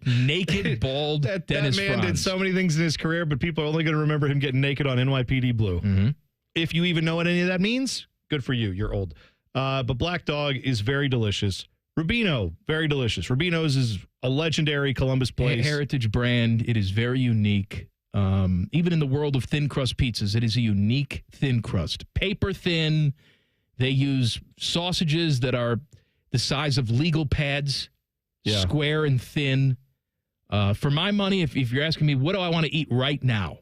naked, bald Dennis Franz. That man Franz. did so many things in his career, but people are only going to remember him getting naked on NYPD Blue. If you even know what any of that means, good for you. You're old. But Black Dog is very delicious. Rubino, very delicious. Rubino's is a legendary Columbus place. Heritage brand. It is very unique. Even in the world of thin crust pizzas, it is a unique thin crust. Paper thin. They use sausages that are the size of legal pads, square and thin. For my money, if you're asking me, what do I want to eat right now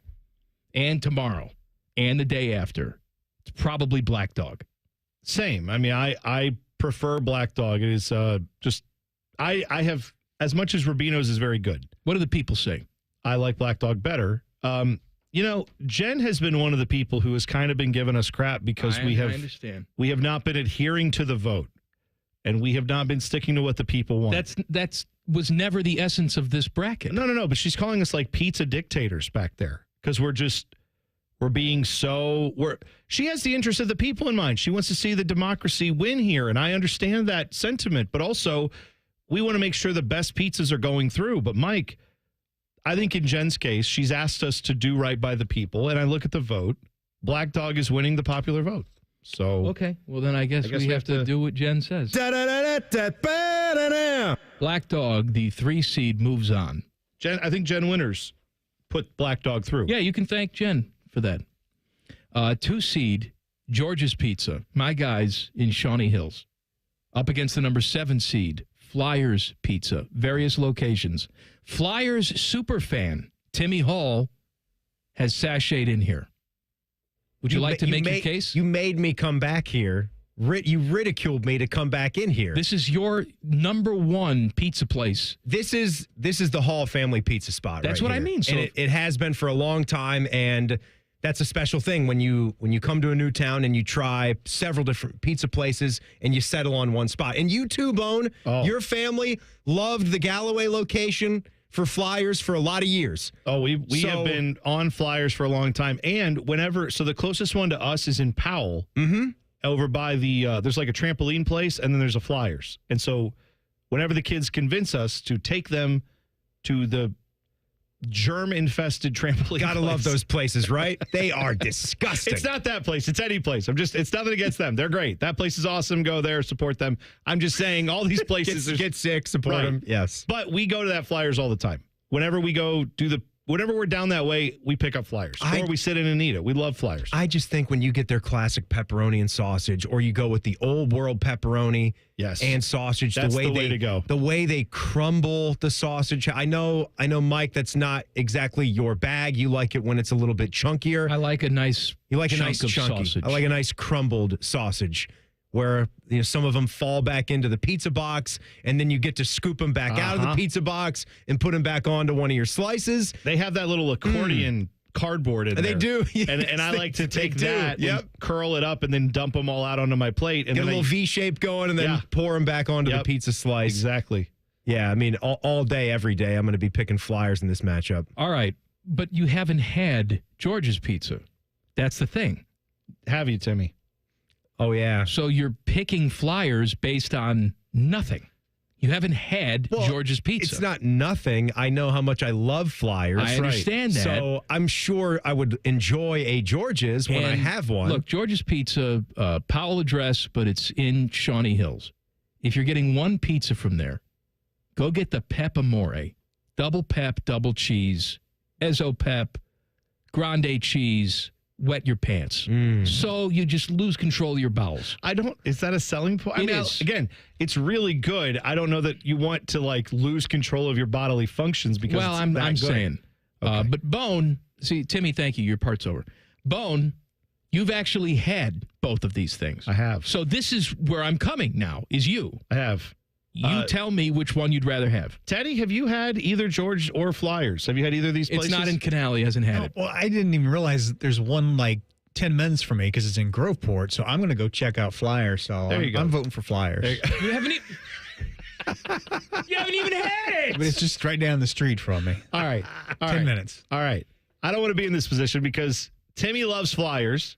and tomorrow and the day after, it's probably Black Dog. Same. I mean, I prefer Black Dog. It is I have, as much as Rubino's is very good. What do the people say? I like Black Dog better. Jen has been one of the people who has kind of been giving us crap because I understand. We have not been adhering to the vote, and we have not been sticking to what the people want. That's was never the essence of this bracket. No. But she's calling us like pizza dictators back there because she has the interest of the people in mind. She wants to see the democracy win here, and I understand that sentiment. But also, we want to make sure the best pizzas are going through. But Mike, I think in Jen's case, she's asked us to do right by the people, and I look at the vote. Black Dog is winning the popular vote. So okay, well then I guess we have to do what Jen says. Black Dog, the 3 seed, moves on. I think Jen Winters put Black Dog through. Yeah, you can thank Jen for that. 2 seed, George's Pizza, my guys in Shawnee Hills, up against the number 7 seed, Flyers Pizza, various locations. Flyers superfan Timmy Hall has sashayed in here. Would you like to make your case? You made me come back here. You ridiculed me to come back in here. This is your number one pizza place. This is the Hall family pizza spot. That's right what here. I mean. So and it has been for a long time, and that's a special thing when you come to a new town and you try several different pizza places and you settle on one spot. And you too, Bone, your family loved the Galloway location for Flyers for a lot of years. Oh, we have been on Flyers for a long time. And so the closest one to us is in Powell. Mm-hmm. Over by the, there's like a trampoline place, and then there's a Flyers. And so whenever the kids convince us to take them to the germ-infested trampoline Gotta place. love those places, right? They are disgusting. It's not that place. It's any place. It's nothing against them. They're great. That place is awesome. Go there, support them. I'm just saying all these places. Get sick, support them. Yes. But we go to that Flyers all the time. Whenever we go whenever we're down that way, we pick up Flyers. Or we sit in and eat it. We love Flyers. I just think when you get their classic pepperoni and sausage, or you go with the old world pepperoni and sausage, That's the way to go. The way they crumble the sausage. I know, Mike, that's not exactly your bag. You like it when it's a little bit chunkier. I like a nice chunky. sausage. I like a nice crumbled sausage, where some of them fall back into the pizza box, and then you get to scoop them back out of the pizza box and put them back onto one of your slices. They have that little accordion cardboard in there. They do. Yes, and I like to take that and curl it up and then dump them all out onto my plate. And get a little V shape going and then pour them back onto the pizza slice. Exactly. Yeah, I mean, all day, every day, I'm going to be picking Flyers in this matchup. All right, but you haven't had George's Pizza. That's the thing. Have you, Timmy? Oh, yeah. So you're picking Flyers based on nothing. You haven't had George's Pizza. It's not nothing. I know how much I love Flyers. I understand that. So I'm sure I would enjoy a George's when I have one. Look, George's Pizza, Powell address, but it's in Shawnee Hills. If you're getting one pizza from there, go get the Pep Amore. Double pep, double cheese, Ezzo pep, grande cheese. Wet your pants. So you just lose control of your bowels. Is that a selling point? It is. Again, it's really good. I don't know that you want to lose control of your bodily functions because I'm saying. Okay. But Bone, see, Timmy, thank you. Your part's over. Bone, you've actually had both of these things. I have. So this is where I'm coming now, is you. I have. You tell me which one you'd rather have. Teddy, have you had either George or Flyers? Have you had either of these places? It's not in Canal. He hasn't had it. Well, I didn't even realize there's one 10 minutes from me because it's in Groveport. So I'm going to go check out Flyers. So there you go. I'm voting for Flyers. You haven't even had it. But it's just right down the street from me. All right. 10 minutes. All right. I don't want to be in this position because Timmy loves Flyers.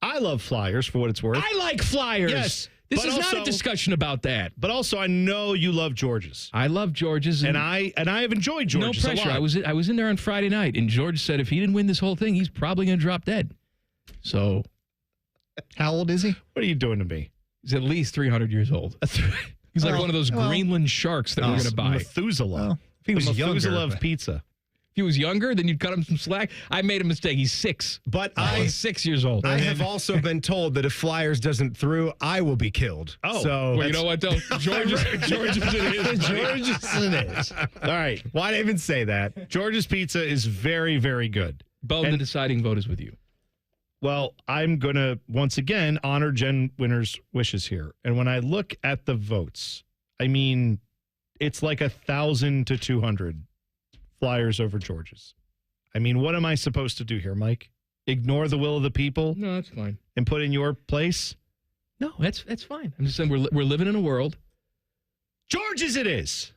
I love Flyers for what it's worth. I like Flyers. Yes. This is not a discussion about that. But also, I know you love George's. I love George's. And I have enjoyed George's. No pressure. A lot. I was in there on Friday night, and George said if he didn't win this whole thing, he's probably going to drop dead. So. How old is he? What are you doing to me? He's at least 300 years old. He's like one of those Greenland sharks that we're going to buy. Methuselah. Well, if he was Methuselah younger. of pizza. If he was younger, then you'd cut him some slack. I made a mistake. He's 6. But he's 6 years old. I have also been told that if Flyers doesn't through, I will be killed. Oh, so well, you know what, though? George's it is. All right. Why'd I even say that? George's Pizza is very, very good. Bone, the deciding vote is with you. Well, I'm going to, once again, honor Jen Winter's wishes here. And when I look at the votes, I mean, it's like 1,000 to 200 Flyers over George's. I mean, what am I supposed to do here, Mike? Ignore the will of the people? No, that's fine. And put in your place? No, that's fine. I'm just saying we're living in a world. George's it is.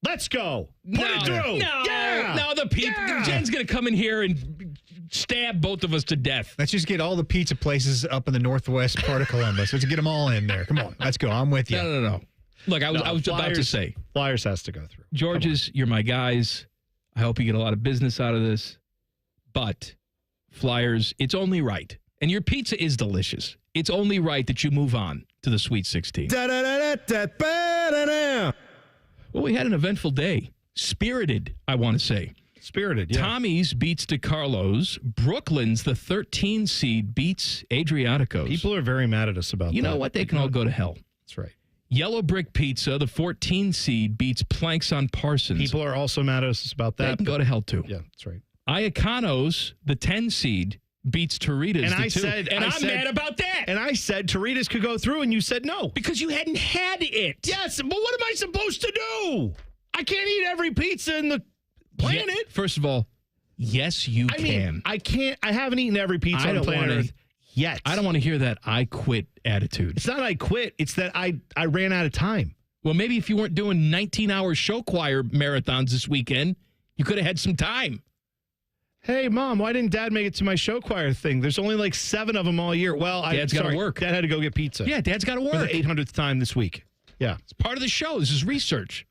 Let's go. Put it through. No, yeah. no, the people. Yeah. Jen's going to come in here and stab both of us to death. Let's just get all the pizza places up in the northwest part of Columbus. Let's get them all in there. Come on, let's go. I'm with you. No. Look, I was about to say. Flyers has to go through. George's, you're my guys. I hope you get a lot of business out of this. But Flyers, it's only right. And your pizza is delicious. It's only right that you move on to the Sweet 16. Well, we had an eventful day. Spirited, I want to say. Spirited, yeah. Tommy's beats DeCarlo's. Brooklyn's, the 13 seed, beats Adriatico's. People are very mad at us about that. You know what? They can all go to hell. That's right. Yellow Brick Pizza, the 14 seed, beats Planks on Parsons. People are also mad at us about that. They can go to hell, too. Yeah, that's right. Iacanos, the 10 seed, beats Torritas. And I'm mad about that. And I said Torritas could go through, and you said no. Because you hadn't had it. Yes, but what am I supposed to do? I can't eat every pizza in the planet. Yeah, first of all, yes, you can. I can't. I haven't eaten every pizza on planet Earth yet. I don't want to hear that I quit attitude. It's not I quit. It's that I ran out of time. Well, maybe if you weren't doing 19-hour show choir marathons this weekend, you could have had some time. Hey, Mom, why didn't Dad make it to my show choir thing? There's only like 7 of them all year. Well, Dad's got to work. Dad had to go get pizza. Yeah, Dad's got to work. For the 800th time this week. Yeah. It's part of the show. This is research.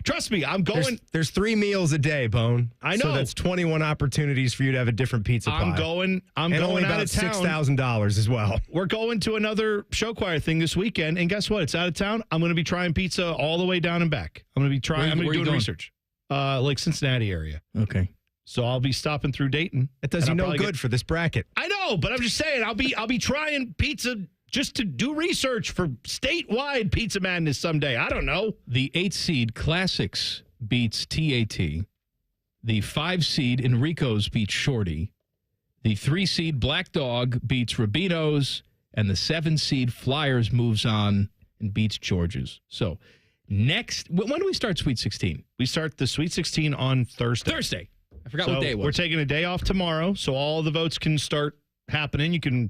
Trust me, I'm going. There's 3 meals a day, Bone. I know. So that's 21 opportunities for you to have a different pizza pie. I'm going only out about of town. $6,000 as well. We're going to another show choir thing this weekend, and guess what? It's out of town. I'm going to be trying pizza all the way down and back. I'm going to be trying. I'm going to be doing research, like Cincinnati area. Okay. So I'll be stopping through Dayton. It does you no good for this bracket. I know, but I'm just saying I'll be trying pizza just to do research for statewide Pizza Madness someday. I don't know. The 8 seed Classics beats TAT. The 5 seed Enrico's beats Shorty. The 3 seed Black Dog beats Rubino's. And the 7 seed Flyers moves on and beats George's. So next, when do we start Sweet 16? We start the Sweet 16 on Thursday. I forgot what day it was. We're taking a day off tomorrow, so all the votes can start happening.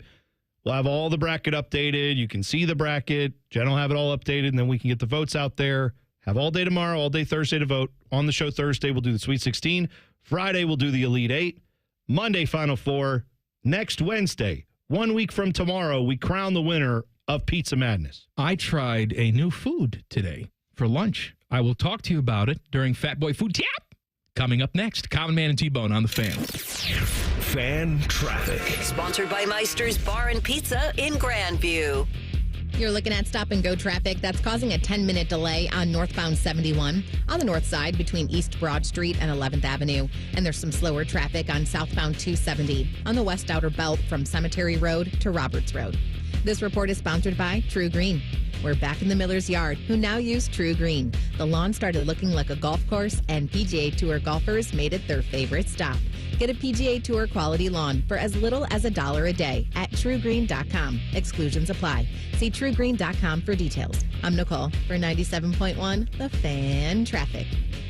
We'll have all the bracket updated. You can see the bracket. Jen will have it all updated, and then we can get the votes out there. Have all day tomorrow, all day Thursday to vote. On the show Thursday, we'll do the Sweet 16. Friday, we'll do the Elite 8. Monday, Final Four. Next Wednesday, 1 week from tomorrow, we crown the winner of Pizza Madness. I tried a new food today for lunch. I will talk to you about it during Fat Boy Food Tap. Coming up next, Common Man and T-Bone on the Fan. Fan traffic. Sponsored by Meister's Bar and Pizza in Grandview. You're looking at stop-and-go traffic that's causing a 10-minute delay on northbound 71 on the north side between East Broad Street and 11th Avenue. And there's some slower traffic on southbound 270 on the west outer belt from Cemetery Road to Roberts Road. This report is sponsored by True Green. We're back in the Miller's Yard, who now use True Green. The lawn started looking like a golf course, and PGA Tour golfers made it their favorite stop. Get a PGA Tour quality lawn for as little as $1 a day at TrueGreen.com. Exclusions apply. See TrueGreen.com for details. I'm Nicole for 97.1 The Fan Traffic.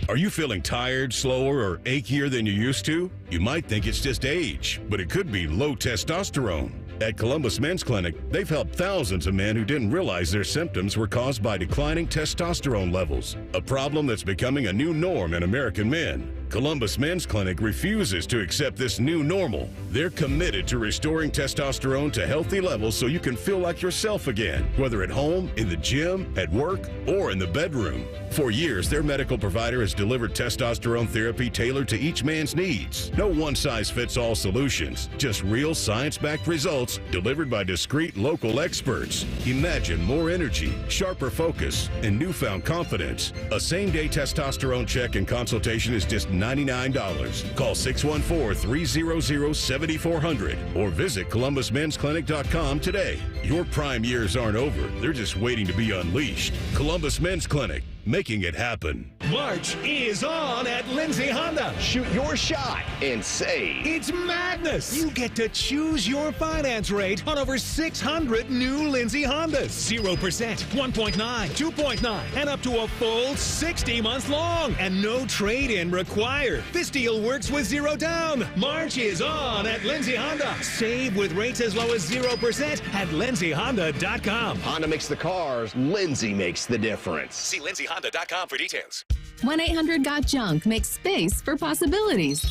Are you feeling tired, slower, or achier than you used to? You might think it's just age, but it could be low testosterone. At Columbus Men's Clinic, they've helped thousands of men who didn't realize their symptoms were caused by declining testosterone levels, a problem that's becoming a new norm in American men. Columbus Men's Clinic refuses to accept this new normal. They're committed to restoring testosterone to healthy levels so you can feel like yourself again, whether at home, in the gym, at work, or in the bedroom. For years, their medical provider has delivered testosterone therapy tailored to each man's needs. No one-size-fits-all solutions, just real science-backed results delivered by discreet local experts. Imagine more energy, sharper focus, and newfound confidence. A same-day testosterone check and consultation is just $99. Call 614-300-7400 or visit ColumbusMen'sClinic.com today. Your prime years aren't over. They're just waiting to be unleashed. Columbus Men's Clinic, making it happen. March is on at Lindsay Honda. Shoot your shot and save. It's madness. You get to choose your finance rate on over 600 new Lindsay Hondas. 0%, 1.9, 2.9, and up to a full 60 months long. And no trade-in required. This deal works with 0 down. March is on at Lindsay Honda. Save with rates as low as 0% at LindsayHonda.com. Honda makes the cars. Lindsay makes the difference. See LindsayHonda.com for details. 1-800-GOT-JUNK makes space for possibilities.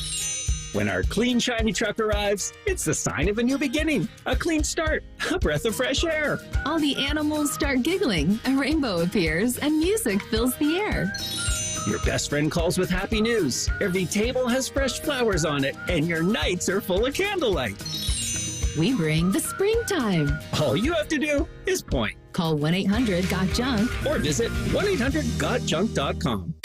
When our clean, shiny truck arrives, it's the sign of a new beginning, a clean start, a breath of fresh air. All the animals start giggling, a rainbow appears, and music fills the air. Your best friend calls with happy news. Every table has fresh flowers on it, and your nights are full of candlelight. We bring the springtime. All you have to do is point. Call 1-800-GOT-JUNK or visit 1-800-GOT-JUNK.com.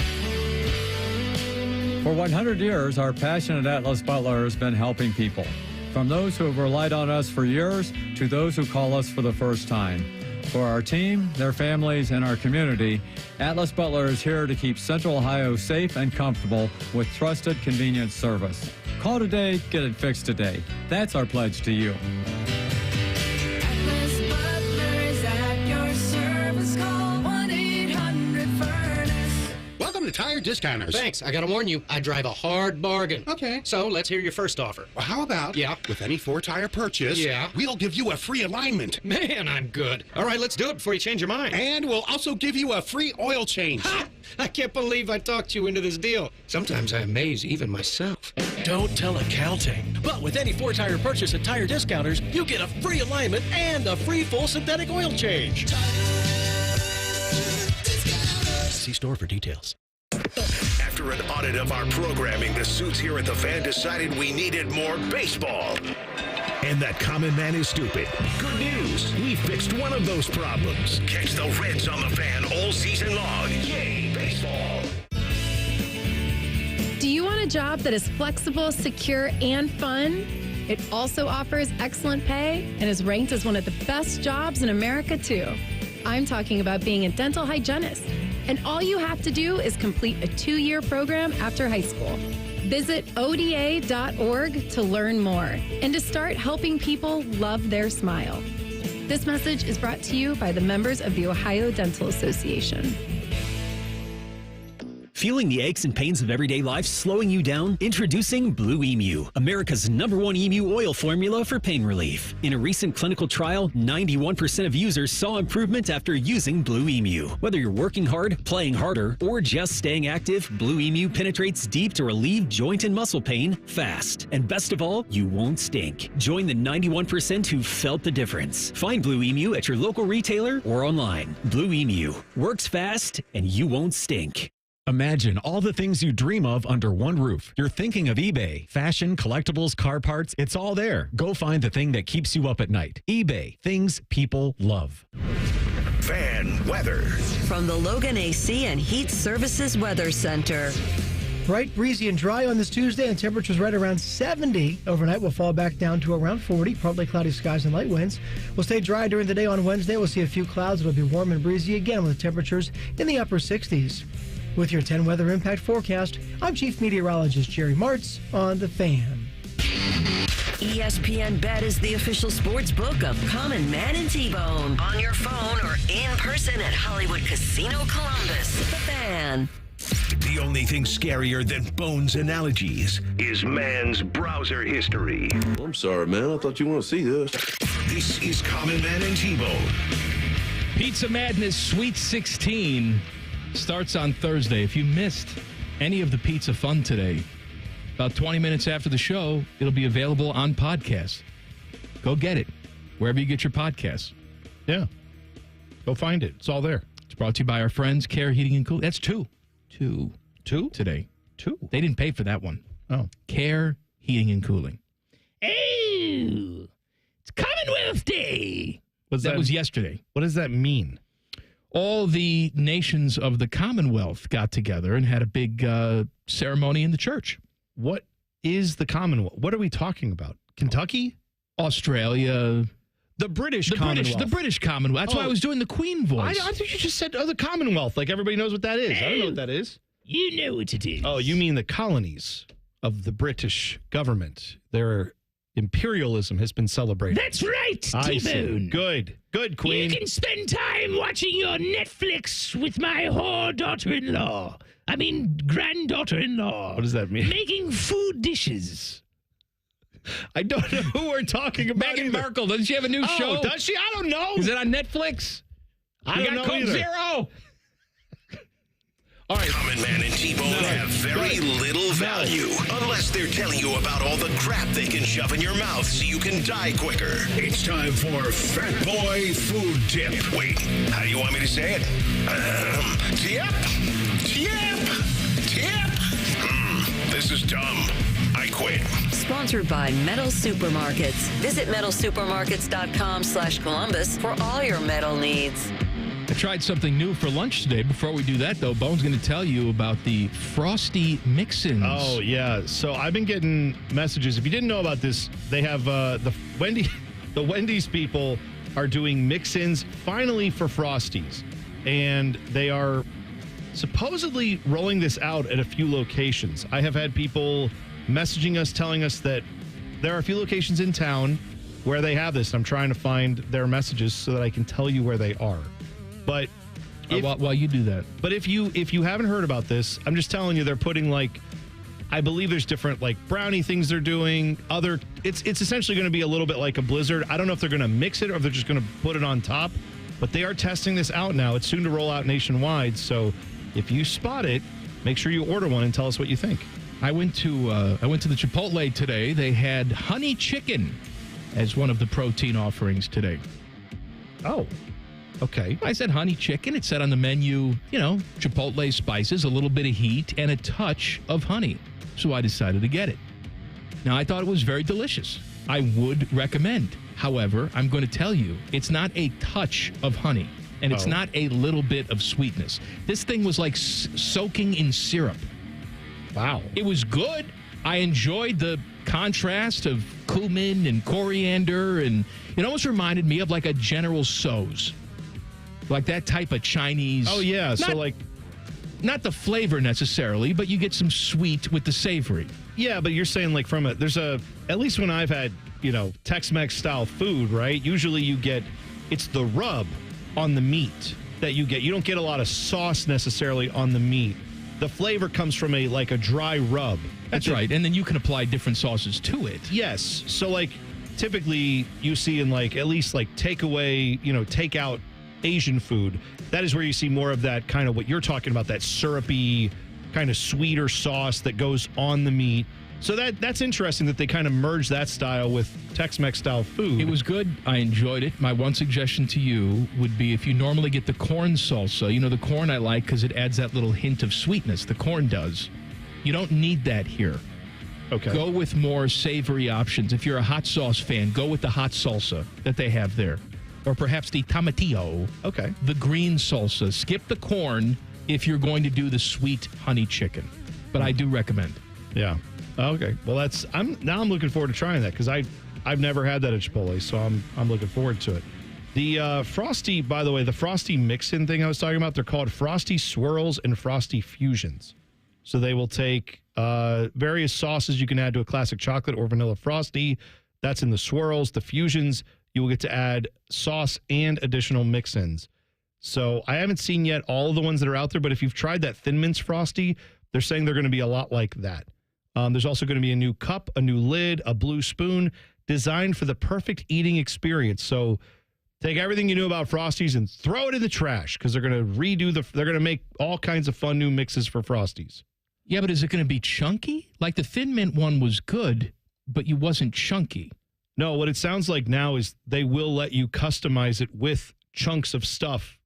For 100 years, our passionate Atlas Butler has been helping people. From those who have relied on us for years to those who call us for the first time. For our team, their families, and our community, Atlas Butler is here to keep Central Ohio safe and comfortable with trusted, convenient service. Call today, get it fixed today. That's our pledge to you. Atlas Butler is at your service. Call 1-800-FURNACE. Welcome to Tire Discounters. Thanks. I gotta warn you, I drive a hard bargain. Okay. So let's hear your first offer. Well, how about, with any 4-tire purchase, we'll give you a free alignment. Man, I'm good. All right, let's do it before you change your mind. And we'll also give you a free oil change. Ha! I can't believe I talked you into this deal. Sometimes I amaze even myself. Don't tell accounting. But with any 4-tire purchase at Tire Discounters, you get a free alignment and a free full synthetic oil change. See store for details. After an audit of our programming, the suits here at the Fan decided we needed more baseball. And that common man is stupid. Good news, we fixed one of those problems. Catch the Reds on the Fan all season long. Yay, baseball. Do you want a job that is flexible, secure, and fun? It also offers excellent pay and is ranked as one of the best jobs in America, too. I'm talking about being a dental hygienist. And all you have to do is complete a 2-year program after high school. Visit ODA.org to learn more and to start helping people love their smile. This message is brought to you by the members of the Ohio Dental Association. Feeling the aches and pains of everyday life slowing you down? Introducing Blue Emu, America's #1 emu oil formula for pain relief. In a recent clinical trial, 91% of users saw improvement after using Blue Emu. Whether you're working hard, playing harder, or just staying active, Blue Emu penetrates deep to relieve joint and muscle pain fast. And best of all, you won't stink. Join the 91% who felt the difference. Find Blue Emu at your local retailer or online. Blue Emu works fast and you won't stink. Imagine all the things you dream of under one roof. You're thinking of eBay. Fashion, collectibles, car parts, it's all there. Go find the thing that keeps you up at night. eBay, things people love. Fan weather. From the Logan AC and Heat Services Weather Center. Bright, breezy, and dry on this Tuesday, and temperatures right around 70. Overnight, we'll fall back down to around 40. Partly cloudy skies and light winds. We'll stay dry during the day on Wednesday. We'll see a few clouds. It'll be warm and breezy again with temperatures in the upper 60s. With your 10 weather impact forecast, I'm Chief Meteorologist Jerry Martz on The Fan. ESPN Bet is the official sports book of Common Man and T-Bone. On your phone or in person at Hollywood Casino Columbus. The Fan. The only thing scarier than Bones' analogies is man's browser history. I'm sorry, man. I thought you want to see this. This is Common Man and T-Bone. Pizza Madness Sweet 16 starts on Thursday. If you missed any of the pizza fun today, about 20 minutes after the show, it'll be available on podcast. Go get it wherever you get your podcasts. Yeah. Go find it. It's all there. It's brought to you by our friends, Care Heating and Cooling. That's two today. Two. They didn't pay for that one. Oh. Care Heating and Cooling. Oh, it's Commonwealth Day. That was yesterday. What does that mean? All the nations of the Commonwealth got together and had a big ceremony in the church. What is the Commonwealth? What are we talking about? Kentucky? Australia? The British Commonwealth. The British Commonwealth. That's why I was doing the Queen voice. I thought you just said, the Commonwealth. Like everybody knows what that is. I don't know what that is. You know what it is. Oh, you mean the colonies of the British government. Their imperialism has been celebrated. That's right, T-Bone. Good, Queen. You can spend time watching your Netflix with my whore daughter-in-law. I mean, granddaughter-in-law. What does that mean? Making food dishes. I don't know who we're talking about. Meghan Markle, doesn't she have a new show? Does she? I don't know. Is it on Netflix? I don't know Coke either. Zero. All right. Common Man and T-Bone have very little value unless they're telling you about all the crap they can shove in your mouth so you can die quicker. It's time for Fat Boy Food Tip. Wait, how do you want me to say it? Tip. This is dumb. I quit. Sponsored by Metal Supermarkets. Visit metalsupermarkets.com/Columbus for all your metal needs. I tried something new for lunch today. Before we do that, though, Bone's going to tell you about the Frosty Mix-Ins. Oh, yeah. So I've been getting messages. If you didn't know about this, they have the Wendy's people are doing mix-ins finally for Frosties. And they are supposedly rolling this out at a few locations. I have had people messaging us telling us that there are a few locations in town where they have this. I'm trying to find their messages so that I can tell you where they are. But while you do that. But if you haven't heard about this, I'm just telling you they're putting I believe there's different brownie things they're doing. It's essentially going to be a little bit like a Blizzard. I don't know if they're going to mix it or if they're just going to put it on top. But they are testing this out now. It's soon to roll out nationwide. So if you spot it, make sure you order one and tell us what you think. I went to the Chipotle today. They had honey chicken as one of the protein offerings today. Oh, okay. I said honey chicken. It said on the menu, Chipotle spices, a little bit of heat, and a touch of honey. So I decided to get it. Now, I thought it was very delicious. I would recommend. However, I'm going to tell you, it's not a touch of honey, and it's not a little bit of sweetness. This thing was like soaking in syrup. Wow. It was good. I enjoyed the contrast of cumin and coriander, and it almost reminded me of like a General Tso's. Like that type of Chinese. Oh, yeah. Not the flavor necessarily, but you get some sweet with the savory. Yeah, but you're saying at least when I've had, Tex-Mex style food, right? Usually it's the rub on the meat that you get. You don't get a lot of sauce necessarily on the meat. The flavor comes from a dry rub. That's right. And then you can apply different sauces to it. Yes. So typically you see in at least takeaway, takeout Asian food, that is where you see more of that kind of what you're talking about, that syrupy kind of sweeter sauce that goes on the meat. So that's interesting that they kind of merge that style with Tex-Mex style food. It was good. I enjoyed it. My one suggestion to you would be if you normally get the corn salsa, the corn I like because it adds that little hint of sweetness. The corn does. You don't need that here. Okay. Go with more savory options. If you're a hot sauce fan, go with the hot salsa that they have there. Or perhaps the tomatillo. Okay. The green salsa. Skip the corn if you're going to do the sweet honey chicken. But I do recommend. Yeah. Okay. Well, I'm looking forward to trying that because I've never had that at Chipotle, so I'm looking forward to it. The Frosty, by the way, the Frosty mix-in thing I was talking about, they're called Frosty Swirls and Frosty Fusions. So they will take various sauces you can add to a classic chocolate or vanilla Frosty. That's in the swirls. The fusions, you will get to add sauce and additional mix-ins. So I haven't seen yet all of the ones that are out there, but if you've tried that Thin Mints Frosty, they're saying they're going to be a lot like that. There's also going to be a new cup, a new lid, a blue spoon, designed for the perfect eating experience. So take everything you knew about Frosties and throw it in the trash because they're going to they're going to make all kinds of fun new mixes for Frosties. Yeah, but is it going to be chunky? Like the Thin Mint one was good, but you wasn't chunky. No, what it sounds like now is they will let you customize it with chunks of stuff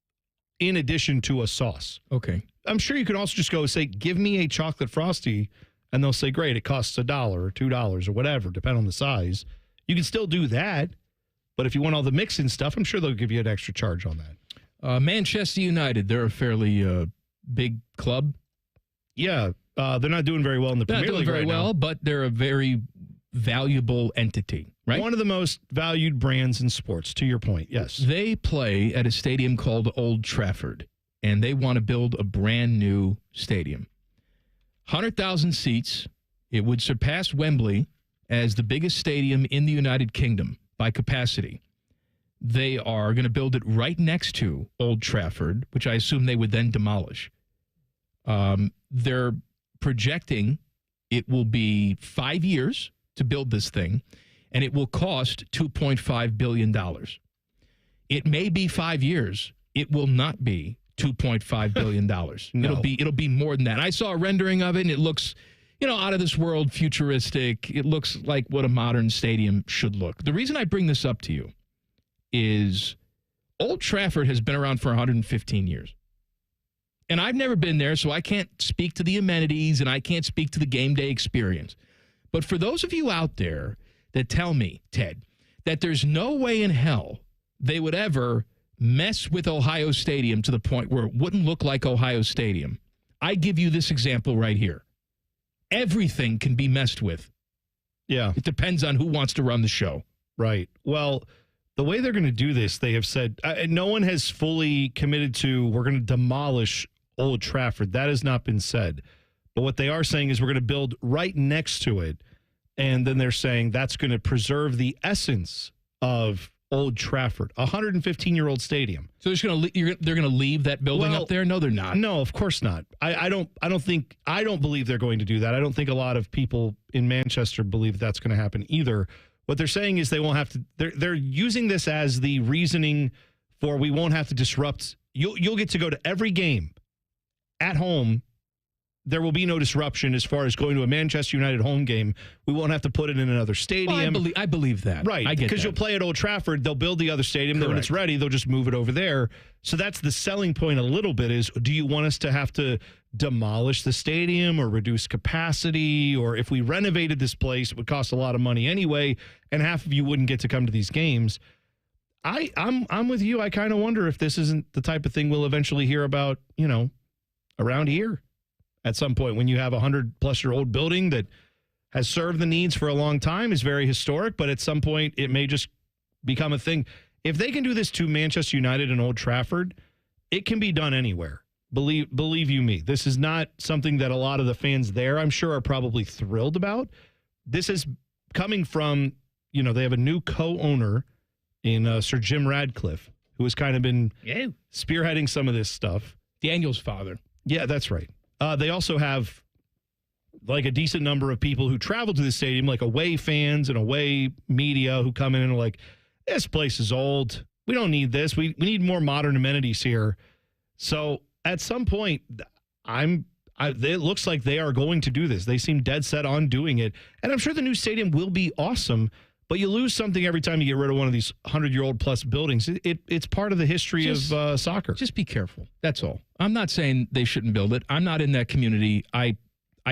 in addition to a sauce. Okay. I'm sure you could also just go say, give me a chocolate Frosty, and they'll say, great, it costs $1 or $2 or whatever, depending on the size. You can still do that, but if you want all the mix-in stuff, I'm sure they'll give you an extra charge on that. Manchester United, they're a fairly big club. Yeah, they're not doing very well in the Premier League very right well, now. but they're a very valuable entity, right? One of the most valued brands in sports, to your point, yes. They play at a stadium called Old Trafford, and they want to build a brand new stadium. 100,000 seats. It would surpass Wembley as the biggest stadium in the United Kingdom by capacity. They are going to build it right next to Old Trafford, which I assume they would then demolish. They're projecting it will be 5 years to build this thing, and it will cost $2.5 billion. It may be 5 years. It will not be $2.5 billion. No. It'll be more than that. I saw a rendering of it, and it looks, out of this world, futuristic. It looks like what a modern stadium should look. The reason I bring this up to you is Old Trafford has been around for 115 years. And I've never been there, so I can't speak to the amenities and I can't speak to the game day experience. But for those of you out there that tell me, Ted, that there's no way in hell they would ever mess with Ohio Stadium to the point where it wouldn't look like Ohio Stadium, I give you this example right here. Everything can be messed with. Yeah. It depends on who wants to run the show. Right. Well, the way they're going to do this, they have said no one has fully committed to we're going to demolish Old Trafford. That has not been said. But what they are saying is we're going to build right next to it. And then they're saying that's going to preserve the essence of Old Trafford, a 115-year-old stadium. So they're going to leave that building up there? No, they're not. No, of course not. I don't believe they're going to do that. I don't think a lot of people in Manchester believe that's going to happen either. What they're saying is they won't have to. They're using this as the reasoning for we won't have to disrupt. You'll get to go to every game at home. There will be no disruption as far as going to a Manchester United home game. We won't have to put it in another stadium. Well, I believe that. Right. Because you'll play at Old Trafford. They'll build the other stadium. Then when it's ready, they'll just move it over there. So that's the selling point a little bit is, do you want us to have to demolish the stadium or reduce capacity? Or if we renovated this place, it would cost a lot of money anyway, and half of you wouldn't get to come to these games. I'm with you. I kind of wonder if this isn't the type of thing we'll eventually hear about, around here. At some point, when you have a 100-plus-year-old building that has served the needs for a long time, is very historic, but at some point, it may just become a thing. If they can do this to Manchester United and Old Trafford, it can be done anywhere. Believe you me. This is not something that a lot of the fans there, I'm sure, are probably thrilled about. This is coming from, they have a new co-owner in Sir Jim Radcliffe, who has kind of been spearheading some of this stuff. Daniel's father. Yeah, that's right. They also have like a decent number of people who travel to the stadium, like away fans and away media who come in and are like, this place is old. We don't need this. We need more modern amenities here. So at some point, it looks like they are going to do this. They seem dead set on doing it. And I'm sure the new stadium will be awesome, but you lose something every time you get rid of one of these 100-year-old plus buildings. It's part of the history of soccer. Just be careful. That's all. I'm not saying they shouldn't build it. I'm not in that community. I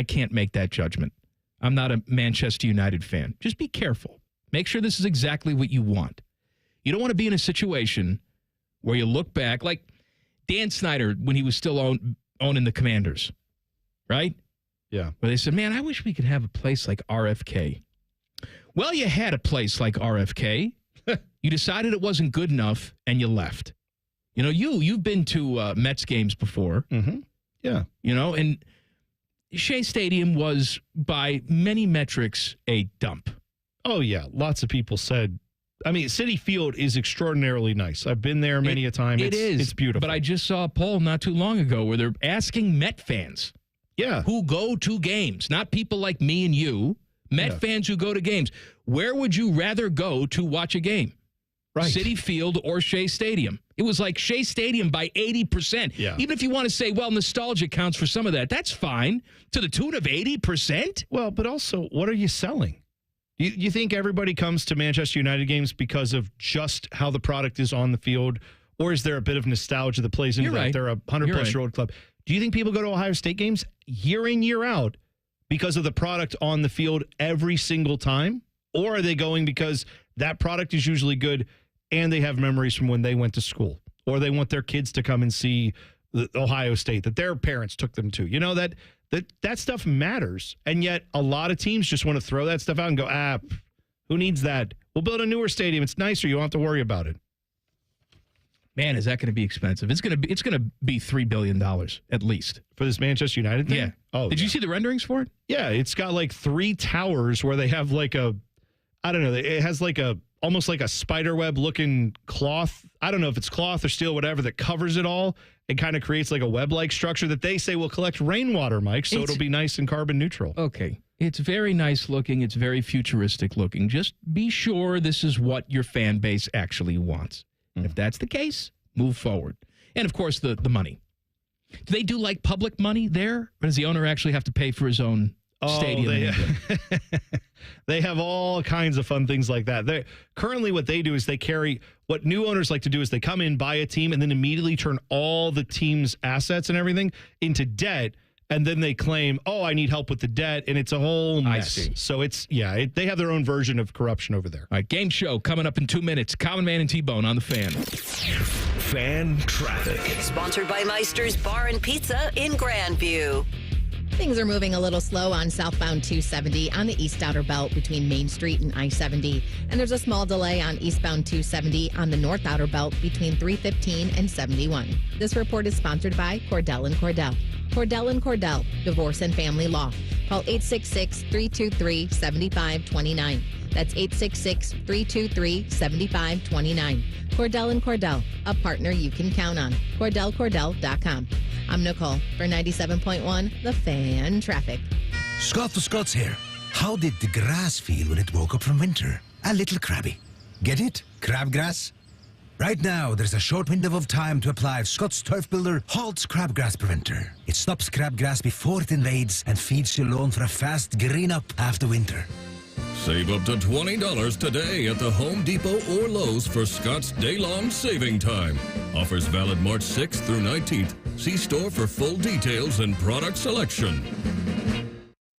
can't make that judgment. I'm not a Manchester United fan. Just be careful. Make sure this is exactly what you want. You don't want to be in a situation where you look back, like Dan Snyder when he was still owning the Commanders, right? Yeah. Where they said, man, I wish we could have a place like RFK. Well, you had a place like RFK. You decided it wasn't good enough, and you left. You've been to Mets games before. Mm-hmm. Yeah. And Shea Stadium was, by many metrics, a dump. Oh, yeah. Lots of people said, Citi Field is extraordinarily nice. I've been there many a time. It is. It's beautiful. But I just saw a poll not too long ago where they're asking Met fans who go to games, not people like me and you, Met fans who go to games. Where would you rather go to watch a game? Right. Citi Field or Shea Stadium? It was like Shea Stadium by 80%. Yeah. Even if you want to say, well, nostalgia counts for some of that, that's fine. To the tune of 80%? Well, but also, what are you selling? You think everybody comes to Manchester United games because of just how the product is on the field? Or is there a bit of nostalgia that plays into that? They're a 100-plus-year-old club. Do you think people go to Ohio State games year in, year out because of the product on the field every single time? Or are they going because that product is usually good and they have memories from when they went to school? Or they want their kids to come and see the Ohio State that their parents took them to. That stuff matters. And yet a lot of teams just want to throw that stuff out and go, who needs that? We'll build a newer stadium. It's nicer. You don't have to worry about it. Man, is that going to be expensive? It's going to be $3 billion at least for this Manchester United thing. Yeah. Oh, did you see the renderings for it? Yeah, it's got like 3 towers where they have like it has like almost like a spider web looking cloth. I don't know if it's cloth or steel, whatever, that covers it all. It kind of creates like a web-like structure that they say will collect rainwater, Mike. So it'll be nice and carbon neutral. Okay. It's very nice looking. It's very futuristic looking. Just be sure this is what your fan base actually wants. If that's the case, move forward. And, of course, the money. Do they do, like, public money there? Or does the owner actually have to pay for his own stadium? They have all kinds of fun things like that. Currently, what they do is what new owners like to do is they come in, buy a team, and then immediately turn all the team's assets and everything into debt. And then they claim, I need help with the debt, and it's a whole mess. I see. So they have their own version of corruption over there. All right, game show coming up in 2 minutes. Common Man and T-Bone on the Fan. Fan traffic. Sponsored by Meister's Bar and Pizza in Grandview. Things are moving a little slow on southbound 270 on the east outer belt between Main Street and I-70. And there's a small delay on eastbound 270 on the north outer belt between 315 and 71. This report is sponsored by Cordell & Cordell. Cordell & Cordell, Divorce and Family Law. Call 866-323-7529. That's 866-323-7529. Cordell & Cordell, a partner you can count on. CordellCordell.com. I'm Nicole for 97.1 The Fan Traffic. Scott the Scots here. How did the grass feel when it woke up from winter? A little crabby. Get it? Crabgrass? Right now, there's a short window of time to apply Scott's Turf Builder Halt's Crabgrass Preventer. It stops crabgrass before it invades and feeds your lawn for a fast green up after winter. Save up to $20 today at the Home Depot or Lowe's for Scott's day-long saving time. Offers valid March 6th through 19th. See store for full details and product selection.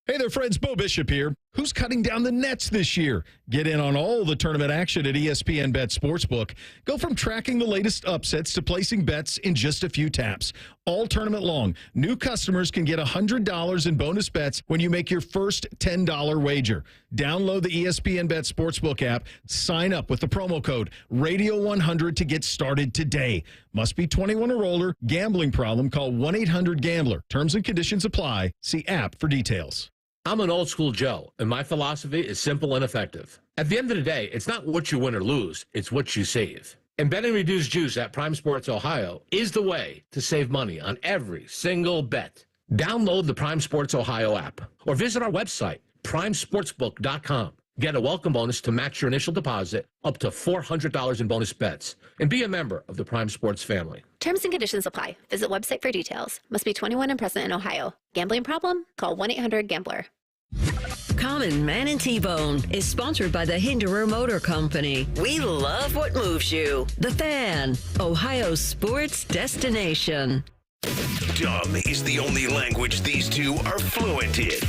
Hey there, friends. Bo Bishop here. Who's cutting down the nets this year? Get in on all the tournament action at ESPN Bet Sportsbook. Go from tracking the latest upsets to placing bets in just a few taps. All tournament long, new customers can get $100 in bonus bets when you make your first $10 wager. Download the ESPN Bet Sportsbook app. Sign up with the promo code Radio100 to get started today. Must be 21 or older. Gambling problem? Call 1-800-GAMBLER. Terms and conditions apply. See app for details. I'm an old school Joe, and my philosophy is simple and effective. At the end of the day, it's not what you win or lose, it's what you save. And betting reduced juice at Prime Sports Ohio is the way to save money on every single bet. Download the Prime Sports Ohio app or visit our website, primesportsbook.com. Get a welcome bonus to match your initial deposit up to $400 in bonus bets. And be a member of the Prime Sports family. Terms and conditions apply. Visit website for details. Must be 21 and present in Ohio. Gambling problem? Call 1-800-GAMBLER. Common Man and T-Bone is sponsored by the Hinderer Motor Company. We love what moves you. The Fan, Ohio's sports destination. Dumb is the only language these two are fluent in.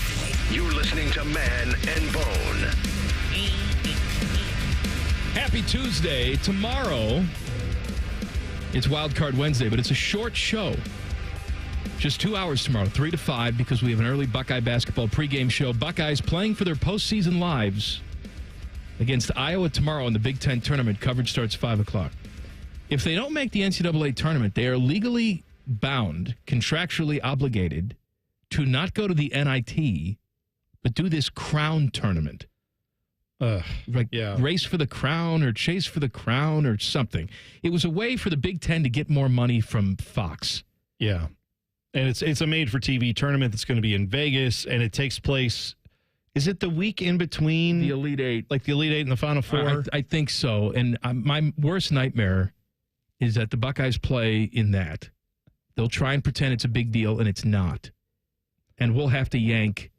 You're listening to Man and Bone. Happy Tuesday. Tomorrow, it's Wild Card Wednesday, but it's a short show. Just 2 hours tomorrow, 3 to 5, because we have an early Buckeye basketball pregame show. Buckeyes playing for their postseason lives against Iowa tomorrow in the Big Ten tournament. Coverage starts 5 o'clock. If they don't make the NCAA tournament, they are legally bound, contractually obligated to not go to the NIT, but do this crown tournament. Race for the crown or chase for the crown or something. It was a way for the Big Ten to get more money from Fox. Yeah. And it's a made-for-TV tournament that's going to be in Vegas, and it takes place, is it the week in between? The Elite Eight. Like the Elite Eight and the Final Four? I think so. And my worst nightmare is that the Buckeyes play in that. They'll try and pretend it's a big deal, and it's not. And we'll have to yank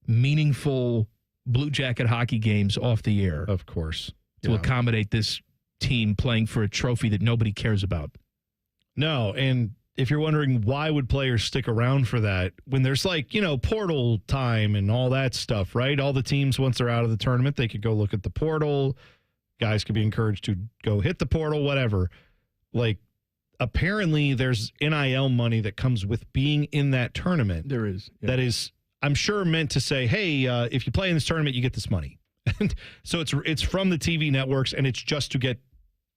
meaningful Blue Jacket hockey games off the air. Of course. To accommodate this team playing for a trophy that nobody cares about. No, and if you're wondering why would players stick around for that, when there's portal time and all that stuff, right? All the teams, once they're out of the tournament, they could go look at the portal. Guys could be encouraged to go hit the portal, whatever. Apparently there's NIL money that comes with being in that tournament. There is. Yeah. That is, I'm sure, meant to say, hey, if you play in this tournament, you get this money. And so it's from the TV networks, and it's just to get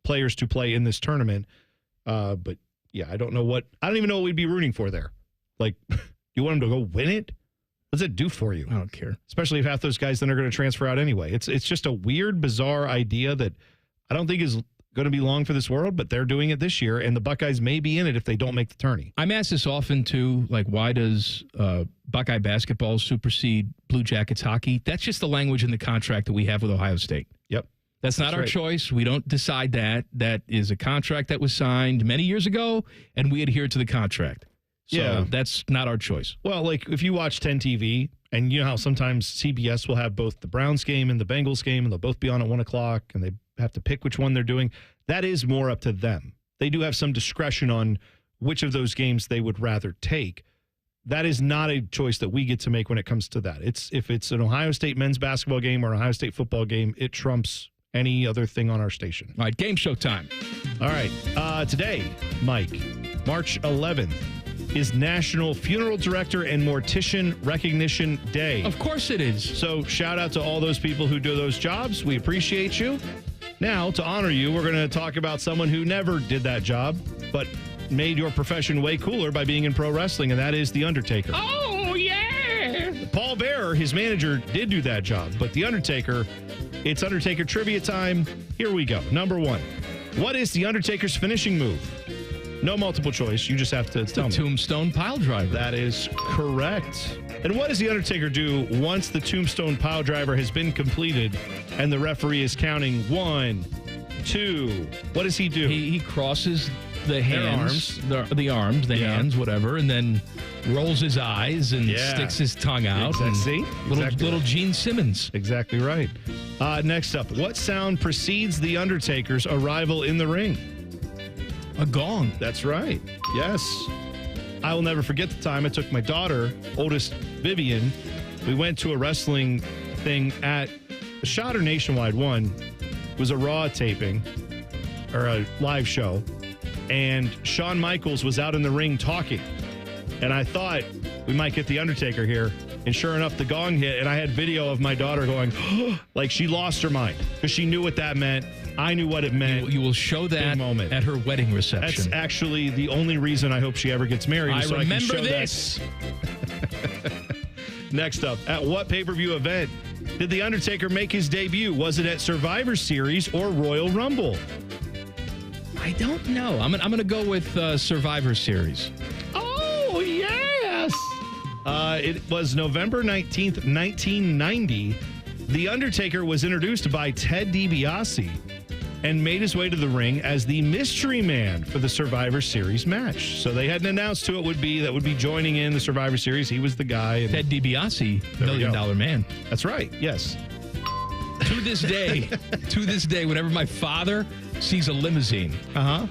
players to play in this tournament. But yeah, I don't even know what we'd be rooting for there. You want them to go win it? What does it do for you? I don't care. Especially if half those guys then are going to transfer out anyway. It's just a weird, bizarre idea that I don't think is going to be long for this world, but they're doing it this year, and the Buckeyes may be in it if they don't make the tourney. I'm asked this often, too, why does Buckeye basketball supersede Blue Jackets hockey? That's just the language in the contract that we have with Ohio State. Yep. That's not our choice. We don't decide that. That is a contract that was signed many years ago, and we adhere to the contract. So that's not our choice. Well, if you watch 10 TV, and you know how sometimes CBS will have both the Browns game and the Bengals game, and they'll both be on at 1 o'clock, and they have to pick which one they're doing. That is more up to them. They do have some discretion on which of those games they would rather take. That is not a choice that we get to make when it comes to that. If it's an Ohio State men's basketball game or an Ohio State football game, it trumps any other thing on our station. All right, game show time. All right. Today, Mike, March 11th, is National Funeral Director and Mortician Recognition Day. Of course it is. So shout out to all those people who do those jobs. We appreciate you. Now, to honor you, we're going to talk about someone who never did that job, but made your profession way cooler by being in pro wrestling, and that is The Undertaker. Oh, yeah! Paul Bearer, his manager, did do that job, but The Undertaker, it's Undertaker trivia time. Here we go. Number 1. What is The Undertaker's finishing move? No multiple choice. You just have to tell me. Tombstone pile driver. That is correct. And what does The Undertaker do once the tombstone pile driver has been completed and the referee is counting 1, 2? What does he do? He crosses the hands, the arms, the hands, whatever, and then rolls his eyes and sticks his tongue out. See? Little Gene Simmons. Exactly right. Next up, what sound precedes The Undertaker's arrival in the ring? A gong. That's right. Yes. I will never forget the time I took my daughter, oldest Vivian. We went to a wrestling thing at the Shotter Nationwide one. It was a Raw taping or a live show. And Shawn Michaels was out in the ring talking. And I thought we might get The Undertaker here. And sure enough, the gong hit. And I had video of my daughter going, like she lost her mind because she knew what that meant. I knew what it meant. You will show that moment at her wedding reception. That's actually the only reason I hope she ever gets married. I so remember I can show this. Next up, at what pay-per-view event did The Undertaker make his debut? Was it at Survivor Series or Royal Rumble? I don't know. I'm gonna go with Survivor Series. Oh, yes! It was November 19th, 1990. The Undertaker was introduced by Ted DiBiase and made his way to the ring as the mystery man for the Survivor Series match. So they hadn't announced who it would be that would be joining in the Survivor Series. He was the guy. Ted DiBiase, $1 million man. That's right. Yes. To this day, whenever my father sees a limousine,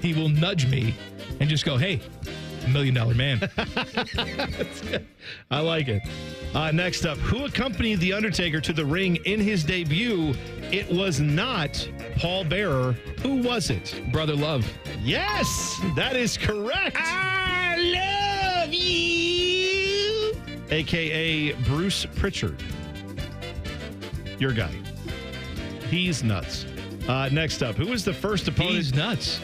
he will nudge me and just go, "Hey, $1 million man." I like it. Next up, who accompanied The Undertaker to the ring in his debut? It was not Paul Bearer. Who was it? Brother Love. Yes, that is correct. I love you. AKA Bruce Pritchard. Your guy. He's nuts. Next up, who was the first opponent? He's nuts.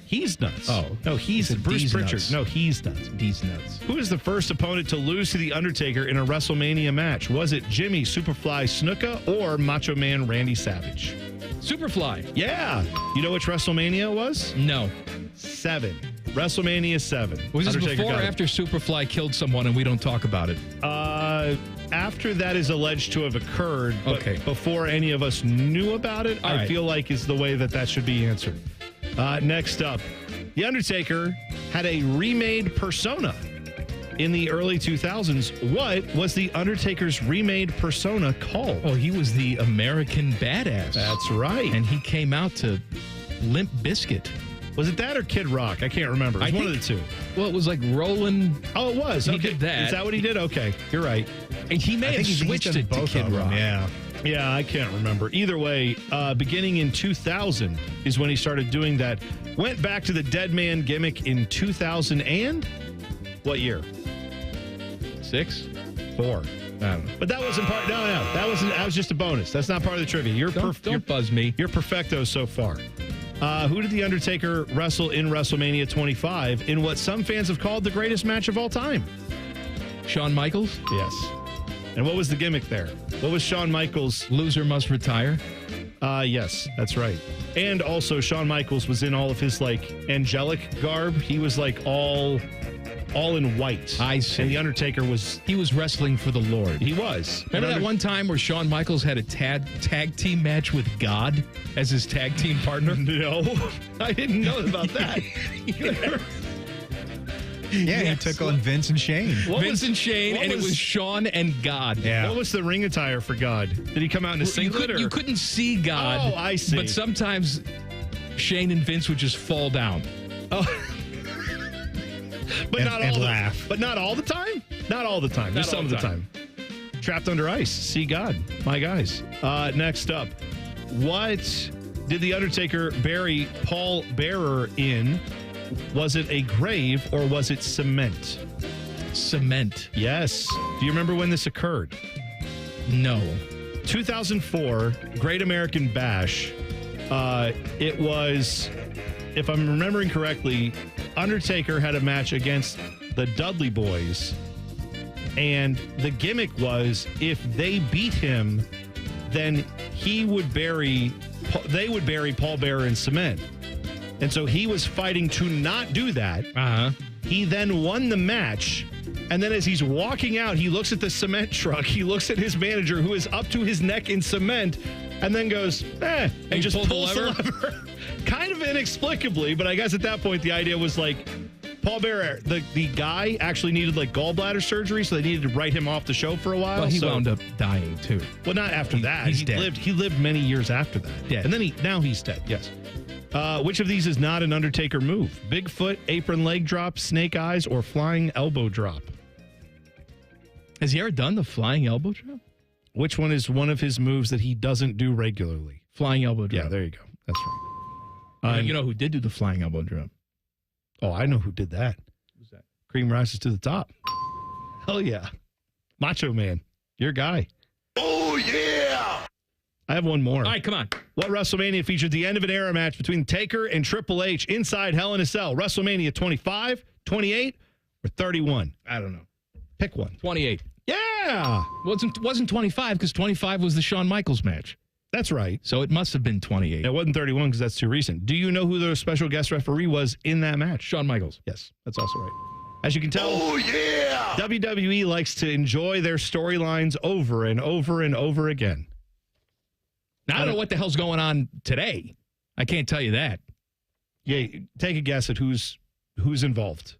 He's nuts. Oh. No, he's Bruce Pritchard. Nuts. No, he's nuts. He's nuts. Who is the first opponent to lose to The Undertaker in a WrestleMania match? Was it Jimmy Superfly Snuka or Macho Man Randy Savage? Superfly. Yeah. You know which WrestleMania it was? No. 7. WrestleMania 7. Was this Undertaker before or after Superfly killed someone and we don't talk about it? After that is alleged to have occurred, but before any of us knew about it, I feel like is the way that should be answered. Next up, The Undertaker had a remade persona in the early 2000s. What was The Undertaker's remade persona called? Oh, he was the American Badass. That's right. And he came out to Limp Bizkit. Was it that or Kid Rock? I can't remember. It was one of the two. Well, it was like Roland. Oh, it was. He did that. Is that what he did? Okay, you're right. And he may have switched it to Kid Rock. Yeah, I can't remember. Either way, beginning in 2000 is when he started doing that. Went back to the Dead Man gimmick in 2000 and what year? 6? 4. But that wasn't part. No. That was just a bonus. That's not part of the trivia. Don't buzz me. You're perfecto so far. Who did The Undertaker wrestle in WrestleMania 25 in what some fans have called the greatest match of all time? Shawn Michaels? Yes. And what was the gimmick there? What was Shawn Michaels? Loser must retire? Yes, that's right. And also Shawn Michaels was in all of his angelic garb. He was all in white. I see. And The Undertaker was... He was wrestling for the Lord. He was. Remember that one time where Shawn Michaels had a tag team match with God as his tag team partner? No. I didn't know about that. He took on Vince and Shane. It was Shawn and God. Yeah. What was the ring attire for God? Did he come out in a singlet? You couldn't see God. Oh, I see. But sometimes Shane and Vince would just fall down. Oh. But and laugh. But not all the time? Not all the time. Just some of the time. Trapped under ice. See God. My guys. Next up. What did The Undertaker bury Paul Bearer in Was it a grave or was it cement? Cement. Yes. Do you remember when this occurred? No. 2004, Great American Bash. It was, if I'm remembering correctly, Undertaker had a match against the Dudley Boys. And the gimmick was if they beat him, then they would bury Paul Bearer in cement. And so he was fighting to not do that. He then won the match. And then as he's walking out, he looks at the cement truck. He looks at his manager, who is up to his neck in cement, and then goes, and just pulls the lever. Kind of inexplicably, but I guess at that point, the idea was like, Paul Bearer, the guy actually needed like gallbladder surgery, so they needed to write him off the show for a while. Well, he wound up dying too. Well, not after that. He's dead. He lived many years after that. Dead. And then now he's dead, yes. Which of these is not an Undertaker move? Bigfoot, apron leg drop, snake eyes, or flying elbow drop? Has he ever done the flying elbow drop? Which one is one of his moves that he doesn't do regularly? Flying elbow drop. Yeah, there you go. That's right. You know who did do the flying elbow drop? Oh, I know who did that. Who's that? Cream rises to the top. Hell yeah. Macho Man, your guy. Oh, yeah. I have one more. All right, come on. What WrestleMania featured the end of an era match between Taker and Triple H inside Hell in a Cell? WrestleMania 25, 28, or 31? I don't know. Pick one. 28. Yeah. Wasn't 25 because 25 was the Shawn Michaels match. That's right. So it must have been 28. It wasn't 31 because that's too recent. Do you know who the special guest referee was in that match? Shawn Michaels. Yes, that's also right. As you can tell, WWE likes to enjoy their storylines over and over and over again. Now, I don't know what the hell's going on today. I can't tell you that. Yeah, take a guess at who's involved.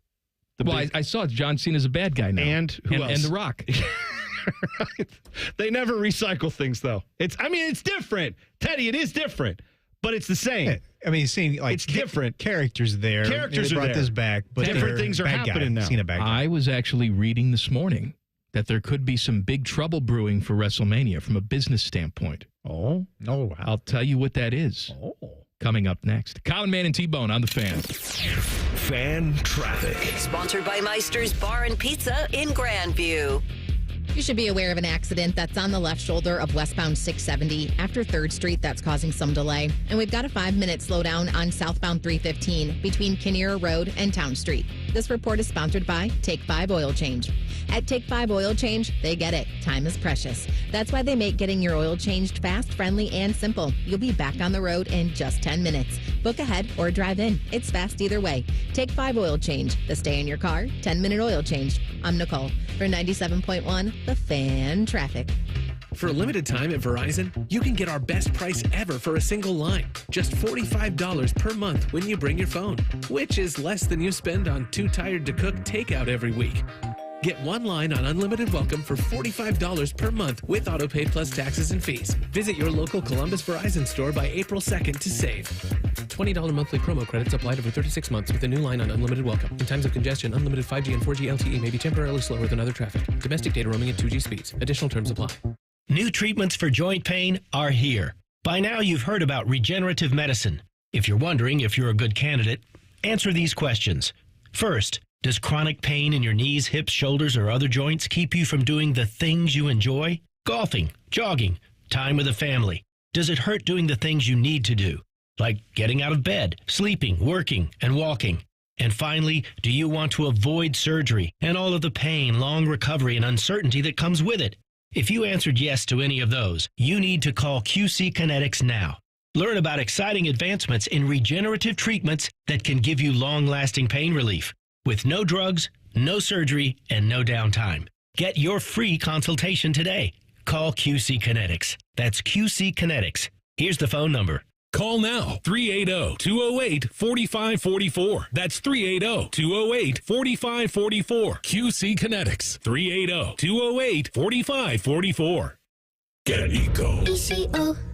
I saw John Cena's a bad guy now. And who else? And The Rock. Right. They never recycle things, though. It's different. Teddy, it is different, but it's the same. I mean, seeing like it's different. Characters there. Characters they are brought there. this back, but different things are happening now. Cena bad guy. I was actually reading this morning that there could be some big trouble brewing for WrestleMania from a business standpoint. Oh, wow. I'll tell you what that is. Oh. Coming up next. Common Man and T-Bone on the Fan. Fan traffic. Sponsored by Meister's Bar and Pizza in Grandview. You should be aware of an accident that's on the left shoulder of westbound 670 after 3rd Street that's causing some delay. And we've got a 5-minute slowdown on southbound 315 between Kinnear Road and Town Street. This report is sponsored by Take 5 Oil Change. At Take 5 Oil Change, they get it. Time is precious. That's why they make getting your oil changed fast, friendly, and simple. You'll be back on the road in just 10 minutes. Book ahead or drive in. It's fast either way. Take 5 Oil Change. The stay in your car, 10-minute oil change. I'm Nicole for 97.1 The Fan Traffic. For a limited time at Verizon, you can get our best price ever for a single line. Just $45 per month when you bring your phone, which is less than you spend on Too Tired to Cook takeout every week. Get one line on Unlimited Welcome for $45 per month with AutoPay plus taxes and fees. Visit your local Columbus Verizon store by April 2nd to save. $20 monthly promo credits applied over 36 months with a new line on Unlimited Welcome. In times of congestion, unlimited 5G and 4G LTE may be temporarily slower than other traffic. Domestic data roaming at 2G speeds. Additional terms apply. New treatments for joint pain are here. By now, you've heard about regenerative medicine. If you're wondering if you're a good candidate, answer these questions. First, does chronic pain in your knees, hips, shoulders, or other joints keep you from doing the things you enjoy? Golfing, jogging, time with the family. Does it hurt doing the things you need to do? Like getting out of bed, sleeping, working, and walking. And finally, do you want to avoid surgery and all of the pain, long recovery, and uncertainty that comes with it? If you answered yes to any of those, you need to call QC Kinetics now. Learn about exciting advancements in regenerative treatments that can give you long-lasting pain relief with no drugs, no surgery, and no downtime. Get your free consultation today. Call QC Kinetics. That's QC Kinetics. Here's the phone number. Call now, 380-208-4544. That's 380-208-4544. QC Kinetics, 380-208-4544. Get Eco.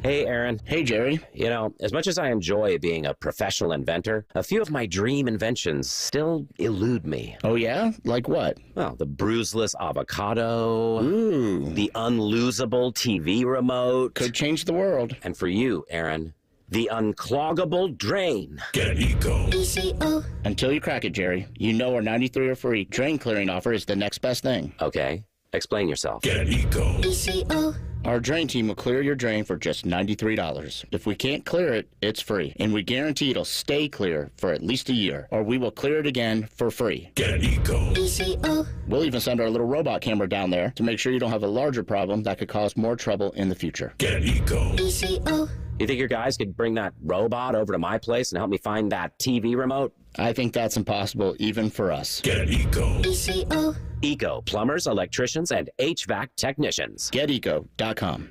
Hey, Aaron. Hey, Jerry. You know, as much as I enjoy being a professional inventor, a few of my dream inventions still elude me. Oh, yeah? Like what? Well, the bruiseless avocado. Ooh. The unlosable TV remote. Could change the world. And for you, Aaron, The uncloggable drain. Get Eco. ECO. Until you crack it, Jerry, you know our 93 are free drain clearing offer is the next best thing. Okay, explain yourself. Get Eco. ECO. Our drain team will clear your drain for just $93. If we can't clear it, it's free. And we guarantee it'll stay clear for at least a year, or we will clear it again for free. Get Eco. ECO. We'll even send our little robot camera down there to make sure you don't have a larger problem that could cause more trouble in the future. Get Eco. ECO. You think your guys could bring that robot over to my place and help me find that TV remote? I think that's impossible even for us. Get Eco. ECO. Eco, plumbers, electricians, and HVAC technicians. GetEco.com.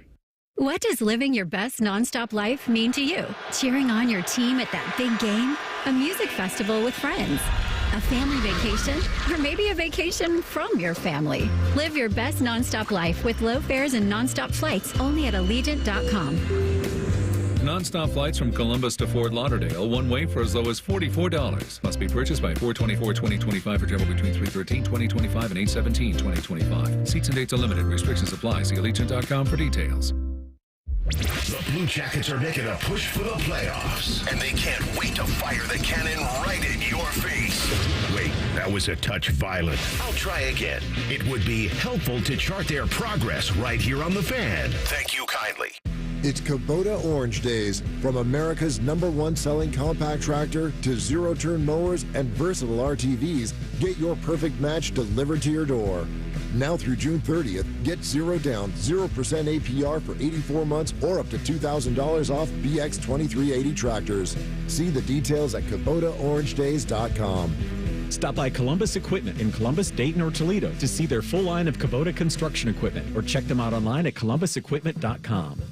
What does living your best nonstop life mean to you? Cheering on your team at that big game? A music festival with friends? A family vacation? Or maybe a vacation from your family? Live your best nonstop life with low fares and nonstop flights only at Allegiant.com. Non-stop flights from Columbus to Fort Lauderdale, one way for as low as $44. Must be purchased by 4/24/2025 for travel between 3/13/2025 and 8/17/2025. Seats and dates are limited. Restrictions apply. See Allegiant.com for details. The Blue Jackets are making a push for the playoffs, and they can't wait to fire the cannon right in your face. Wait, that was a touch violent. I'll try again. It would be helpful to chart their progress right here on The Fan. Thank you kindly. It's Kubota Orange Days. From America's #1 selling compact tractor to zero-turn mowers and versatile RTVs, get your perfect match delivered to your door. Now through June 30th, get 0 down, 0% APR for 84 months or up to $2,000 off BX 2380 tractors. See the details at KubotaOrangeDays.com. Stop by Columbus Equipment in Columbus, Dayton, or Toledo to see their full line of Kubota construction equipment, or check them out online at ColumbusEquipment.com.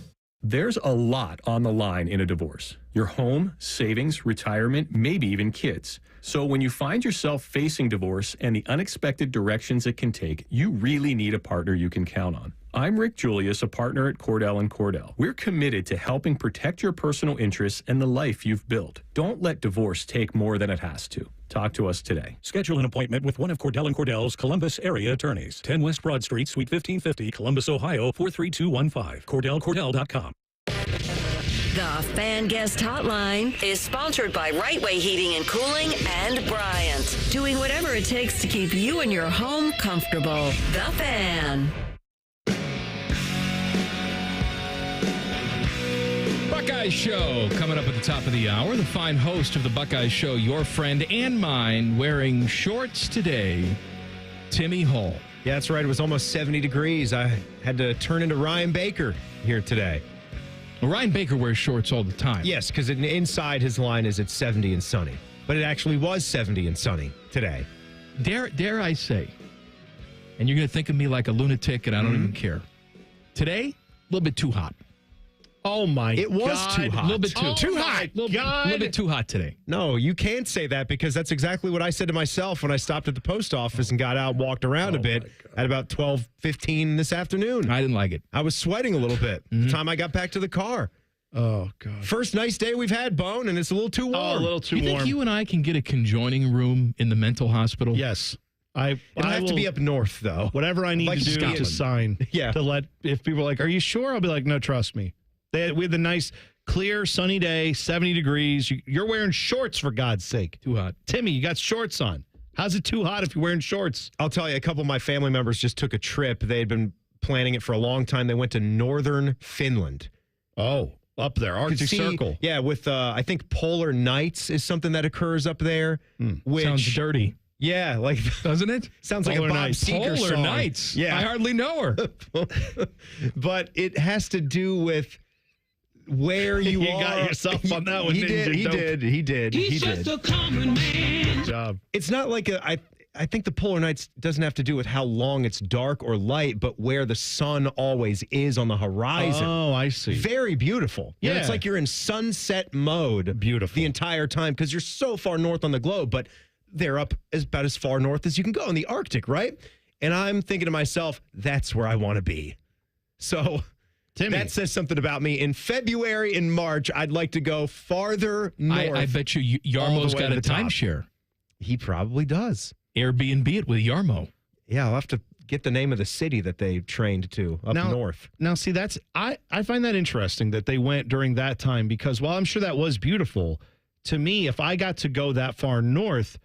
There's a lot on the line in a divorce. Your home, savings, retirement, maybe even kids. So when you find yourself facing divorce and the unexpected directions it can take, you really need a partner you can count on. I'm Rick Julius, a partner at Cordell & Cordell. We're committed to helping protect your personal interests and the life you've built. Don't let divorce take more than it has to. Talk to us today. Schedule an appointment with one of Cordell & Cordell's Columbus area attorneys. 10 West Broad Street, Suite 1550, Columbus, Ohio, 43215. CordellCordell.com. The Fan Guest Hotline is sponsored by Right Way Heating and Cooling and Bryant, doing whatever it takes to keep you and your home comfortable. The Fan. Buckeye Show coming up at the top of the hour. The fine host of the Buckeye Show, your friend and mine, wearing shorts today, Timmy Hall. Yeah, that's right. It was almost 70 degrees. I had to turn into Ryan Baker here today. Well, Ryan Baker wears shorts all the time. Yes, because inside his line is at 70 and sunny. But it actually was 70 and sunny today. Dare I say, and you're going to think of me like a lunatic, and I don't even care. Today, a little bit too hot. Oh, my God. It was too hot. A little bit too, too hot. A little bit too hot today. No, you can't say that, because that's exactly what I said to myself when I stopped at the post office and got out and walked around a bit at about 12:15 this afternoon. I didn't like it. I was sweating a little bit the time I got back to the car. Oh, God. First nice day we've had, Bone, and it's a little too warm. Oh, a little too You warm. think you and I can get a conjoining room in the mental hospital? Yes. It'll have to be up north, though. Whatever I need Like to do Scotland. to sign. Yeah. To let, if people are like, are you sure? I'll be like, no, trust me. We had the nice, clear, sunny day, 70 degrees. You're wearing shorts, for God's sake. Too hot. Timmy, you got shorts on. How's it too hot if you're wearing shorts? I'll tell you, a couple of my family members just took a trip. They had been planning it for a long time. They went to northern Finland. Oh, up there, Arctic Circle. Yeah, with, I think polar nights is something that occurs up there. Which Sounds dirty. Yeah, like, doesn't it? Sounds like Polar a Bob Nights. Seger Polar song. Nights. Yeah. I hardly know her. But it has to do with where you You are. got yourself on that one, He didn't did. you? He did. He's just a common man. Good job. It's not like I think the polar nights doesn't have to do with how long it's dark or light, but where the sun always is on the horizon. Oh, I see. Very beautiful. Yeah. It's like you're in sunset mode. Beautiful. The entire time, because you're so far north on the globe, but they're up about as far north as you can go in the Arctic, right? And I'm thinking to myself, that's where I want to be. So Timmy. that says something about me. In February and March, I'd like to go farther north. I bet you Yarmo's got a timeshare. He probably does. Airbnb it with Yarmo. Yeah, I'll have to get the name of the city that they trained to up north. Now, see, I find that interesting that they went during that time because while I'm sure that was beautiful, to me, if I got to go that far north,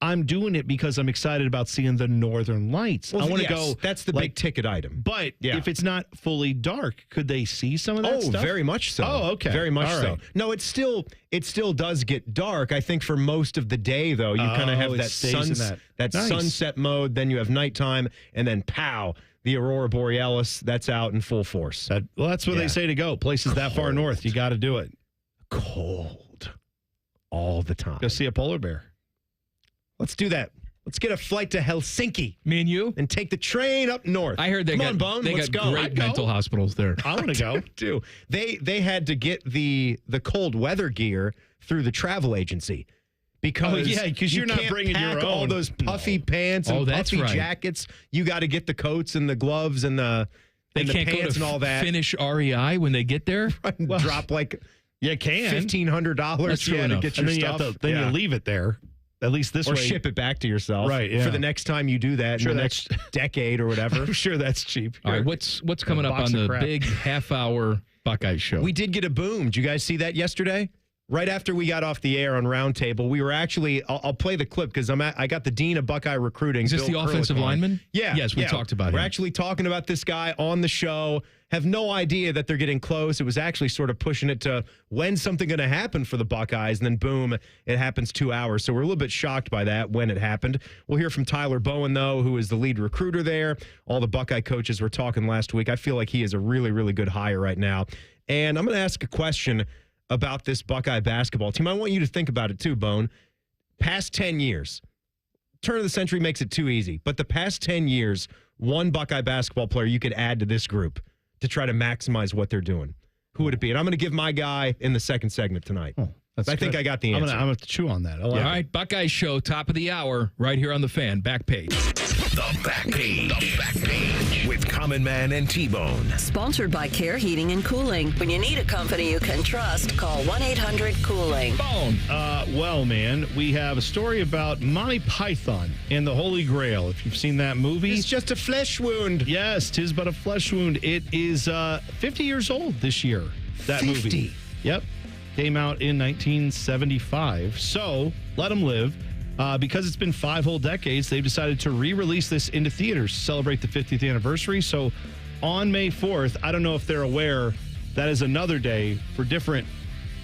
I'm doing it because I'm excited about seeing the northern lights. Well, I want to yes, go. That's the big ticket item. But if it's not fully dark, could they see some of that stuff? Oh, very much so. Oh, okay. Very much All so. right. No, it still does get dark. I think for most of the day, though, you kind of have it that stays in that. Nice. sunset mode. Then you have nighttime, and then pow, the aurora borealis. That's out in full force. That's where they say to go. Places that far north, you got to do it. Cold all the time. Go see a polar bear. Let's do that. Let's get a flight to Helsinki. Me and you? And take the train up north. I heard they Come got, on, Bone, they let's got go. great mental hospitals there. I want to go. Too. They had to get the cold weather gear through the travel agency. Because you're not bringing your own. All those puffy pants and that's puffy right. jackets. You got to get the coats and the gloves and the can't pants go to and all that. finish REI when they get there. Well, drop like you can $1,500 That's true to enough. get your and then stuff. You leave it there. At least this or way. ship it back to yourself. Right, yeah. For the next time you do that Sure, in the next decade or whatever. I'm sure that's cheap. All right, what's coming up on the big half-hour Buckeye show? We did get a boom. Did you guys see that yesterday? Right after we got off the air on Roundtable, we were actually, I'll play the clip because I got the Dean of Buckeye Recruiting. Is this Bill the offensive Kurlick, on. lineman? Yeah. Yes, we talked about him. We're actually talking about this guy on the show. Have no idea that they're getting close. It was actually sort of pushing it to when's something going to happen for the Buckeyes, and then boom, it happens 2 hours. So we're a little bit shocked by that when it happened. We'll hear from Tyler Bowen, though, who is the lead recruiter there. All the Buckeye coaches were talking last week. I feel like he is a really, really good hire right now. And I'm going to ask a question about this Buckeye basketball team. I want you to think about it too, Bone. Past 10 years, turn of the century makes it too easy, but the past 10 years, one Buckeye basketball player you could add to this group to try to maximize what they're doing. Who would it be? And I'm going to give my guy in the second segment tonight. I think I got the answer. I'm going to chew on that. All right, Buckeye Show, top of the hour, right here on the Fan, back page. The back page. The back page with Common Man and T-Bone. Sponsored by Care Heating and Cooling. When you need a company you can trust, call 1-800-COOLING. Bone. Well, man, we have a story about Monty Python and the Holy Grail. If you've seen that movie. It's just a flesh wound. Yes, 'tis but a flesh wound. It is 50 years old this year, that 50. movie. Yep. Came out in 1975. So, let them live. Because it's been 5 whole decades, they've decided to re-release this into theaters to celebrate the 50th anniversary. So, on May 4th, I don't know if they're aware, that is another day for different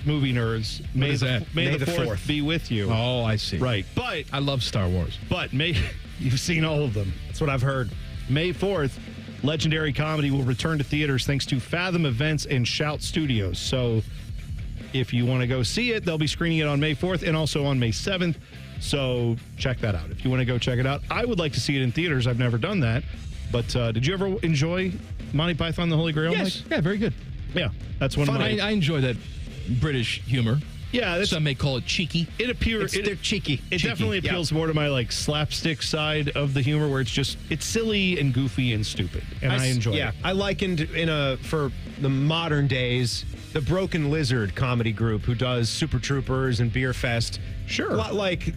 movie nerds. What is that? May the 4th be with you. Oh, I see. Right. But I love Star Wars. But you've seen all of them. That's what I've heard. May 4th, legendary comedy will return to theaters thanks to Fathom Events and Shout Studios. So, if you want to go see it, they'll be screening it on May 4th and also on May 7th. So check that out. If you want to go check it out, I would like to see it in theaters. I've never done that. But did you ever enjoy Monty Python, the Holy Grail? Yes. Mike? Yeah, very good. Yeah, that's one of my... I enjoy that British humor. Yeah, some may call it cheeky. They're cheeky. It definitely appeals more to my like slapstick side of the humor, where it's silly and goofy and stupid, and I enjoy it. Yeah, I likened for the modern days the Broken Lizard comedy group who does Super Troopers and Beer Fest. Sure,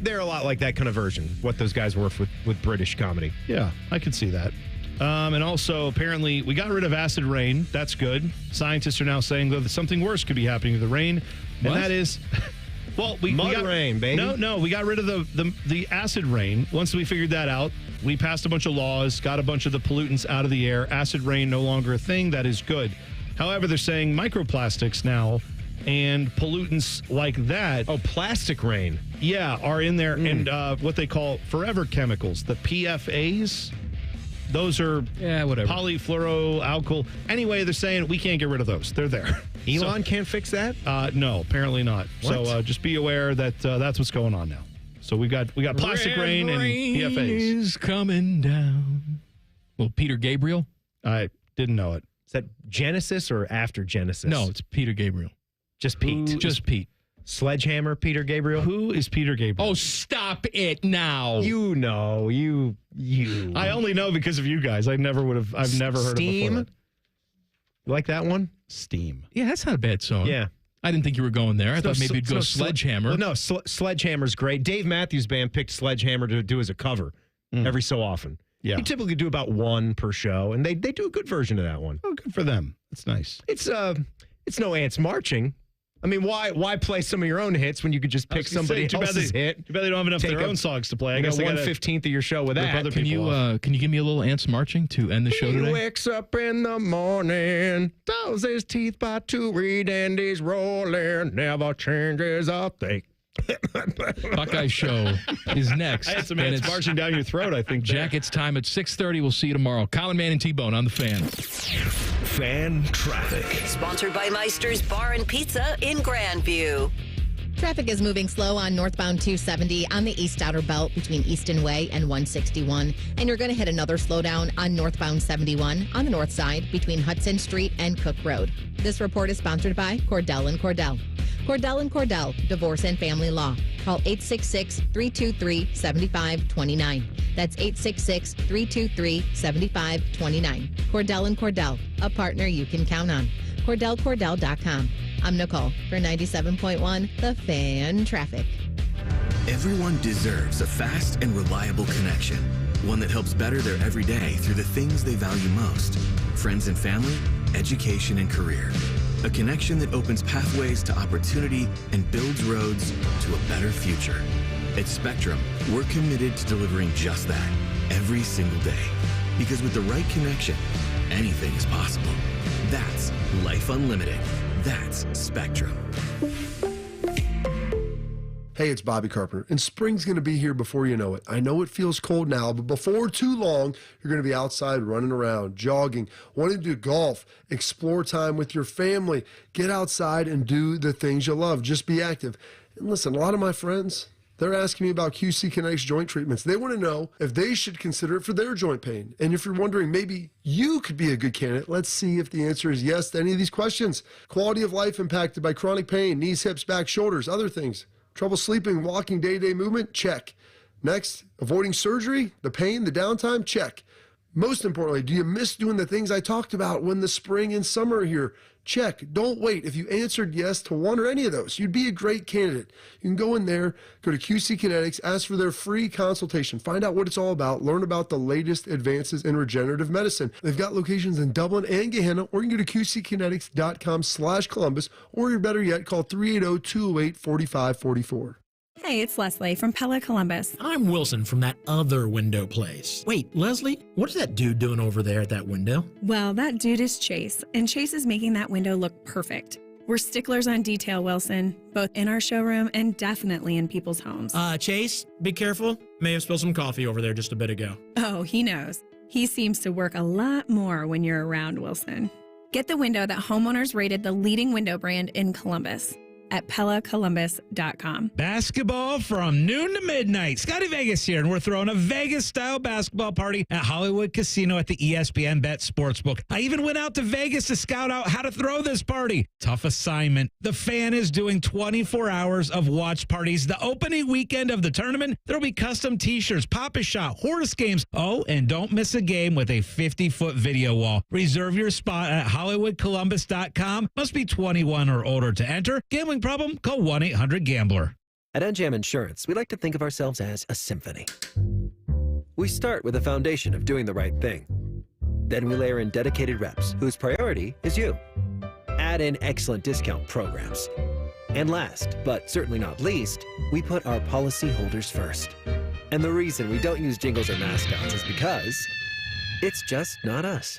they're a lot like that kind of version. What those guys were with British comedy. Yeah, I could see that. And also, apparently, we got rid of acid rain. That's good. Scientists are now saying that something worse could be happening to the rain, and that is, well, we got rain, baby. No, we got rid of the acid rain. Once we figured that out, we passed a bunch of laws, got a bunch of the pollutants out of the air. Acid rain no longer a thing. That is good. However, they're saying microplastics now and pollutants like that. Oh, plastic rain. Yeah, are in there, and what they call forever chemicals, the PFAs. Those are polyfluoroalkyl. Anyway, they're saying we can't get rid of those. They're there. Elon can't fix that? No, apparently not. What? So just be aware that that's what's going on now. So we got plastic rain and PFAs is coming down. Well, Peter Gabriel. I didn't know it. Is that Genesis or after Genesis? No, it's Peter Gabriel. Just Pete. Just Pete. Sledgehammer, Peter Gabriel. Who is Peter Gabriel? Oh, stop it now. You know, you. I only know because of you guys. I've never heard of it before. You like that one? Steam. Yeah, that's not a bad song. Yeah. I didn't think you were going there. I thought maybe you'd go Sledgehammer. Sledgehammer's great. Dave Matthews Band picked Sledgehammer to do as a cover every so often. Yeah. You typically do about one per show, and they do a good version of that one. Oh, good for them. That's nice. It's no ants marching. I mean, why play some of your own hits when you could just pick somebody else's hit? Too bad they don't have enough of their own songs to play. I guess 1/15 of your show with that. Can you give me a little ants marching to end the show He today? wakes up in the morning, throws his teeth by to read, and he's rolling, never changes a thing. Buckeye Show is next. I had some and ants it's marching down your throat, I think. Jackets time at 6:30. We'll see you tomorrow. Common Man and T-Bone on the Fan. Fan traffic. Sponsored by Meister's Bar and Pizza in Grandview. Traffic is moving slow on northbound 270 on the east outer belt between Easton Way and 161. And you're going to hit another slowdown on northbound 71 on the north side between Hudson Street and Cook Road. This report is sponsored by Cordell & Cordell. Cordell & Cordell, Divorce and Family Law. Call 866-323-7529. That's 866-323-7529. Cordell & Cordell, a partner you can count on. CordellCordell.com. I'm Nicole for 97.1 The Fan Traffic. Everyone deserves a fast and reliable connection. One that helps better their everyday through the things they value most. Friends and family, education and career. A connection that opens pathways to opportunity and builds roads to a better future. At Spectrum, we're committed to delivering just that every single day. Because with the right connection, anything is possible. That's Life Unlimited. That's Spectrum. Hey, it's Bobby Carpenter, and spring's going to be here before you know it. I know it feels cold now, but before too long, you're going to be outside running around, jogging, wanting to do golf, explore time with your family, get outside and do the things you love. Just be active. And listen, a lot of my friends, they're asking me about QC Kinetics joint treatments. They want to know if they should consider it for their joint pain. And if you're wondering, maybe you could be a good candidate, let's see if the answer is yes to any of these questions. Quality of life impacted by chronic pain, knees, hips, back, shoulders, other things. Trouble sleeping, walking, day-to-day movement? Check. Next, avoiding surgery, the pain, the downtime? Check. Most importantly, do you miss doing the things I talked about when the spring and summer are here? Check. Don't wait. If you answered yes to one or any of those, you'd be a great candidate. You can go in there, go to QC Kinetics, ask for their free consultation, find out what it's all about, learn about the latest advances in regenerative medicine. They've got locations in Dublin and Gehenna, or you can go to qckinetics.com/Columbus, or you're better yet, call 380-208-4544. Hey, it's Leslie from Pella Columbus. I'm Wilson from that other window place. Wait, Leslie, what's that dude doing over there at that window? Well, that dude is Chase, and Chase is making that window look perfect. We're sticklers on detail, Wilson, both in our showroom and definitely in people's homes. Chase, be careful. May have spilled some coffee over there just a bit ago. Oh, he knows. He seems to work a lot more when you're around, Wilson. Get the window that homeowners rated the leading window brand in Columbus at PellaColumbus.com. Basketball from noon to midnight. Scotty Vegas here, and we're throwing a Vegas-style basketball party at Hollywood Casino at the ESPN Bet Sportsbook. I even went out to Vegas to scout out how to throw this party. Tough assignment. The Fan is doing 24 hours of watch parties. The opening weekend of the tournament, there'll be custom T-shirts, Pop-A-Shot, horse games. Oh, and don't miss a game with a 50-foot video wall. Reserve your spot at HollywoodColumbus.com. Must be 21 or older to enter. Gambling problem? Call 1-800-GAMBLER. At NJM Insurance, we like to think of ourselves as a symphony. We start with a foundation of doing the right thing. Then we layer in dedicated reps whose priority is you. Add in excellent discount programs. And last, but certainly not least, we put our policyholders first. And the reason we don't use jingles or mascots is because it's just not us.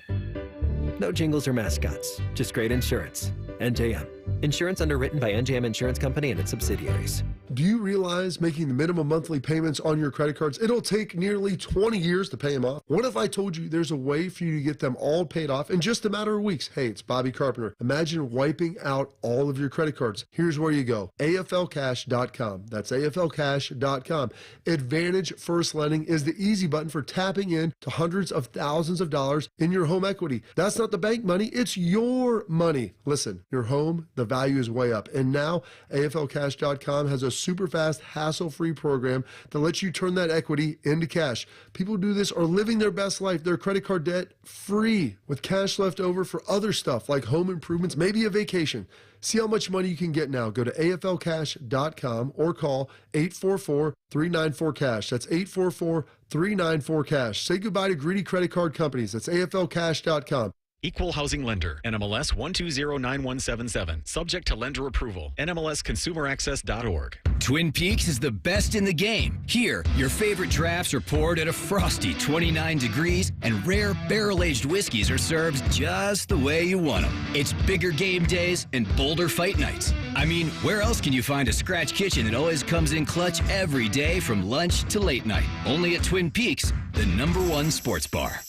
No jingles or mascots, just great insurance. NJM. Insurance underwritten by NJM Insurance Company and its subsidiaries. Do you realize making the minimum monthly payments on your credit cards, it'll take nearly 20 years to pay them off? What if I told you there's a way for you to get them all paid off in just a matter of weeks? Hey, it's Bobby Carpenter. Imagine wiping out all of your credit cards. Here's where you go. AFLcash.com. That's AFLcash.com. Advantage First Lending is the easy button for tapping in to hundreds of thousands of dollars in your home equity. That's not the bank money, it's your money. Listen, your home, the value is way up. And now AFLcash.com has a super fast, hassle-free program that lets you turn that equity into cash. People who do this are living their best life, their credit card debt free, with cash left over for other stuff like home improvements, maybe a vacation. See how much money you can get now. Go to aflcash.com or call 844-394-CASH. That's 844-394-CASH. Say goodbye to greedy credit card companies. That's aflcash.com. Equal housing lender. NMLS 1209177. Subject to lender approval. NMLSconsumeraccess.org. Twin Peaks is the best in the game. Here, your favorite drafts are poured at a frosty 29 degrees, and rare barrel-aged whiskeys are served just the way you want them. It's bigger game days and bolder fight nights. I mean, where else can you find a scratch kitchen that always comes in clutch every day from lunch to late night? Only at Twin Peaks, the #1 sports bar.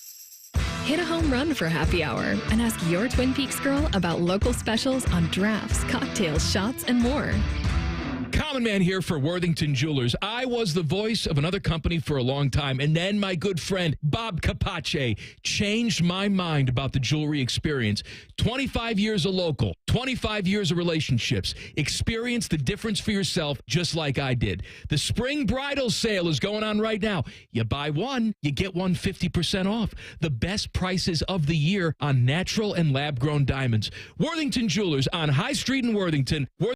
Hit a home run for happy hour and ask your Twin Peaks girl about local specials on drafts, cocktails, shots, and more. Common Man here for Worthington Jewelers. I was the voice of another company for a long time, and then my good friend Bob Capace changed my mind about the jewelry experience. 25 years of local, 25 years of relationships. Experience the difference for yourself just like I did. The spring bridal sale is going on right now. You buy one, you get one 50% off. The best prices of the year on natural and lab-grown diamonds. Worthington Jewelers on High Street in Worthington.